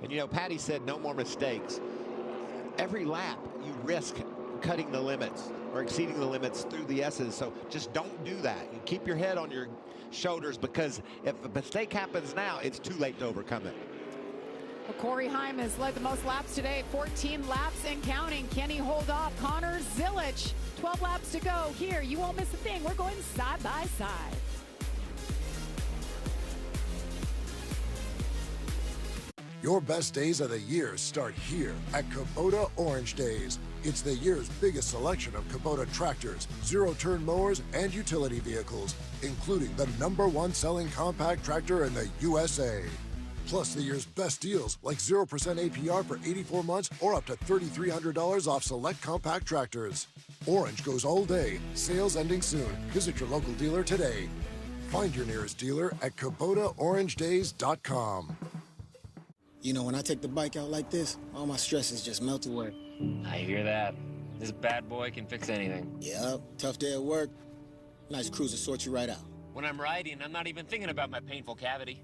And you know, Patty said no more mistakes. Every lap you risk cutting the limits or exceeding the limits through the S's. So just don't do that. You keep your head on your shoulders, because if a mistake happens now, it's too late to overcome it. Well, Corey Heim has led the most laps today, 14 laps and counting. Can he hold off Connor Zilic? 12 laps to go here. You won't miss a thing. We're going side by side. Your best days of the year start here at Kubota Orange Days. It's the year's biggest selection of Kubota tractors, zero-turn mowers, and utility vehicles, including the #1 selling compact tractor in the USA. Plus the year's best deals, like 0% APR for 84 months or up to $3,300 off select compact tractors. Orange goes all day. Sales ending soon. Visit your local dealer today. Find your nearest dealer at KubotaOrangeDays.com. You know, when I take the bike out like this, all my stresses just melt away. I hear that. This bad boy can fix anything. Yep, tough day at work. Nice cruiser sorts you right out. When I'm riding, I'm not even thinking about my painful cavity.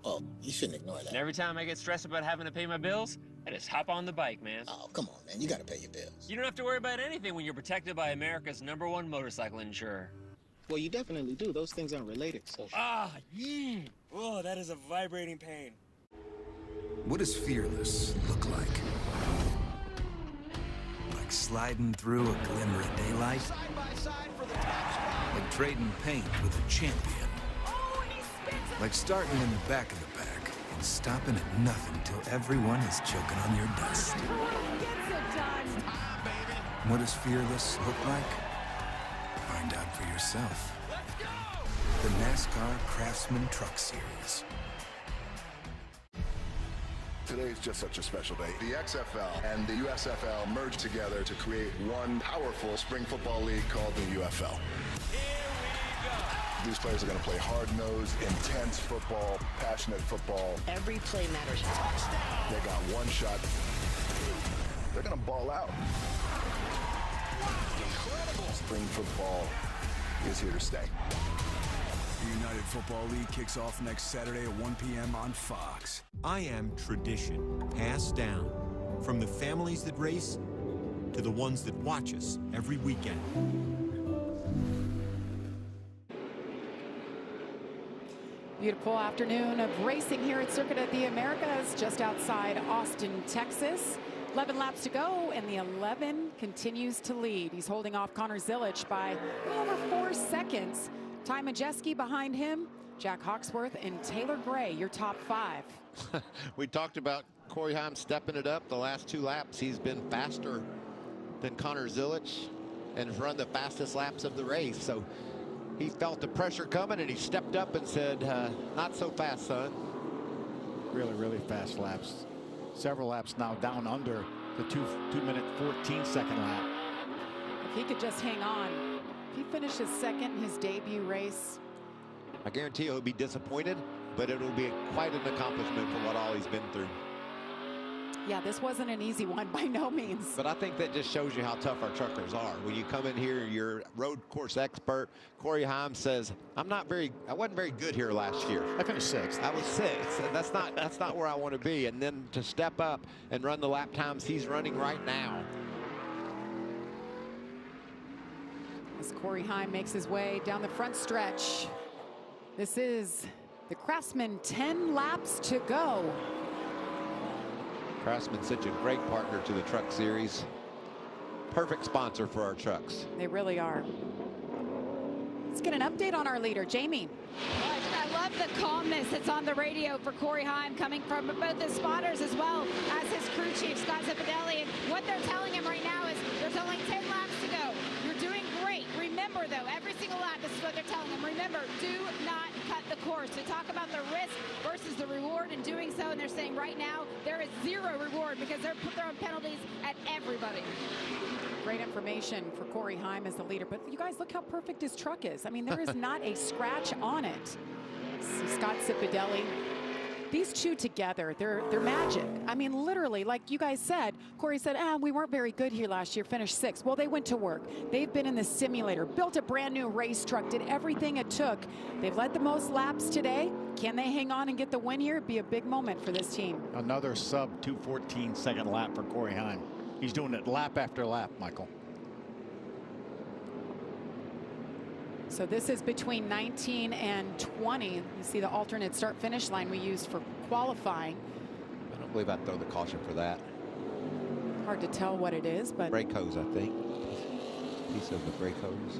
Oh, you shouldn't ignore that. And every time I get stressed about having to pay my bills, I just hop on the bike, man. Oh, come on, man. You gotta pay your bills. You don't have to worry about anything when you're protected by America's #1 motorcycle insurer. Well, you definitely do. Those things aren't related, so... Ah, oh, that is a vibrating pain. What does fearless look like? Like sliding through a glimmer of daylight? Side by side for the top spot. Like trading paint with a champion? Oh, and he spins it. Like starting in the back of the pack and stopping at nothing till everyone is choking on your dust? Gets it done. What does fearless look like? Find out for yourself. Let's go! The NASCAR Craftsman Truck Series. Today's just such a special day. The XFL and the USFL merged together to create one powerful spring football league called the UFL. These players are going to play hard-nosed, intense football, passionate football. Every play matters. Touchdown! They got one shot. They're going to ball out. Incredible! Spring football is here to stay. The United Football League kicks off next Saturday at 1 p.m. on Fox. I am tradition, passed down from the families that race to the ones that watch us every weekend. Beautiful afternoon of racing here at Circuit of the Americas, just outside Austin, Texas. 11 laps to go, and the 11 continues to lead. He's holding off Connor Zilic by over 4 seconds. Ty Majeski behind him, Jack Hawksworth, and Taylor Gray, your top 5. We talked about Corey Heim stepping it up the last 2 laps. He's been faster than Connor Zilic and has run the fastest laps of the race. So he felt the pressure coming and he stepped up and said, not so fast, son. Really, really fast laps. Several laps now down under the 2-minute 14-second lap. If he could just hang on, if he finishes second in his debut race. I guarantee he'll be disappointed, but it'll be quite an accomplishment for what all he's been through. Yeah, this wasn't an easy one by no means. But I think that just shows you how tough our truckers are. When you come in here, you're road course expert. Corey Heim says, I wasn't very good here last year. I finished 6th. I was 6th, and that's not where I want to be. And then to step up and run the lap times he's running right now. As Corey Heim makes his way down the front stretch. This is the Craftsman, 10 laps to go. Craftsman's such a great partner to the Truck Series. Perfect sponsor for our trucks. They really are. Let's get an update on our leader, Jamie. I love the calmness that's on the radio for Corey Heim, coming from both his spotters as well as his crew chief, Scott Zipadelli. And what they're telling him right now is there's only 10 laps to go. You're doing great. Remember, though, every single lap, this is what they're telling him. Remember, do not cut the course. To talk about the risk versus the reward in doing so, and they're saying right now there is 0 reward because they're throwing penalties at everybody. Great information for Corey Heim as the leader, but you guys look how perfect his truck is. I mean, there is not a scratch on it. Scott Zipadelli, these two together, they're magic. I mean, literally, like you guys said, Corey said, we weren't very good here last year, finished 6th. Well, they went to work. They've been in the simulator, built a brand new race truck, did everything it took. They've led the most laps today. Can they hang on and get the win here? It'd be a big moment for this team. Another sub 2:14 second lap for Corey Heim. He's doing it lap after lap, Michael. So this is between 19 and 20. You see the alternate start-finish line we used for qualifying. I don't believe I'd throw the caution for that. Hard to tell what it is, but... Brake hose, I think. Piece of the brake hose.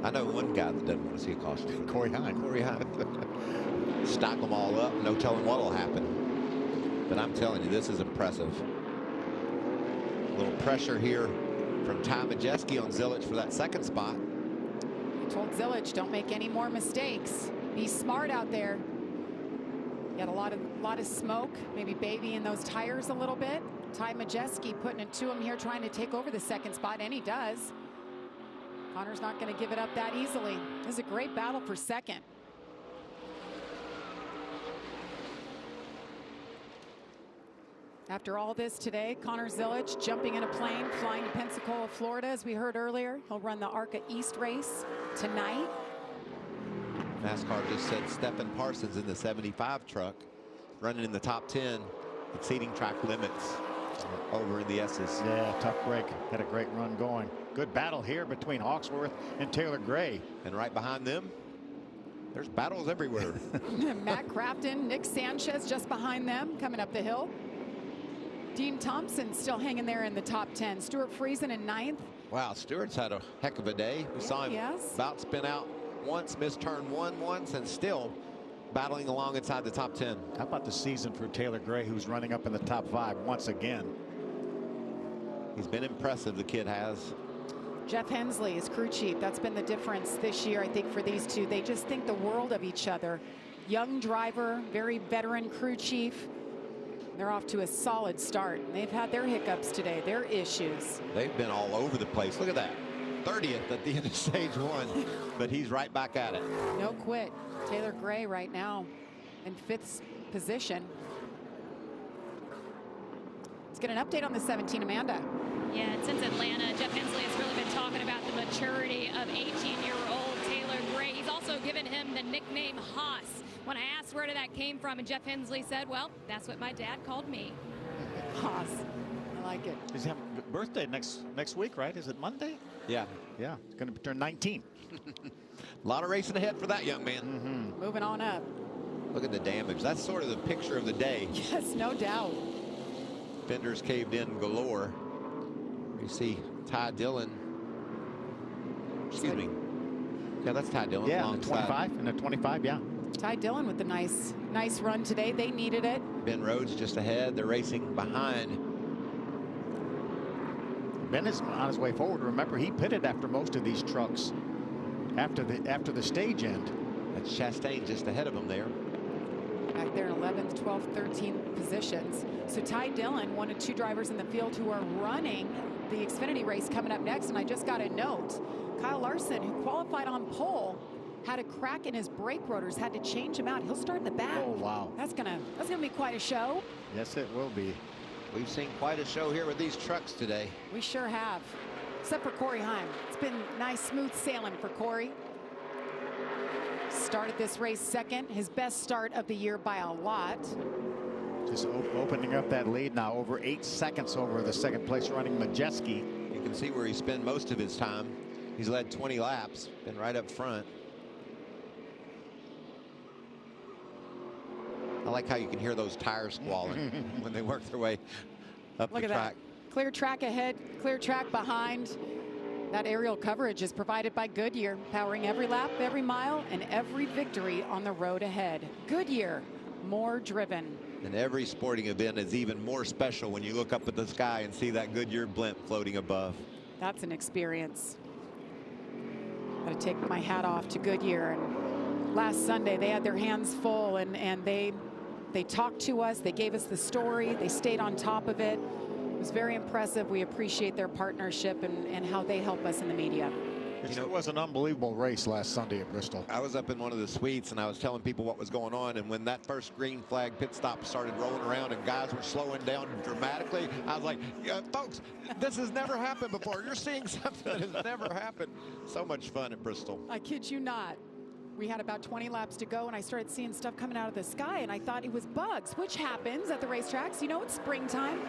I know one guy that doesn't want to see a caution for Corey Heim. Corey Heim. Stock them all up, no telling what will happen. But I'm telling you, this is impressive. little pressure here from Ty Majeski on Zilich for that second spot. He told Zilich, don't make any more mistakes. Be smart out there. Got a lot of smoke, maybe babying those tires a little bit. Ty Majeski putting it to him here, trying to take over the second spot, and he does. Connor's not going to give it up that easily. This is a great battle for second. After all this today, Connor Zilich jumping in a plane, flying to Pensacola, Florida, as we heard earlier. He'll run the ARCA East race tonight. NASCAR just said Stephen Parsons in the 75 truck, running in the top 10, exceeding track limits over in the S's. Yeah, tough break. Had a great run going. Good battle here between Hawksworth and Taylor Gray. And right behind them, there's battles everywhere. Matt Crafton, Nick Sanchez just behind them, coming up the hill. Dean Thompson still hanging there in the top 10. Stuart Friesen in 9th. Wow, Stewart's had a heck of a day. We saw him about spin out once, missed turn 1 once, and still battling along inside the top 10. How about the season for Taylor Gray, who's running up in the top 5 once again? He's been impressive, the kid has. Jeff Hensley is crew chief. That's been the difference this year, I think, for these two. They just think the world of each other. Young driver, very veteran crew chief. They're off to a solid start. They've had their hiccups today, their issues. They've been all over the place. Look at that. 30th at the end of stage 1, but he's right back at it. No quit. Taylor Gray right now in 5th position. Let's get an update on the 17, Amanda. Yeah, and since Atlanta, Jeff Hensley has really been talking about the maturity of 18-year-old Taylor Gray. He's also given him the nickname Haas. When I asked where that came from, and Jeff Hensley said, well, that's what my dad called me. Haas. I like it. He's having a birthday next week, right? Is it Monday? Yeah. Yeah, he's going to turn 19. A lot of racing ahead for that young man. Moving on up. Look at the damage. That's sort of the picture of the day. Yes, no doubt. Fenders caved in galore. You see Ty Dillon. Excuse me. Yeah, that's Ty Dillon. Yeah, in the 25. In the 25, yeah. Ty Dillon with the nice run today. They needed it. Ben Rhodes just ahead. They're racing behind. Ben is on his way forward. Remember, he pitted after most of these trucks after the stage end. That's Chastain just ahead of him there. Back there in 11th, 12th, 13th positions. So Ty Dillon, one of 2 drivers in the field who are running the Xfinity race coming up next. And I just got a note. Kyle Larson, who qualified on pole, had a crack in his brake rotors, had to change him out. He'll start in the back. Oh, wow. That's gonna be quite a show. Yes, it will be. We've seen quite a show here with these trucks today. We sure have. Except for Corey Heim. It's been nice, smooth sailing for Corey. Started this race second, his best start of the year by a lot. Just opening up that lead now, over 8 seconds over the second place running Majeski. You can see where he spent most of his time. He's led 20 laps, been right up front. I like how you can hear those tires squalling when they work their way up Look the at track. That. Clear track ahead, clear track behind. That aerial coverage is provided by Goodyear, powering every lap, every mile, and every victory on the road ahead. Goodyear, more driven. And every sporting event is even more special when you look up at the sky and see that Goodyear blimp floating above. That's an experience. Got to take my hat off to Goodyear. And last Sunday, they had their hands full, and they talked to us. They gave us the story. They stayed on top of it. It was very impressive. We appreciate their partnership and how they help us in the media. It was an unbelievable race last Sunday at Bristol. I was up in one of the suites and I was telling people what was going on, and when that first green flag pit stop started rolling around and guys were slowing down dramatically, I was like, yeah, folks, this has never happened before. You're seeing something that has never happened. So much fun at Bristol. I kid you not. We had about 20 laps to go, and I started seeing stuff coming out of the sky, and I thought it was bugs, which happens at the racetracks. You know, it's springtime.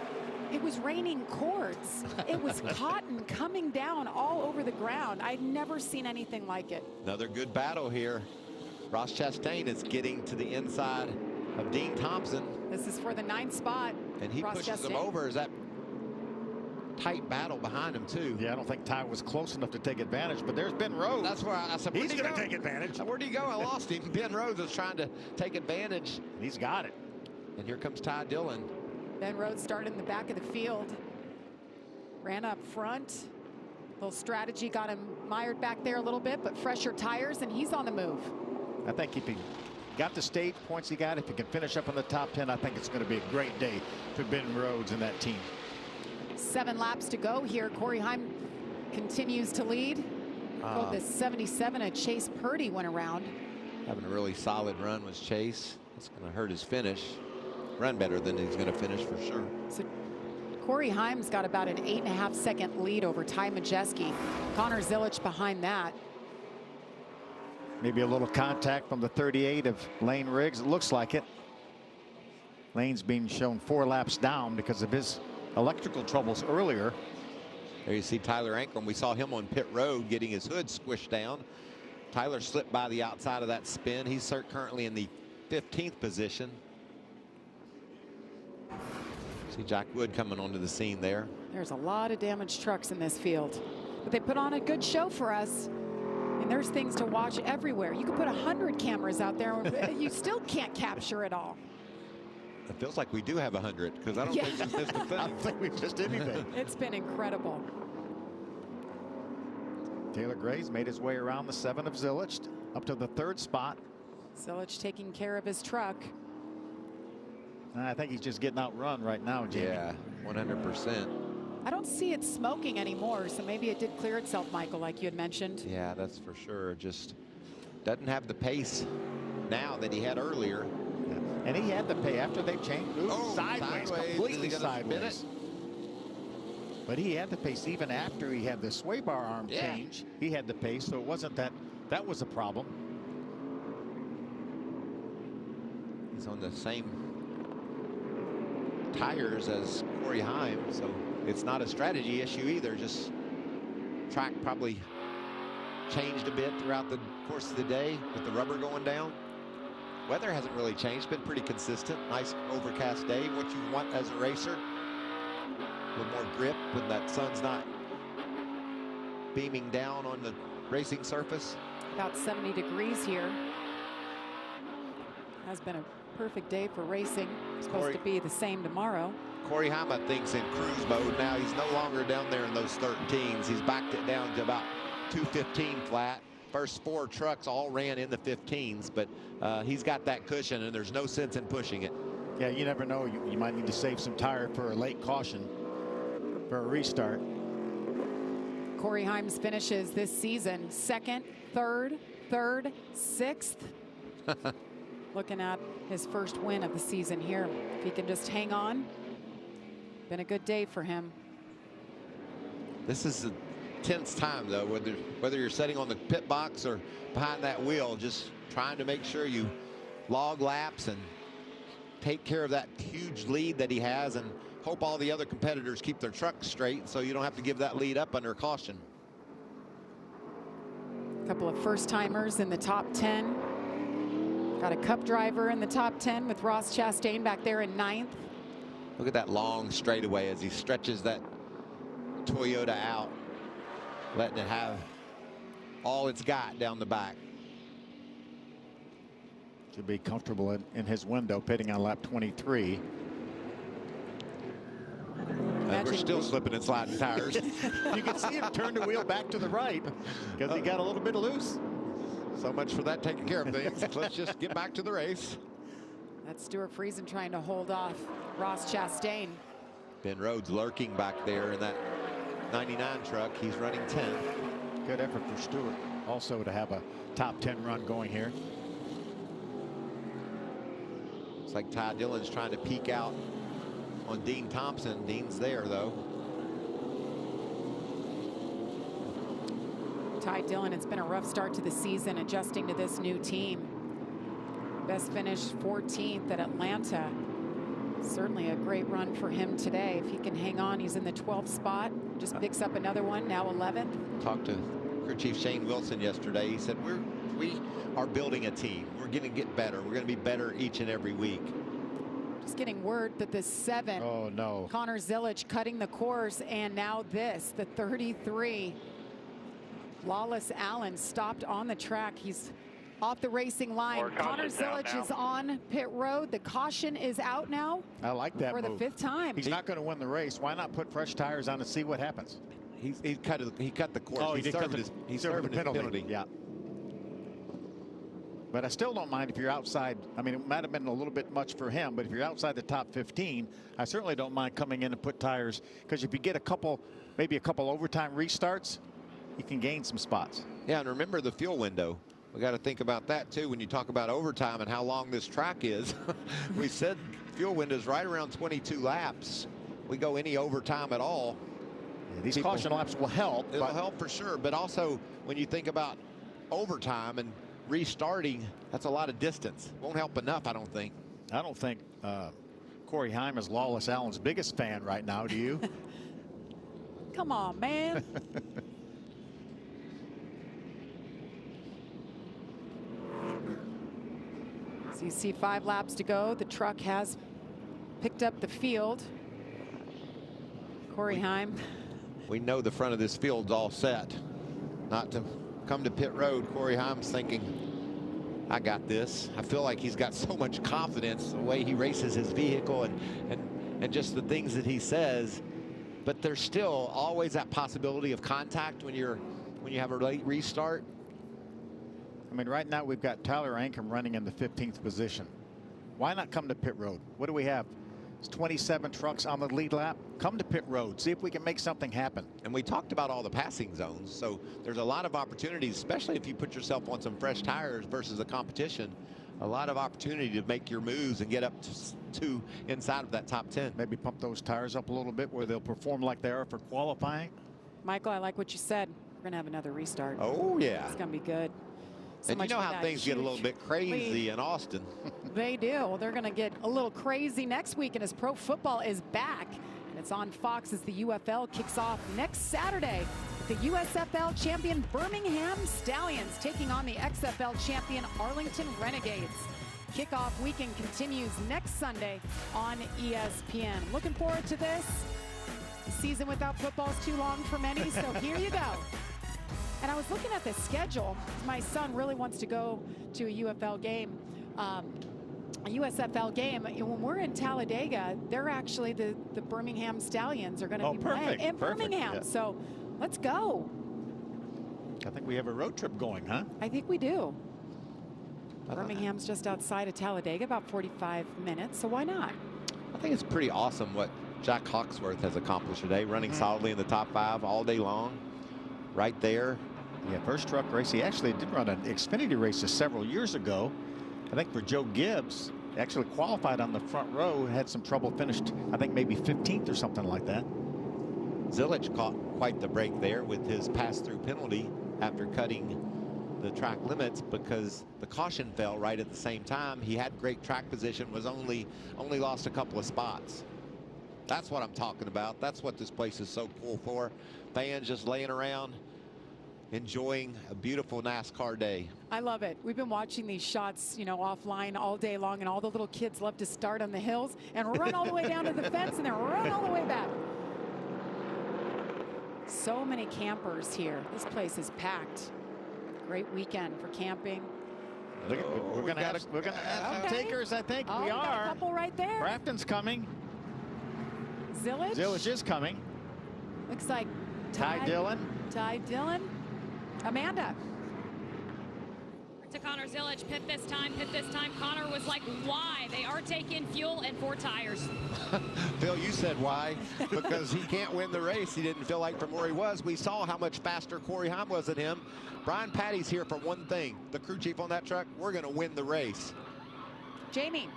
It was raining cords. It was cotton coming down all over the ground. I'd never seen anything like it. Another good battle here. Ross Chastain is getting to the inside of Dean Thompson. This is for the 9th spot. And he pushes him over. Is that tight battle behind him too? Yeah, I don't think Ty was close enough to take advantage, but there's Ben Rhodes. That's where I said, he's going to take advantage. Where'd he go? I lost him. Ben Rhodes is trying to take advantage. He's got it. And here comes Ty Dillon. Ben Rhodes started in the back of the field. Ran up front. Little strategy got him mired back there a little bit, but fresher tires, and he's on the move. I think if he got the stage points he got, if he can finish up in the top 10, I think it's going to be a great day for Ben Rhodes and that team. 7 laps to go here. Corey Heim continues to lead. The 77 of Chase Purdy went around. Having a really solid run was Chase. It's going to hurt his finish. Run better than he's going to finish for sure. So Corey Heim's got about an 8.5 second lead over Ty Majeski. Connor Zilic behind that. Maybe a little contact from the 38 of Lane Riggs. It looks like it. Lane's being shown 4 laps down because of his electrical troubles earlier. There you see Tyler Ankrum. We saw him on pit road getting his hood squished down. Tyler slipped by the outside of that spin. He's currently in the 15th position. See Jack Wood coming onto the scene there. There's a lot of damaged trucks in this field, but they put on a good show for us. And there's things to watch everywhere. You could put 100 cameras out there, you still can't capture it all. It feels like we do have 100 because I don't think we've missed a thing. I don't think we've missed anything. It's been incredible. Taylor Gray's made his way around the 7 of Zilic up to the 3rd spot. Zilic taking care of his truck. And I think he's just getting outrun right now, Jamie. Yeah, 100%. I don't see it smoking anymore, so maybe it did clear itself, Michael, like you had mentioned. Yeah, that's for sure. Just doesn't have the pace now that he had earlier. And he had the pay after they changed. Sideways, completely sideways. But he had the pace even after he had the sway bar arm change. He had the pace, so it wasn't that was a problem. He's on the same tires as Corey Heim, so it's not a strategy issue either. Just track probably changed a bit throughout the course of the day with the rubber going down. Weather hasn't really changed, been pretty consistent. Nice overcast day, what you want as a racer. A little more grip when that sun's not beaming down on the racing surface. About 70 degrees here. Has been a perfect day for racing. Supposed to be the same tomorrow. Corey Heim, I think, is in cruise mode now. He's no longer down there in those 13s. He's backed it down to about 215 flat. First 4 trucks all ran in the 15s, but he's got that cushion, and there's no sense in pushing it. Yeah, you never know. You might need to save some tire for a late caution for a restart. Corey Heim's finishes this season 2nd, 3rd, 6th. Looking at his first win of the season here. If he can just hang on, been a good day for him. This is the 10th time, though, whether you're sitting on the pit box or behind that wheel, just trying to make sure you log laps and take care of that huge lead that he has, and hope all the other competitors keep their trucks straight so you don't have to give that lead up under caution. A couple of first-timers in the top 10. Got a Cup driver in the top 10 with Ross Chastain back there in 9th. Look at that long straightaway as he stretches that Toyota out, letting it have all it's got down the back. Should be comfortable in his window, pitting on lap 23. And we're still slipping and sliding tires. You can see him turn the wheel back to the right because he got a little bit loose. So much for that taking care of things. Let's just get back to the race. That's Stuart Friesen trying to hold off Ross Chastain. Ben Rhodes lurking back there in that 99 truck. He's running 10th. Good effort for Stuart also to have a top 10 run going here. Looks like Ty Dillon's trying to peek out on Dean Thompson. Dean's there, though. Ty Dillon, it's been a rough start to the season adjusting to this new team. Best finish 14th at Atlanta. Certainly a great run for him today. If he can hang on, he's in the 12th spot. Just picks up another one, now 11th. Talked to crew chief Shane Wilson yesterday. He said, we are building a team. We're going to get better. We're going to be better each and every week. Just getting word that the 7. Oh, no. Connor Zilic cutting the course, and now this, the 33. Lawless Allen stopped on the track. He's off the racing line. Connor Zilic is on pit road. The caution is out now. I like that for move. the 5th time. He's not going to win the race. Why not put fresh tires on and see what happens? He cut the course. Oh, he did cut the penalty. Yeah. But I still don't mind if you're outside. I mean, it might have been a little bit much for him, but if you're outside the top 15, I certainly don't mind coming in and put tires, because if you get maybe a couple overtime restarts, you can gain some spots. Yeah, and remember the fuel window. We got to think about that too when you talk about overtime and how long this track is. We said fuel window is right around 22 laps. We go any overtime at all. Yeah, these caution laps will help. It'll help for sure, but also when you think about overtime and restarting, that's a lot of distance. Won't help enough, I don't think. I don't think Corey Heim is Lawless Allen's biggest fan right now. Do you? Come on, man. So you see 5 laps to go. The truck has picked up the field. Corey Heim. We know the front of this field's all set. Not to come to pit road, Corey Heim's thinking, I got this. I feel like he's got so much confidence the way he races his vehicle and just the things that he says. But there's still always that possibility of contact when you have a late restart. I mean, right now we've got Tyler Ankrum running in the 15th position. Why not come to pit road? What do we have? It's 27 trucks on the lead lap. Come to pit road. See if we can make something happen. And we talked about all the passing zones. So there's a lot of opportunities, especially if you put yourself on some fresh tires versus the competition. A lot of opportunity to make your moves and get up to inside of that top 10. Maybe pump those tires up a little bit where they'll perform like they are for qualifying. Michael, I like what you said. We're going to have another restart. Oh, yeah. It's going to be good. So and you know how things get a little bit crazy in Austin. They do. They're going to get a little crazy next weekend as pro football is back. And it's on Fox as the UFL kicks off next Saturday. The USFL champion Birmingham Stallions taking on the XFL champion Arlington Renegades. Kickoff weekend continues next Sunday on ESPN. Looking forward to this. The season without football is too long for many, so here you go. And I was looking at the schedule. My son really wants to go to a UFL game, a USFL game. When we're in Talladega, they're actually the Birmingham Stallions are going to be playing in Birmingham. Yeah. So let's go. I think we have a road trip going, huh? I think we do. Birmingham's just outside of Talladega, about 45 minutes. So why not? I think it's pretty awesome what Jack Hawksworth has accomplished today, running solidly in the top 5 all day long. Right there. Yeah, first truck race. He actually did run an Xfinity race several years ago. I think for Joe Gibbs. Actually qualified on the front row. Had some trouble, finished, I think, maybe 15th or something like that. Zilic caught quite the break there with his pass-through penalty after cutting the track limits because the caution fell right at the same time. He had great track position, was only lost a couple of spots. That's what I'm talking about. That's what this place is so cool for. Fans just laying around, enjoying a beautiful NASCAR day. I love it. We've been watching these shots, you know, offline all day long, and all the little kids love to start on the hills and run all the way down to the fence and then run all the way back. So many campers here. This place is packed. Great weekend for camping. Look at, we're gonna have some takers, I think. Oh, we are. Got a couple right there. Grafton's coming. Zilic. Zilic is coming. Looks like Ty Dillon. Ty Dillon. Amanda. To Connor Zilic, pit this time, pit this time. Connor was like, why? They are taking fuel and 4 tires. Phil, you said why? Because he can't win the race. He didn't feel like from where he was. We saw how much faster Corey Heim was than him. Brian Patty's here for one thing. The crew chief on that truck, we're going to win the race. Jamie.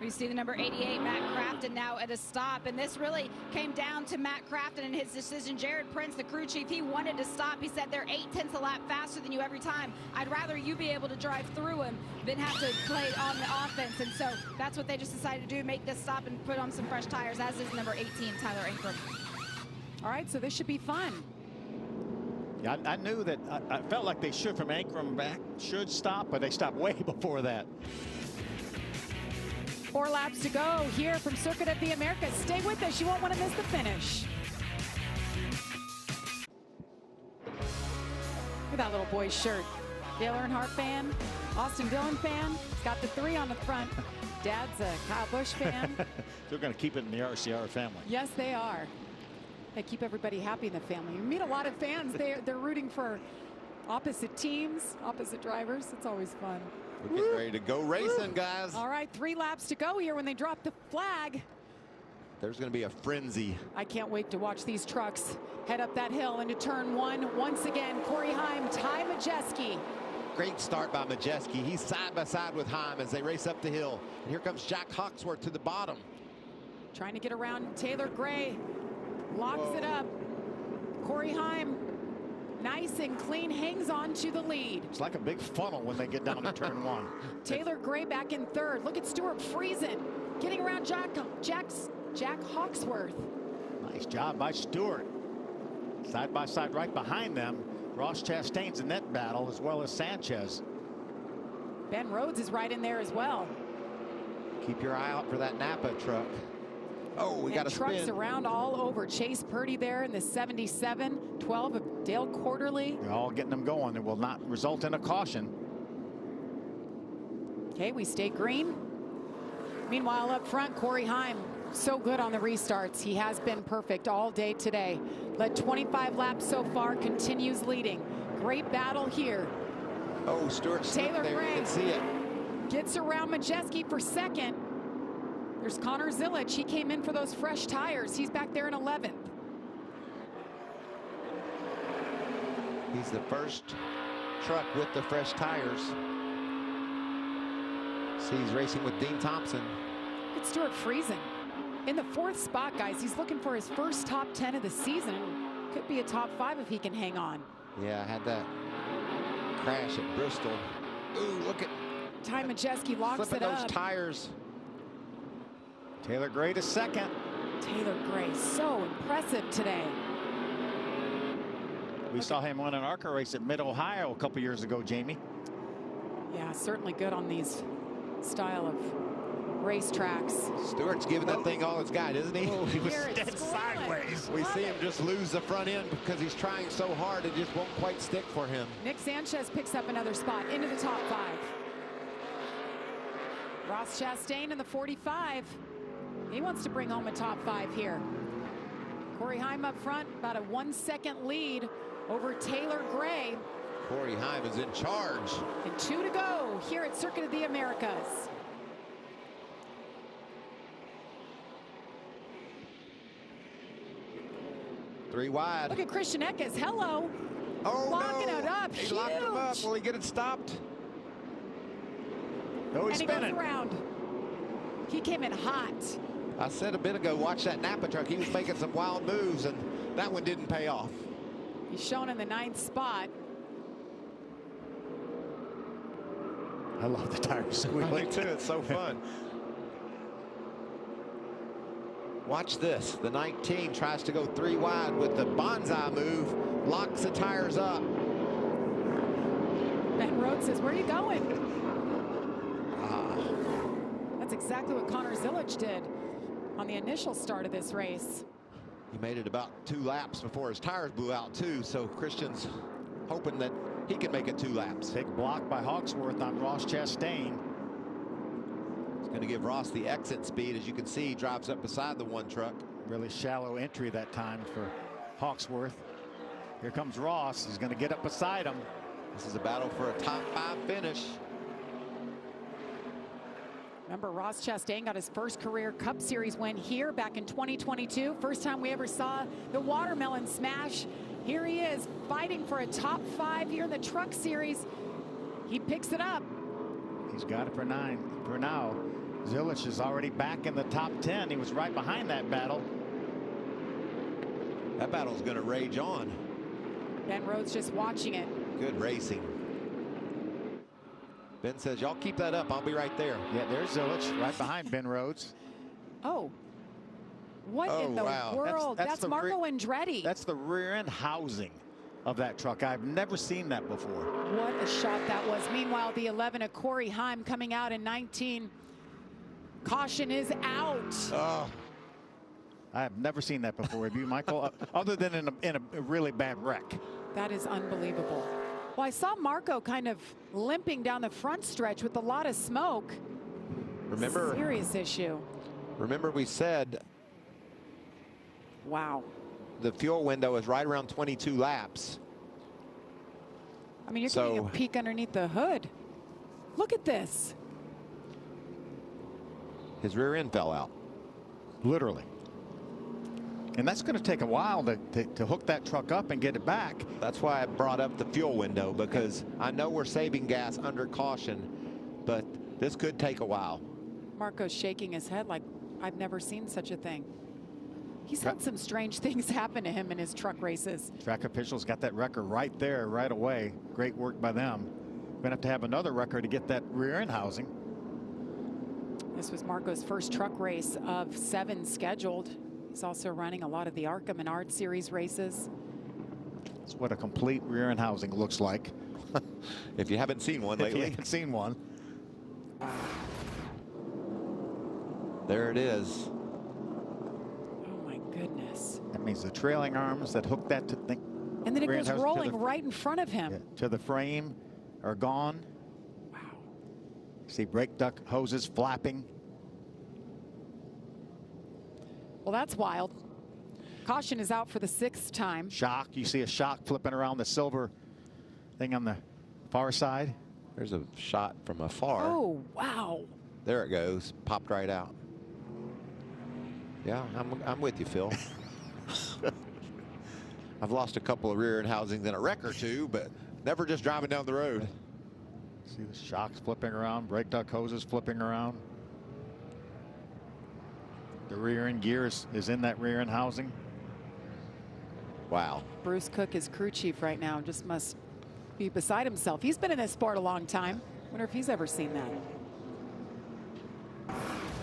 We see the number 88, Matt Crafton, now at a stop. And this really came down to Matt Crafton and his decision. Jared Prince, the crew chief, he wanted to stop. He said they're 0.8 a lap faster than you every time. I'd rather you be able to drive through him than have to play on the offense. And so that's what they just decided to do, make this stop and put on some fresh tires, as is number 18, Tyler Ankrum. All right, so this should be fun. Yeah, I knew that. I felt like they should, from Ankrum back, should stop, but they stopped way before that. 4 laps to go here from Circuit of the Americas. Stay with us. You won't want to miss the finish. Look at that little boy's shirt. Dale Earnhardt fan, Austin Dillon fan. He's got the 3 on the front. Dad's a Kyle Busch fan. They're going to keep it in the RCR family. Yes, they are. They keep everybody happy in the family. You meet a lot of fans. They're rooting for opposite teams, opposite drivers. It's always fun. We're getting ready to go racing, guys. All right, 3 laps to go here when they drop the flag. There's going to be a frenzy. I can't wait to watch these trucks head up that hill into turn 1. Once again, Corey Heim, Ty Majeski. Great start by Majeski. He's side by side with Heim as they race up the hill. And here comes Jack Hawksworth to the bottom. Trying to get around Taylor Gray. Locks it up. Corey Heim, nice and clean, hangs on to the lead. It's like a big funnel when they get down to turn 1. Taylor Gray back in 3rd. Look at Stuart Friesen getting around Jack Hawksworth. Nice job by Stewart. Side by side right behind them. Ross Chastain's in that battle, as well as Sanchez. Ben Rhodes is right in there as well. Keep your eye out for that Napa truck. Oh, we got a spin. Trucks around all over. Chase Purdy there in the 77. 12 of Dale Quarterly. They're all getting them going. It will not result in a caution. Okay, we stay green. Meanwhile, up front, Corey Heim, so good on the restarts. He has been perfect all day today. Led 25 laps so far, continues leading. Great battle here. Oh, Stewart Taylor there. Gray You can see it. Gets around Majeski for 2nd. There's Connor Zilic. He came in for those fresh tires. He's back there in 11th. He's the first truck with the fresh tires. See, he's racing with Dean Thompson. It's Stuart Friesen in the 4th spot, guys. He's looking for his first top 10 of the season. Could be a top 5 if he can hang on. Yeah, I had that crash at Bristol. Ooh, look at Ty Majeski locks flipping it those up. tires. Taylor Gray to 2nd. Taylor Gray, so impressive today. We saw him win an ARCA race at Mid-Ohio a couple years ago, Jamie. Yeah, certainly good on these style of racetracks. Stewart's giving that thing all it's got, isn't he? Oh, he was Here dead it's sideways. We see him just lose the front end because he's trying so hard it just won't quite stick for him. Nick Sanchez picks up another spot into the top 5. Ross Chastain in the 45. He wants to bring home a top 5 here. Corey Heim up front, about a 1-second lead over Taylor Gray. Corey Heim is in charge. And 2 to go here at Circuit of the Americas. Three wide. Look at Christian Eckes. Hello. Oh, locking no. it up. He Huge. locked him up. Will he get it stopped? No, he's and he spinning. goes around. He came in hot. I said a bit ago, watch that Napa truck. He was making some wild moves, and that one didn't pay off. He's shown in the 9th spot. I love the tire I squealing. do too. It's so fun. Watch this. The 19 tries to go 3 wide with the bonsai move, locks the tires up. Ben Rhodes says, where are you going? Ah. That's exactly what Connor Zilic did on the initial start of this race. He made it about 2 laps before his tires blew out too, so Christian's hoping that he can make it 2 laps. Big block by Hawksworth on Ross Chastain. It's going to give Ross the exit speed. As you can see, he drives up beside the 1 truck. Really shallow entry that time for Hawksworth. Here comes Ross. He's going to get up beside him. This is a battle for a top 5 finish. Remember, Ross Chastain got his first career Cup Series win here back in 2022. First time we ever saw the watermelon smash. Here he is fighting for a top 5 here in the Truck Series. He picks it up. He's got it for 9 for now. Zilic is already back in the top 10. He was right behind that battle. That battle's going to rage on. Ben Rhodes just watching it. Good racing. Ben says, y'all keep that up. I'll be right there. Yeah, there's Zilic right behind Ben Rhodes. Oh. What in the wow. world? That's Marco Andretti. That's the rear end housing of that truck. I've never seen that before. What a shot that was. Meanwhile, the 11 of Corey Heim coming out in 19. Caution is out. Oh. I have never seen that before. Have you, Michael? Other than in a really bad wreck. That is unbelievable. Well, I saw Marco kind of limping down the front stretch with a lot of smoke. Remember, serious issue. Remember we said, wow, the fuel window is right around 22 laps. I mean, you're getting a peek underneath the hood. Look at this. His rear end fell out. Literally. And that's going to take a while to hook that truck up and get it back. That's why I brought up the fuel window, because I know we're saving gas under caution, but this could take a while. Marco's shaking his head like, I've never seen such a thing. He's had some strange things happen to him in his truck races. Track officials got that wrecker right there, right away. Great work by them. We're going to have another wrecker to get that rear end housing. This was Marco's first truck race of 7 scheduled. He's also running a lot of the Arkham and Art Series races. That's what a complete rear end housing looks like. If you haven't seen one lately. If you haven't seen one. There it is. Oh my goodness. That means the trailing arms that hook that to the and then it goes rolling right in front of him. To the frame are gone. Wow. See brake duct hoses flapping. Well, that's wild. Caution is out for the 6th time. Shock. You see a shock flipping around the silver thing on the far side. There's a shot from afar. Oh, wow. There it goes. Popped right out. Yeah, I'm with you, Phil. I've lost a couple of rear end housings in a wreck or two, but never just driving down the road. See the shocks flipping around, brake duct hoses flipping around. The rear end gear is in that rear end housing. Wow. Bruce Cook is crew chief right now. Just must be beside himself. He's been in this sport a long time. Wonder if he's ever seen that.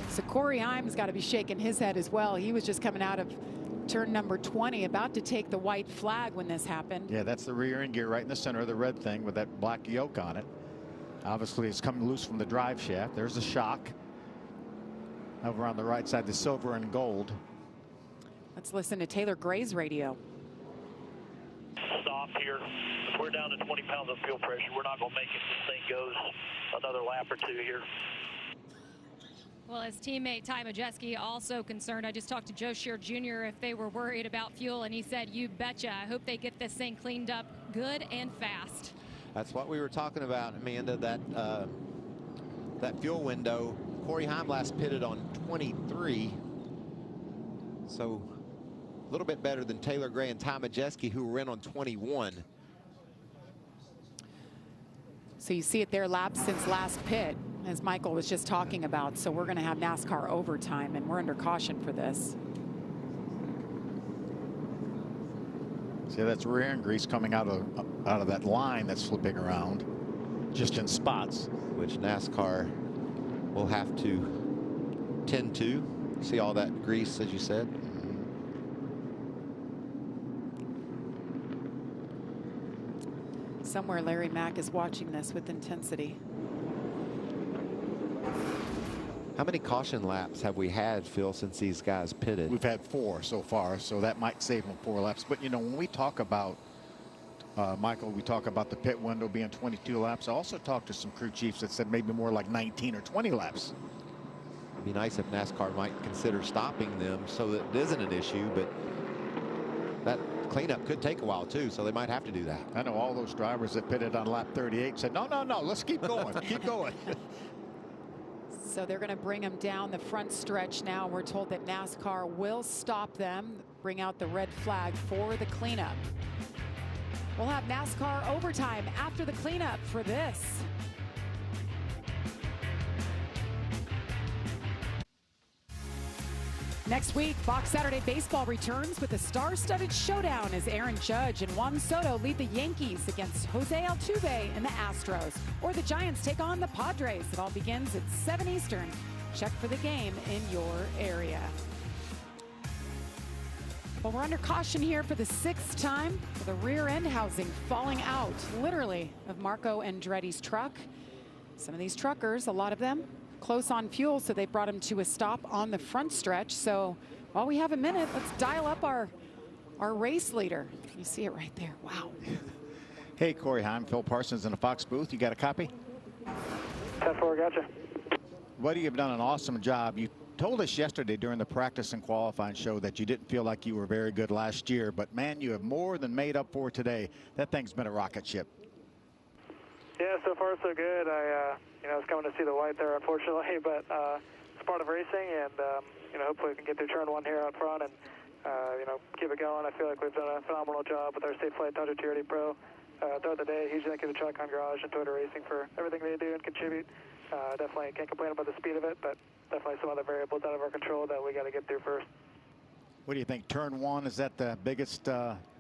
So Corey Heim's got to be shaking his head as well. He was just coming out of turn number 20, about to take the white flag when this happened. Yeah, that's the rear end gear right in the center of the red thing with that black yoke on it. Obviously, it's coming loose from the drive shaft. There's a shock. Over on the right side, the silver and gold. Let's listen to Taylor Gray's radio. Stop here. We're down to 20 pounds of fuel pressure. We're not going to make it. This thing goes another lap or 2 here. Well, his teammate Ty Majeski also concerned. I just talked to Joe Scheer Jr. if they were worried about fuel, and he said, you betcha. I hope they get this thing cleaned up good and fast. That's what we were talking about, Amanda, that fuel window. Corey Heim last pitted on 23. So a little bit better than Taylor Gray and Ty Majeski, who were in on 21. So you see it there, laps since last pit, as Michael was just talking about. So we're going to have NASCAR overtime, and we're under caution for this. See, that's rear end grease coming out of that line that's flipping around, just in spots. Which NASCAR will have to tend to. See all that grease, as you said. Somewhere Larry Mack is watching this with intensity. How many caution laps have we had, Phil, since these guys pitted? We've had 4 so far, so that might save them 4 laps. But, you know, when we talk about, Michael, we talk about the pit window being 22 laps. I also talked to some crew chiefs that said maybe more like 19 or 20 laps. It'd be nice if NASCAR might consider stopping them so that it isn't an issue, but that cleanup could take a while too, so they might have to do that. I know all those drivers that pitted on lap 38 said, no, let's keep going, keep going. So they're going to bring them down the front stretch now. We're told that NASCAR will stop them, bring out the red flag for the cleanup. We'll have NASCAR overtime after the cleanup for this. Next week, Fox Saturday Baseball returns with a star-studded showdown as Aaron Judge and Juan Soto lead the Yankees against Jose Altuve and the Astros. Or the Giants take on the Padres. It all begins at 7 Eastern. Check for the game in your area. Well, we're under caution here for the 6th time with the rear end housing falling out, literally, of Marco Andretti's truck. Some of these truckers, a lot of them, close on fuel, so they brought him to a stop on the front stretch. So while we have a minute, let's dial up our race leader. You see it right there. Wow. Hey, Corey Heim, Phil Parsons in the Fox booth. You got a copy? 10-4, gotcha. Buddy, you've done an awesome job. You told us yesterday during the practice and qualifying show that you didn't feel like you were very good last year, but man, you have more than made up for today. That thing's been a rocket ship. Yeah, so far so good. I was coming to see the white there, unfortunately, but it's part of racing, and hopefully we can get through turn 1 here out front and keep it going. I feel like we've done a phenomenal job with our Safe Flight Dodger TRD Pro throughout the day. Huge thank you to Shotgun Garage and Toyota Racing for everything they do and contribute. Definitely can't complain about the speed of it, but definitely some other variables out of our control that we got to get through first. What do you think? Turn 1, is that the biggest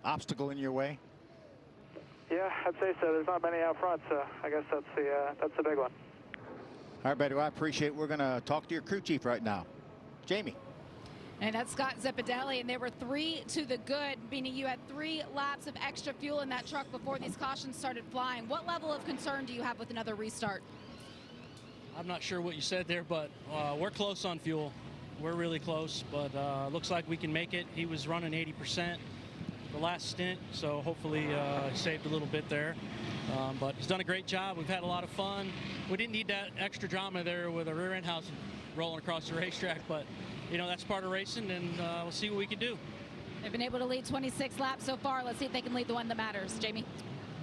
obstacle in your way? Yeah, I'd say so. There's not many out front, so I guess that's the big one. All right, buddy, well, I appreciate it. We're going to talk to your crew chief right now. Jamie. And that's Scott Zeppedelli, and they were 3 to the good, meaning you had 3 laps of extra fuel in that truck before these cautions started flying. What level of concern do you have with another restart? I'm not sure what you said there, but we're close on fuel. We're really close, but looks like we can make it. He was running 80% the last stint, so hopefully saved a little bit there. But he's done a great job. We've had a lot of fun. We didn't need that extra drama there with a rear end housing rolling across the racetrack, but that's part of racing, and we'll see what we can do. They've been able to lead 26 laps so far. Let's see if they can lead the one that matters. Jamie.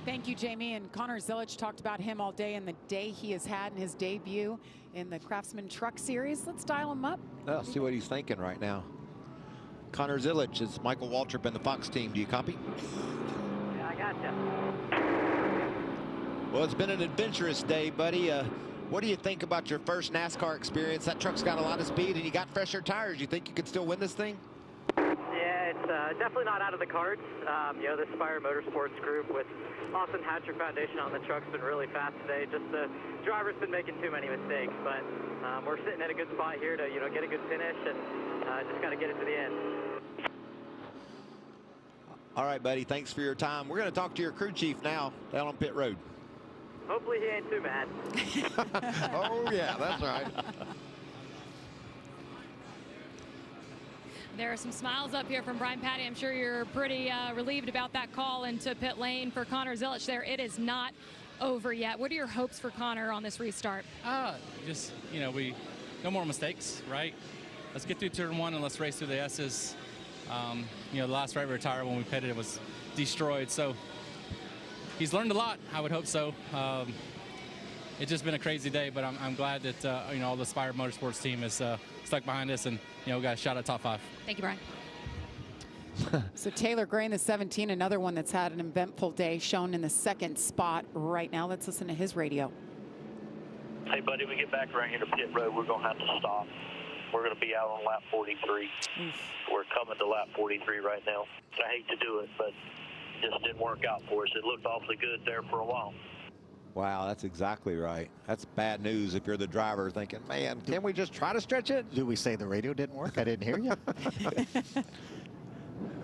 Thank you, Jamie. And Connor Zilic talked about him all day and the day he has had in his debut in the Craftsman Truck Series. Let's dial him up. Well, see what he's thinking right now. Connor Zilic is Michael Waltrip and the Fox team. Do you copy? Yeah, I gotcha. Well, it's been an adventurous day, buddy. What do you think about your first NASCAR experience? That truck's got a lot of speed, and you got fresher tires. You think you could still win this thing? Yeah, it's definitely not out of the cards. The Spire Motorsports group with Austin Hatcher Foundation on the truck's been really fast today. Just the driver's been making too many mistakes, but we're sitting at a good spot here to get a good finish, and just got to get it to the end. All right, buddy. Thanks for your time. We're going to talk to your crew chief now down on pit road. Hopefully he ain't too mad. Oh, yeah, that's right. There are some smiles up here from Brian Patty. I'm sure you're pretty relieved about that call into pit lane for Connor Zilic there. It is not over yet. What are your hopes for Connor on this restart? Just, no more mistakes, right? Let's get through turn 1 and let's race through the S's. The last right rear tire when we pitted, it was destroyed. So he's learned a lot. I would hope so. It's just been a crazy day, but I'm glad that all the Spire Motorsports team is stuck behind us, and we got a shot at top 5. Thank you, Brian. So Taylor Gray in the 17, another one that's had an eventful day, shown in the 2nd spot right now. Let's listen to his radio. Hey, buddy, we get back around here to pit road, we're going to have to stop. We're going to be out on lap 43. We're coming to lap 43 right now. I hate to do it, but it just didn't work out for us. It looked awfully good there for a while. Wow, that's exactly right. That's bad news if you're the driver thinking, man, can we just try to stretch it? Do we say the radio didn't work? I didn't hear you.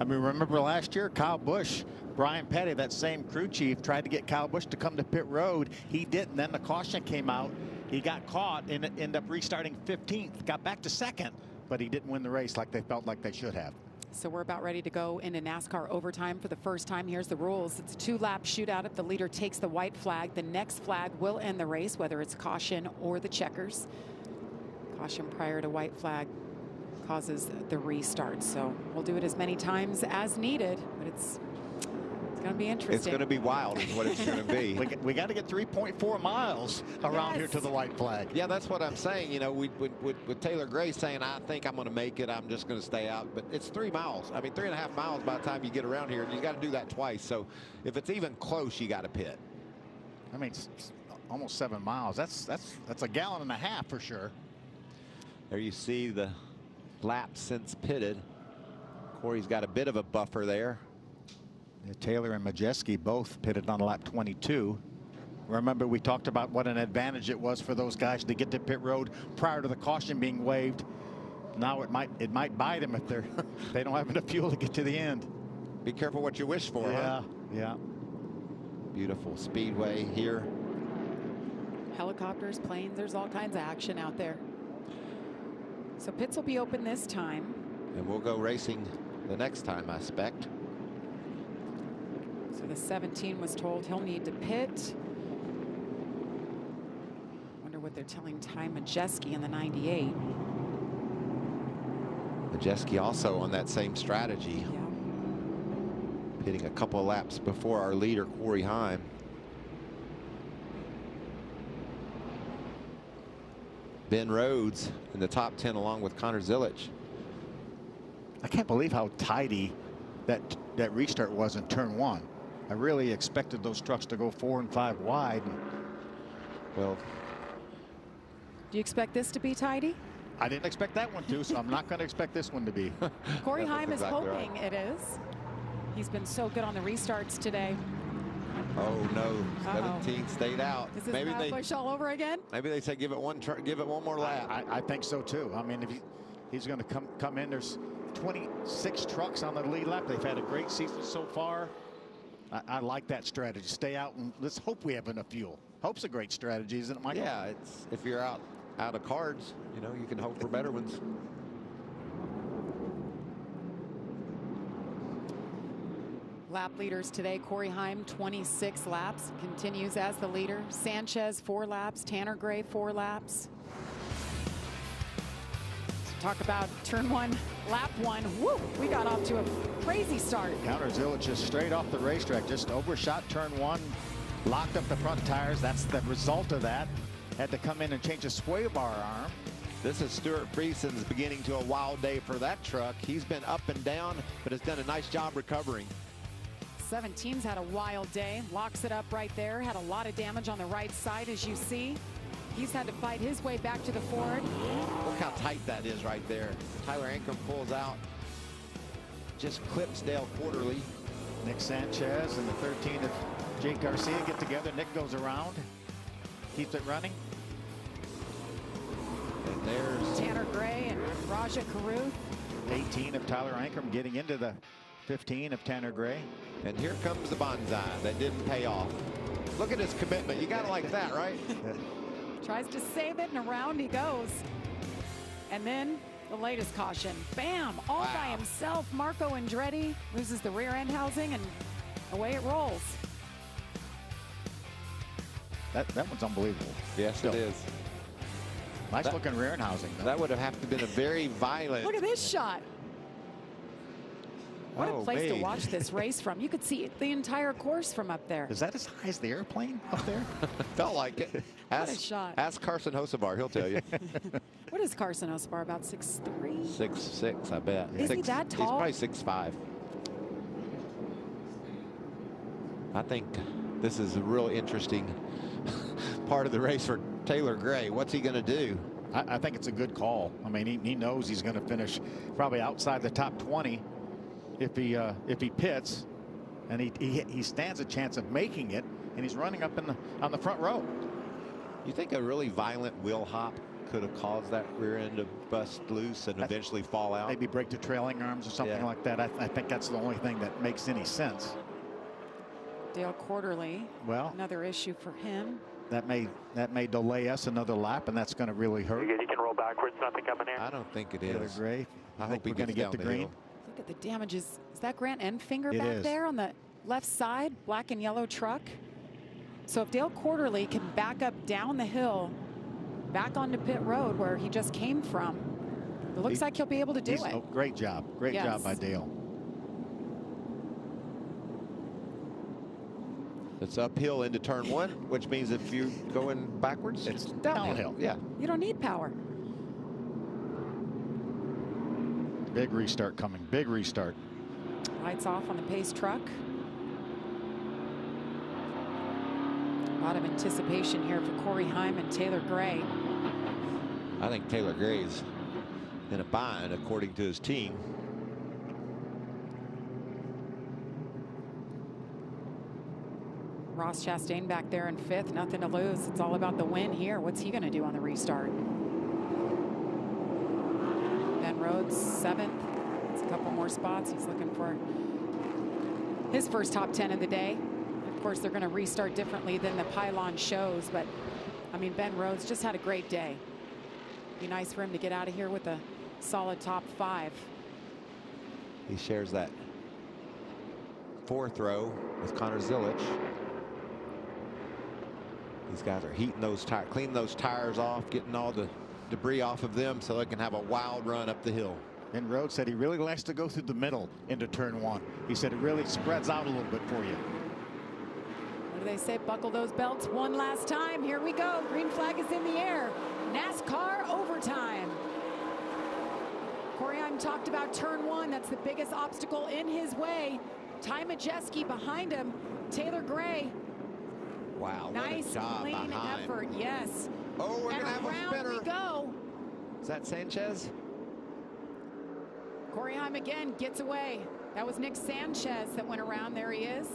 I mean, remember last year, Kyle Busch, Brian Petty, that same crew chief, tried to get Kyle Busch to come to pit road. He didn't. Then the caution came out. He got caught and ended up restarting 15th. Got back to 2nd, but he didn't win the race like they felt like they should have. So we're about ready to go into NASCAR overtime for the first time. Here's the rules. It's a 2-lap shootout. If the leader takes the white flag, the next flag will end the race, whether it's caution or the checkers. Caution prior to white flag causes the restart. So we'll do it as many times as needed, but it's going to be interesting. It's going to be wild is what it's going to be. We got to get 3.4 miles around here to the white flag. Yeah, that's what I'm saying. With Taylor Gray saying, I think I'm going to make it, I'm just going to stay out. But it's 3 miles. I mean, 3.5 miles by the time you get around here. And you got to do that twice. So if it's even close, you got to pit. I mean, it's almost 7 miles. That's a gallon and a half for sure. There you see the laps since pitted. Corey's got a bit of a buffer there. Yeah, Taylor and Majeski both pitted on lap 22. Remember, we talked about what an advantage it was for those guys to get to pit road prior to the caution being waived. Now it might bite them if they don't have enough fuel to get to the end. Be careful what you wish for. Yeah, huh? yeah. Beautiful speedway here. Helicopters, planes, there's all kinds of action out there. So pits will be open this time. And we'll go racing the next time, I expect. So So the 17 was told he'll need to pit. Wonder what they're telling Ty Majeski in the 98. Majeski also on that same strategy. Yeah. Hitting a couple of laps before our leader, Corey Heim. Ben Rhodes in the top 10 along with Connor Zilic. I can't believe how tidy that restart was in turn 1. I really expected those trucks to go 4 and 5 wide. Well, do you expect this to be tidy? I didn't expect that one to, so I'm not going to expect this one to be. Corey Heim is hoping it is. He's been so good on the restarts today. Oh no, 17 stayed out. Is this Maybe Kyle Busch all over again? Maybe they say give it one more lap. I think so too. I mean, if he's going to come in, there's 26 trucks on the lead lap. They've had a great season so far. I like that strategy. Stay out and let's hope we have enough fuel. Hope's a great strategy, isn't it, Michael? Yeah, it's if you're out of cards, you know, you can hope for better ones. Lap leaders today, Corey Heim, 26 laps, continues as the leader. Sanchez, 4 laps. Tanner Gray, 4 laps. So talk about turn 1, lap 1. Woo, we got off to a crazy start. Connor Zilic just straight off the racetrack, just overshot turn 1, locked up the front tires. That's the result of that. Had to come in and change a sway bar arm. This is Stuart Friesen's beginning to a wild day for that truck. He's been up and down, but has done a nice job recovering. 17's had a wild day, locks it up right there, had a lot of damage on the right side, as you see. He's had to fight his way back to the Ford. Look how tight that is right there. Tyler Ankrum pulls out, just clips Dale Quarterly. Nick Sanchez and the 13 of Jake Garcia get together. Nick goes around, keeps it running. And there's Tanner Gray and Raja Karuth. 18 of Tyler Ankrum getting into the 15 of Tanner Gray. And here comes the bonsai that didn't pay off. Look at his commitment. You gotta like that, right? Tries to save it, and around he goes. And then the latest caution. Bam! All by himself. Marco Andretti loses the rear end housing, and away it rolls. That one's unbelievable. Yes, it is. Nice looking rear end housing, though. That would have to been a very violent. Look at this shot. What a place to man. watch this race from. You could see the entire course from up there. Is that as high as the airplane up there? Felt like it. What a shot. Ask Carson Hocevar, he'll tell you. What is Carson Hocevar, about 6'3"? 6'6", I bet. Is he that tall? He's probably 6'5". I think this is a real interesting part of the race for Taylor Gray. What's he going to do? I think it's a good call. I mean, he knows he's going to finish probably outside the top 20 if he pits, and he stands a chance of making it, and he's running up on the front row. You think a really violent wheel hop could have caused that rear end to bust loose and eventually fall out? Maybe break the trailing arms or something like that. I think that's the only thing that makes any sense. Dale Quarterly, well, another issue for him. That may delay us another lap, and that's going to really hurt. You can roll backwards, nothing coming in. I don't think it is. Gray. I hope we're going to get the green. Look at the damages. Is that Grant Enfinger It back is. there on the left side? Black and yellow truck. So if Dale Quarterly can back up down the hill, back onto pit road where he just came from, it looks like he'll be able to do it. Oh, great job. Great job by Dale. It's uphill into turn 1, which means if you're going backwards, it's downhill. Yeah. You don't need power. Big restart coming. Big restart. Lights off on the pace truck. A lot of anticipation here for Corey Heim and Taylor Gray. I think Taylor Gray's in a bind, according to his team. Ross Chastain back there in 5th, nothing to lose. It's all about the win here. What's he going to do on the restart? Ben Rhodes, 7th. It's a couple more spots. He's looking for his first top 10 of the day. Of course, they're going to restart differently than the pylon shows, but I mean, Ben Rhodes just had a great day. Be nice for him to get out of here with a solid top 5. He shares that fourth row with Connor Zilich. These guys are heating those tires, cleaning those tires off, getting all the debris off of them so they can have a wild run up the hill. And Rhodes said he really likes to go through the middle into turn one. He said it really spreads out a little bit for you. What do they say? Buckle those belts one last time. Here we go. Green flag is in the air. NASCAR overtime. Corey Heim talked about turn one. That's the biggest obstacle in his way. Ty Majeski behind him. Taylor Gray. Wow, nice what a job clean behind. effort. Yes. Oh, we're and gonna have a around spinner. we go. Is that Sanchez? Corey Heim again gets away. That was Nick Sanchez that went around. There he is.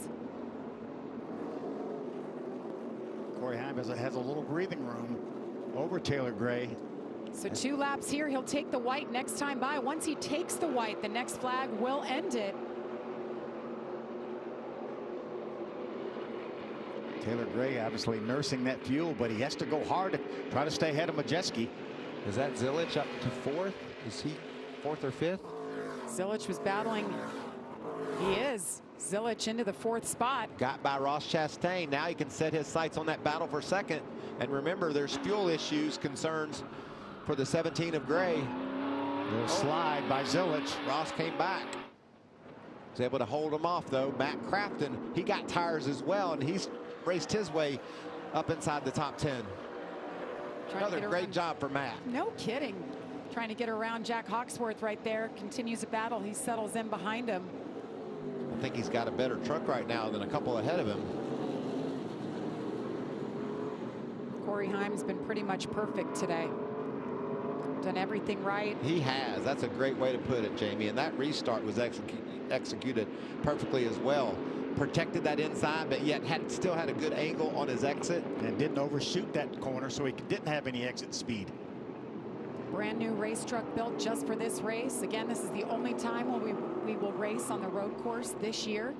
Corey Heim has a little breathing room over Taylor Gray. So 2 laps here. He'll take the white next time by. Once he takes the white, the next flag will end it. Taylor Gray obviously nursing that fuel, but he has to go hard to try to stay ahead of Majeski. Is that Zilich up to fourth? Is he fourth or fifth? Zilich was battling. He is. Zilich into the fourth spot. Got by Ross Chastain. Now he can set his sights on that battle for second. And remember, there's fuel issues, concerns for the 17 of Gray. Little slide by Zilich. Ross came back. Was able to hold him off, though. Matt Crafton, he got tires as well, and he's raced his way up inside the top 10. Another great job for Matt. No kidding. Trying to get around Jack Hawksworth right there. Continues the battle. He settles in behind him. I think he's got a better truck right now than a couple ahead of him. Corey Heim's been pretty much perfect today. Done everything right. He has. That's a great way to put it, Jamie. And that restart was executed perfectly as well. Protected that inside, but yet still had a good angle on his exit. And didn't overshoot that corner, so he didn't have any exit speed. Brand new race truck built just for this race. Again, this is the only time when we will race on the road course this year.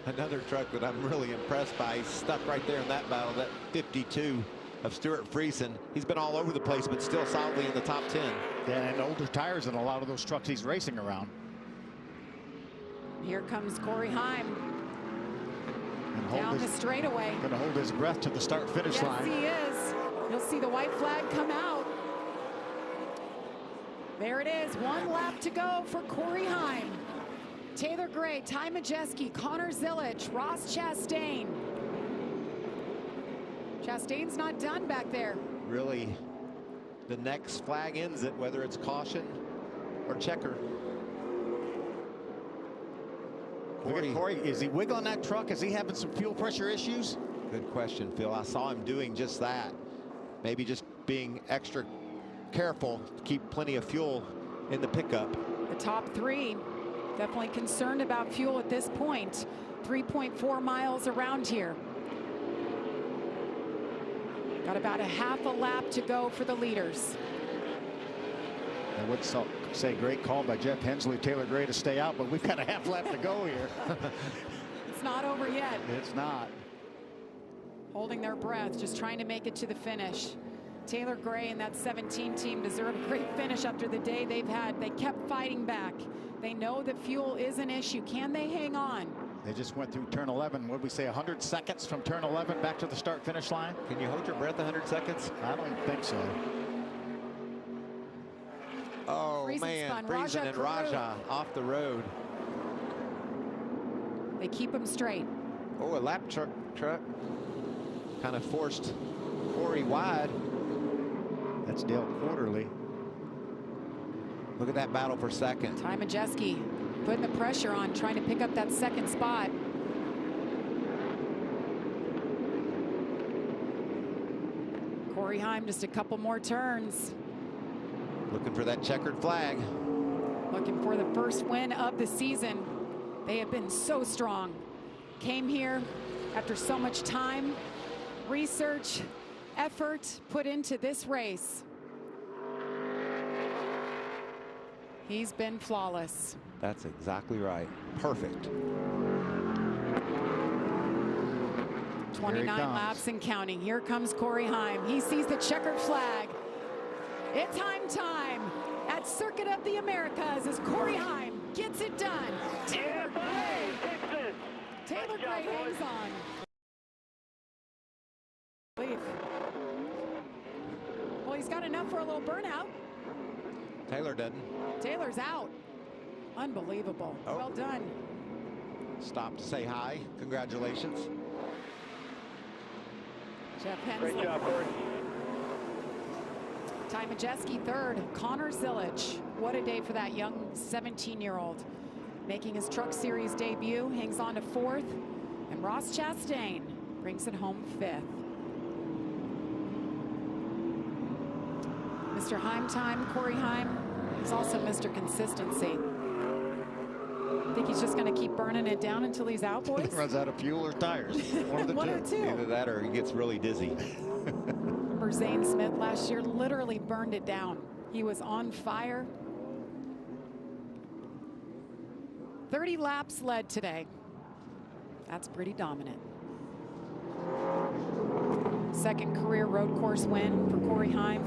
Another truck that I'm really impressed by. He's stuck right there in that battle, that 52 of Stuart Friesen. He's been all over the place, but still solidly in the top 10. Yeah, and older tires than a lot of those trucks he's racing around. Here comes Corey Heim. Down the straightaway. Going to hold his breath to the start-finish line. Yes, he is. You'll see the white flag come out. There it is. 1 lap to go for Corey Heim. Taylor Gray, Ty Majeski, Connor Zilich, Ross Chastain. Chastain's not done back there. Really, the next flag ends it, whether it's caution or checker. Look at Corey. Is he wiggling that truck? Is he having some fuel pressure issues? Good question, Phil. I saw him doing just that. Maybe just being extra careful to keep plenty of fuel in the pickup. The top 3 definitely concerned about fuel at this point. 3.4 miles around here. Got about a half a lap to go for the leaders. I would say great call by Jeff Hensley, Taylor Gray to stay out, but we've got a half lap to go here. It's not over yet. It's not. Holding their breath, just trying to make it to the finish. Taylor Gray and that 17 team deserve a great finish after the day they've had. They kept fighting back. They know that fuel is an issue. Can they hang on? They just went through turn 11. What did we say, 100 seconds from turn 11 back to the start-finish line? Can you hold your breath 100 seconds? I don't think so. Oh, Friesen man, spun. Friesen and Raja off the road. They keep them straight. Oh, a lap truck kind of forced Corey wide. That's Dale Quarterly. Look at that battle for second. Ty Majeski putting the pressure on, trying to pick up that second spot. Corey Heim just a couple more turns. Looking for that checkered flag. Looking for the first win of the season. They have been so strong. Came here after so much time, research, effort put into this race. He's been flawless. That's exactly right. Perfect. 29 laps and counting. Here comes Corey Heim. He sees the checkered flag. It's Heim time at Circuit of the Americas as Corey Heim gets it done. Taylor Gray takes it. Taylor Gray hangs on. Well, he's got enough for a little burnout. Taylor doesn't. Taylor's out. Unbelievable. Oh. Well done. Stop to say hi. Congratulations. Jeff Hensley. Great job, Corey. Ty Majeski third. Connor Zillage. What a day for that young 17-year-old. Making his Truck Series debut, hangs on to fourth. And Ross Chastain brings it home fifth. Mr. Heim time, Corey Heim. He's also Mr. Consistency. Think he's just going to keep burning it down until he's out, boys? Runs out of fuel or tires. One of the One or two. Either that or he gets really dizzy. Remember Zane Smith last year literally burned it down. He was on fire. 30 laps led today. That's pretty dominant. Second career road course win for Corey Heim.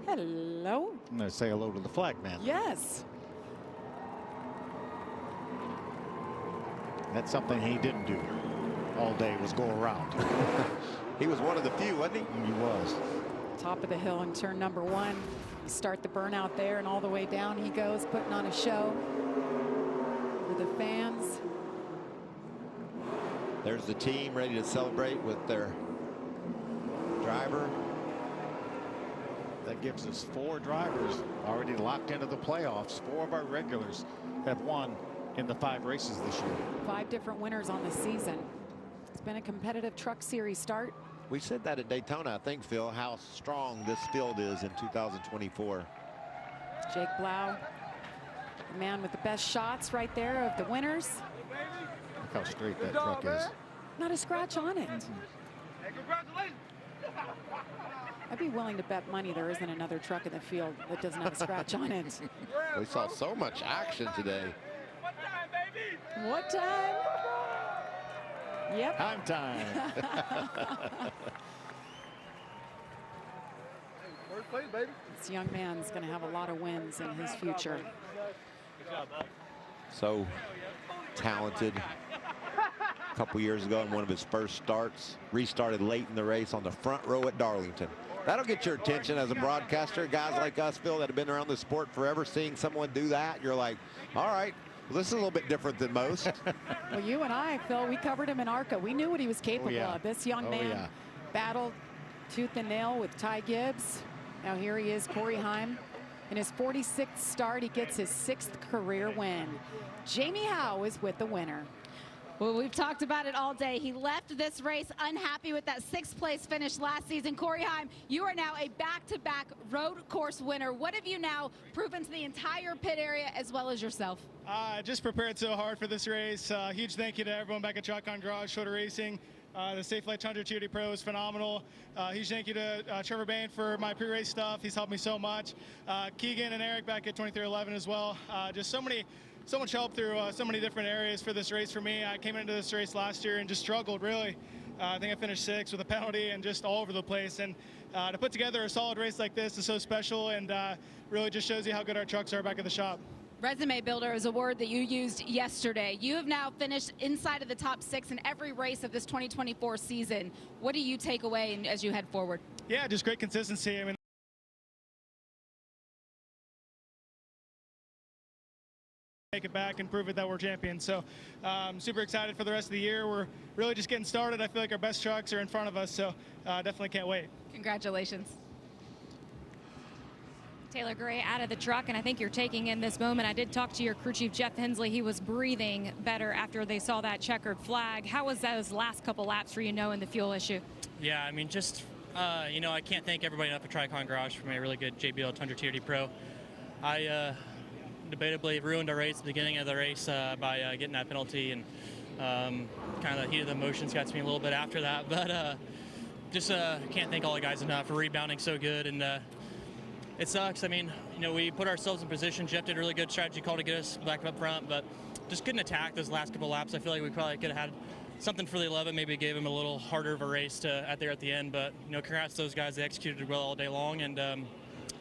Hello. I'm going to say hello to the flag man. Yes. That's something he didn't do all day, was go around. He was one of the few, wasn't he? He was. Top of the hill in turn number one. You start the burnout there, and all the way down he goes, putting on a show for the fans. There's the team ready to celebrate with their driver. That gives us 4 drivers already locked into the playoffs. 4 of our regulars have won in the 5 races this year. 5 different winners on the season. It's been a competitive Truck Series start. We said that at Daytona, I think, Phil, how strong this field is in 2024. Jake Blau, the man with the best shots right there of the winners. Look how straight that truck is. Not a scratch on it. Hey, congratulations. I'd be willing to bet money there isn't another truck in the field that doesn't have a scratch on it. We saw so much action today. What time, baby? What time? Yep. Time time. First place, baby. This young man's going to have a lot of wins in his future. Good job, bud. So talented. A couple years ago in one of his first starts, restarted late in the race on the front row at Darlington. That'll get your attention as a broadcaster. Guys like us, Phil, that have been around the sport forever, seeing someone do that, you're like, all right, well, this is a little bit different than most. Well, you and I, Phil, we covered him in ARCA. We knew what he was capable of. This young man battled tooth and nail with Ty Gibbs. Now here he is, Corey Heim. In his 46th start, he gets his 6th career win. Jamie Howe is with the winner. Well, we've talked about it all day. He left this race unhappy with that 6th place finish last season. Corey Heim, you are now a back-to-back road course winner. What have you now proven to the entire pit area as well as yourself? Just prepared so hard for this race. Huge thank you to everyone back at Shotgun Garage, Shoulder Racing. The Safe Light 100 TRD Pro is phenomenal. Huge thank you to Trevor Bain for my pre-race stuff. He's helped me so much. Keegan and Eric back at 2311 as well. Just so much help through so many different areas for this race for me. I came into this race last year and just struggled, really. I think I finished 6th with a penalty and just all over the place. And to put together a solid race like this is so special, and really just shows you how good our trucks are back at the shop. Resume builder is a word that you used yesterday. You have now finished inside of the top 6 in every race of this 2024 season. What do you take away as you head forward? Yeah, just great consistency. I mean, take it back and prove it that we're champions. So I'm super excited for the rest of the year. We're really just getting started. I feel like our best trucks are in front of us, so definitely can't wait. Congratulations. Taylor Gray out of the truck, and I think you're taking in this moment. I did talk to your crew chief, Jeff Hensley. He was breathing better after they saw that checkered flag. How was those last couple laps for you, knowing the fuel issue? Yeah, I mean, just, you know, I can't thank everybody enough at Tricon Garage for my really good JBL 100 TRD Pro. I debatably ruined our race at the beginning of the race by getting that penalty, and kind of the heat of the emotions got to me a little bit after that. But just can't thank all the guys enough for rebounding so good. And it sucks. I mean, you know, we put ourselves in position. Jeff did a really good strategy call to get us back up front, but just couldn't attack those last couple laps. I feel like we probably could have had something for the 11, maybe gave him a little harder of a race at the end. But, you know, congrats to those guys. They executed well all day long, and, you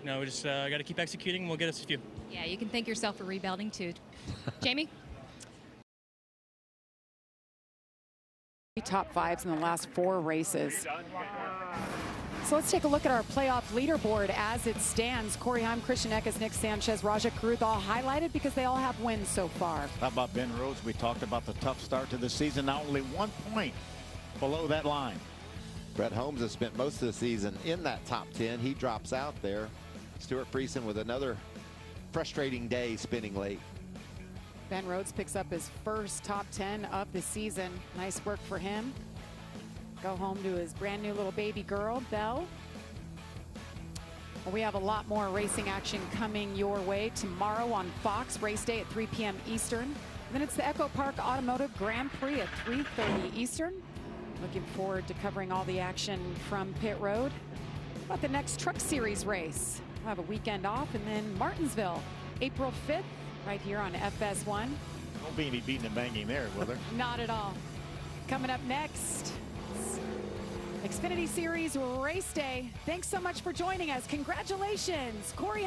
know, we just got to keep executing, and we'll get us a few. Yeah, you can thank yourself for rebounding too. Jamie? Top fives in the last 4 races. So let's take a look at our playoff leaderboard as it stands. Corey Heim, Christian Eckes, Nick Sanchez, Rajat Karuth all highlighted because they all have wins so far. How about Ben Rhodes? We talked about the tough start to the season. Now only 1 point below that line. Brett Holmes has spent most of the season in that top 10. He drops out there. Stuart Friesen with another frustrating day spinning late. Ben Rhodes picks up his first top 10 of the season. Nice work for him. Go home to his brand new little baby girl, Belle. Well, we have a lot more racing action coming your way tomorrow on Fox. Race day at 3 p.m. Eastern. And then it's the Echo Park Automotive Grand Prix at 3:30 Eastern. Looking forward to covering all the action from pit road. How about the next Truck Series race? We'll have a weekend off, and then Martinsville, April 5th, right here on FS1. Won't be any beating and banging there, will there? Not at all. Coming up next, Xfinity Series race day. Thanks so much for joining us. Congratulations, Corey.